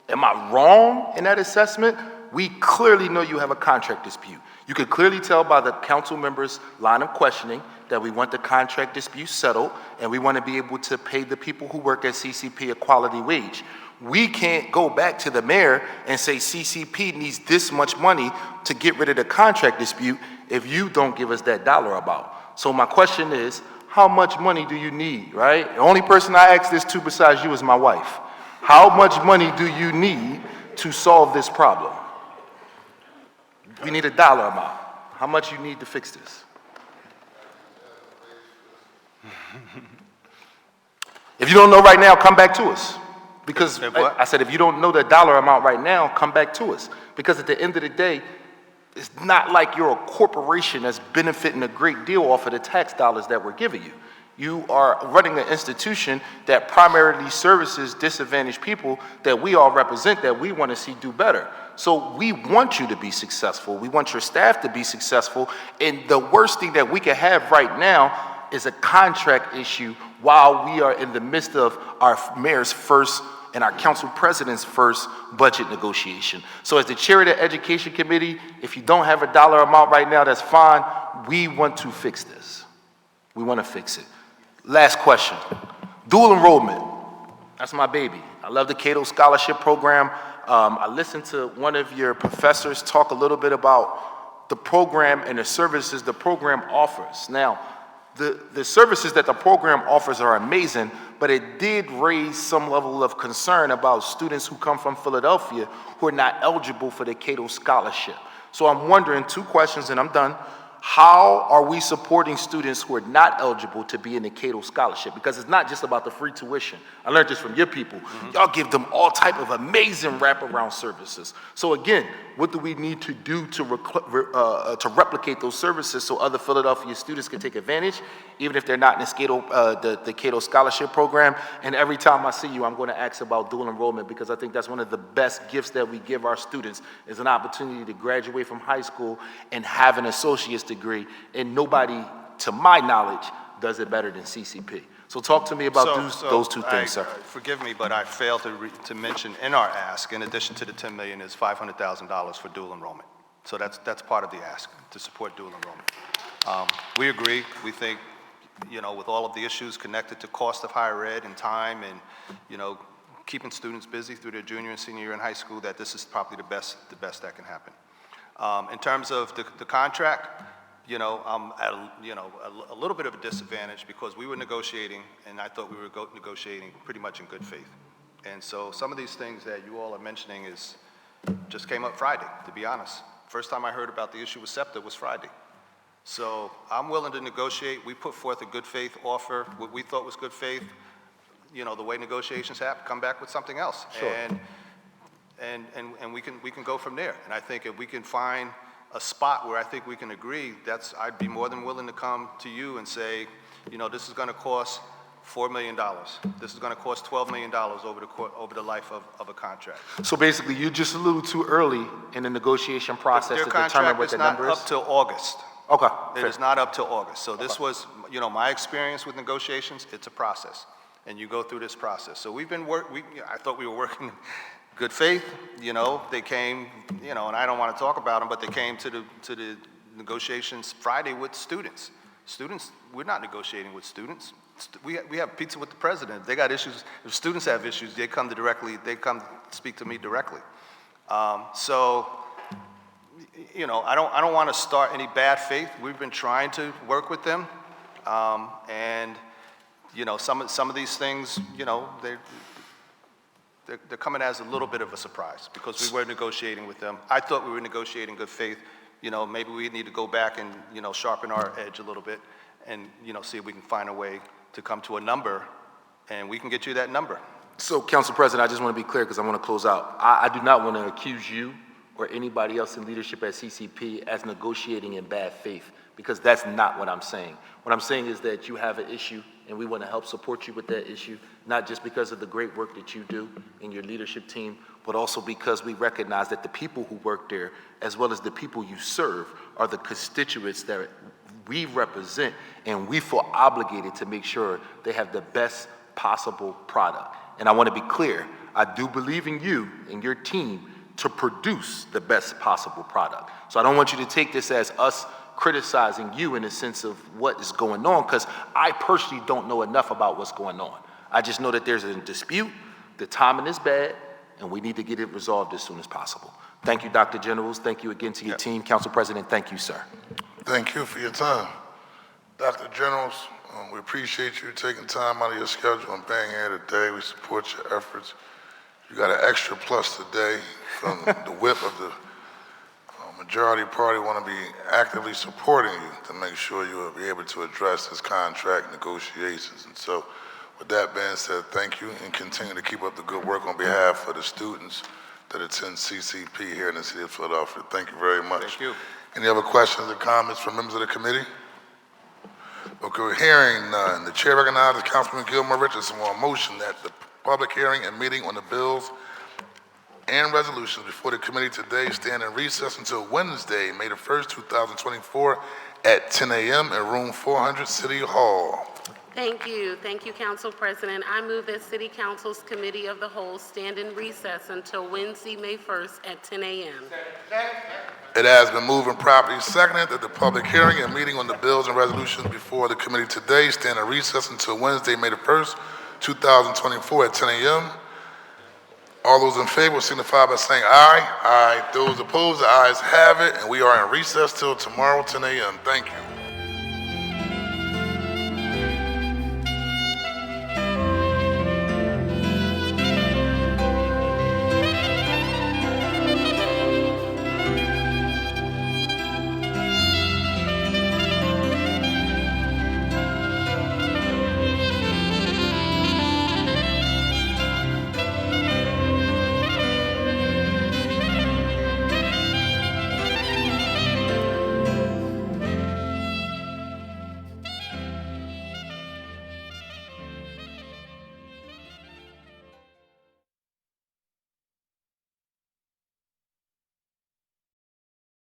am I wrong in that assessment? We clearly know you have a contract dispute. You could clearly tell by the council members' line of questioning that we want the contract dispute settled and we want to be able to pay the people who work at CCP a quality wage. We can't go back to the mayor and say CCP needs this much money to get rid of the contract dispute if you don't give us that dollar amount. So my question is, how much money do you need, right? The only person I ask this to besides you is my wife. How much money do you need to solve this problem? We need a dollar amount. How much you need to fix this? If you don't know right now, come back to us. Because I said, if you don't know the dollar amount right now, come back to us. Because at the end of the day, it's not like you're a corporation that's benefiting a great deal off of the tax dollars that we're giving you. You are running an institution that primarily services disadvantaged people that we all represent, that we want to see do better. So we want you to be successful. We want your staff to be successful. And the worst thing that we can have right now is a contract issue while we are in the midst of our mayor's first and our council president's first budget negotiation. So as the chair of the education committee, if you don't have a dollar amount right now, that's fine. We want to fix this. We want to fix it. Last question. Dual enrollment. That's my baby. I love the Cato Scholarship Program. I listened to one of your professors talk a little bit about the program and the services the program offers. Now, the services that the program offers are amazing, but it did raise some level of concern about students who come from Philadelphia who are not eligible for the Cato Scholarship. So I'm wondering, two questions and I'm done. How are we supporting students who are not eligible to be in the Cato Scholarship? Because it's not just about the free tuition. I learned this from your people. Y'all give them all type of amazing wraparound services. So again, what do we need to do to replicate those services so other Philadelphia students can take advantage, even if they're not in the Cato Scholarship Program? And every time I see you, I'm going to ask about dual enrollment because I think that's one of the best gifts that we give our students is an opportunity to graduate from high school and have an associate's degree, and nobody, to my knowledge, does it better than CCP. So talk to me about those two things, sir. Forgive me, but I failed to mention in our ask, in addition to the $10 million, is $500,000 for dual enrollment. So that's part of the ask, to support dual enrollment. We agree. We think, with all of the issues connected to cost of higher ed and time and, keeping students busy through their junior and senior year in high school, that this is probably the best that can happen. In terms of the contract, I'm at a little bit of a disadvantage because we were negotiating, and I thought we were negotiating pretty much in good faith. And so some of these things that you all are mentioning just came up Friday, to be honest. First time I heard about the issue with SEPTA was Friday. So I'm willing to negotiate. We put forth a good faith offer, what we thought was good faith. The way negotiations happen, come back with something else. Sure. And we can go from there. And I think if we can find a spot where I think we can agree, I'd be more than willing to come to you and say, this is going to cost $4 million. This is going to cost $12 million over the life of a contract. So basically, you're just a little too early in the negotiation process to determine what the number is? Their contract is not up till August. Okay. It is not up till August. So this was, my experience with negotiations, it's a process. And you go through this process. So I thought we were working good faith, they came, and I don't want to talk about them, but they came to the negotiations Friday with students. Students, we're not negotiating with students. we have pizza with the president. They got issues. If students have issues, they come speak to me directly. So, you know, I don't want to start any bad faith. We've been trying to work with them, and you know, some of these things, you know, they're coming as a little bit of a surprise because we were negotiating with them. I thought we were negotiating good faith. You know, maybe we need to go back and, you know, sharpen our edge a little bit and, you know, see if we can find a way to come to a number, and we can get you that number. So, Council President, I just want to be clear because I want to close out. I do not want to accuse you or anybody else in leadership at CCP as negotiating in bad faith, because that's not what I'm saying. What I'm saying is that you have an issue, and we want to help support you with that issue, not just because of the great work that you do in your leadership team, but also because we recognize that the people who work there, as well as the people you serve, are the constituents that we represent, and we feel obligated to make sure they have the best possible product. And I want to be clear, I do believe in you and your team to produce the best possible product. So I don't want you to take this as us criticizing you in the sense of what is going on, because I personally don't know enough about what's going on. I just know that there's a dispute, the timing is bad, and we need to get it resolved as soon as possible. Thank you, Dr. Generals. Thank you again to your team. Council President, thank you, sir. Thank you for your time. Dr. Generals, we appreciate you taking time out of your schedule and being here today. We support your efforts. You got an extra plus today from the whip of the majority party want to be actively supporting you to make sure you will be able to address this contract negotiations. And so with that being said, thank you, and continue to keep up the good work on behalf of the students that attend CCP here in the city of Philadelphia. Thank you very much. Thank you. Any other questions or comments from members of the committee? Okay, we're hearing none. The chair recognizes Councilman Gilmore Richardson on a motion that the public hearing and meeting on the bills and resolutions before the committee today stand in recess until Wednesday, May the 1st, 2024 at 10 a.m. in room 400, City Hall. Thank you, Council President. I move that City Council's Committee of the Whole stand in recess until Wednesday, May 1st at 10 a.m. It has been moved and properly seconded that the public hearing and meeting on the bills and resolutions before the committee today stand in recess until Wednesday, May the 1st, 2024 at 10 a.m. All those in favor signify by saying aye. Aye. Those opposed, the ayes have it, and we are in recess till tomorrow, 10 a.m. Thank you.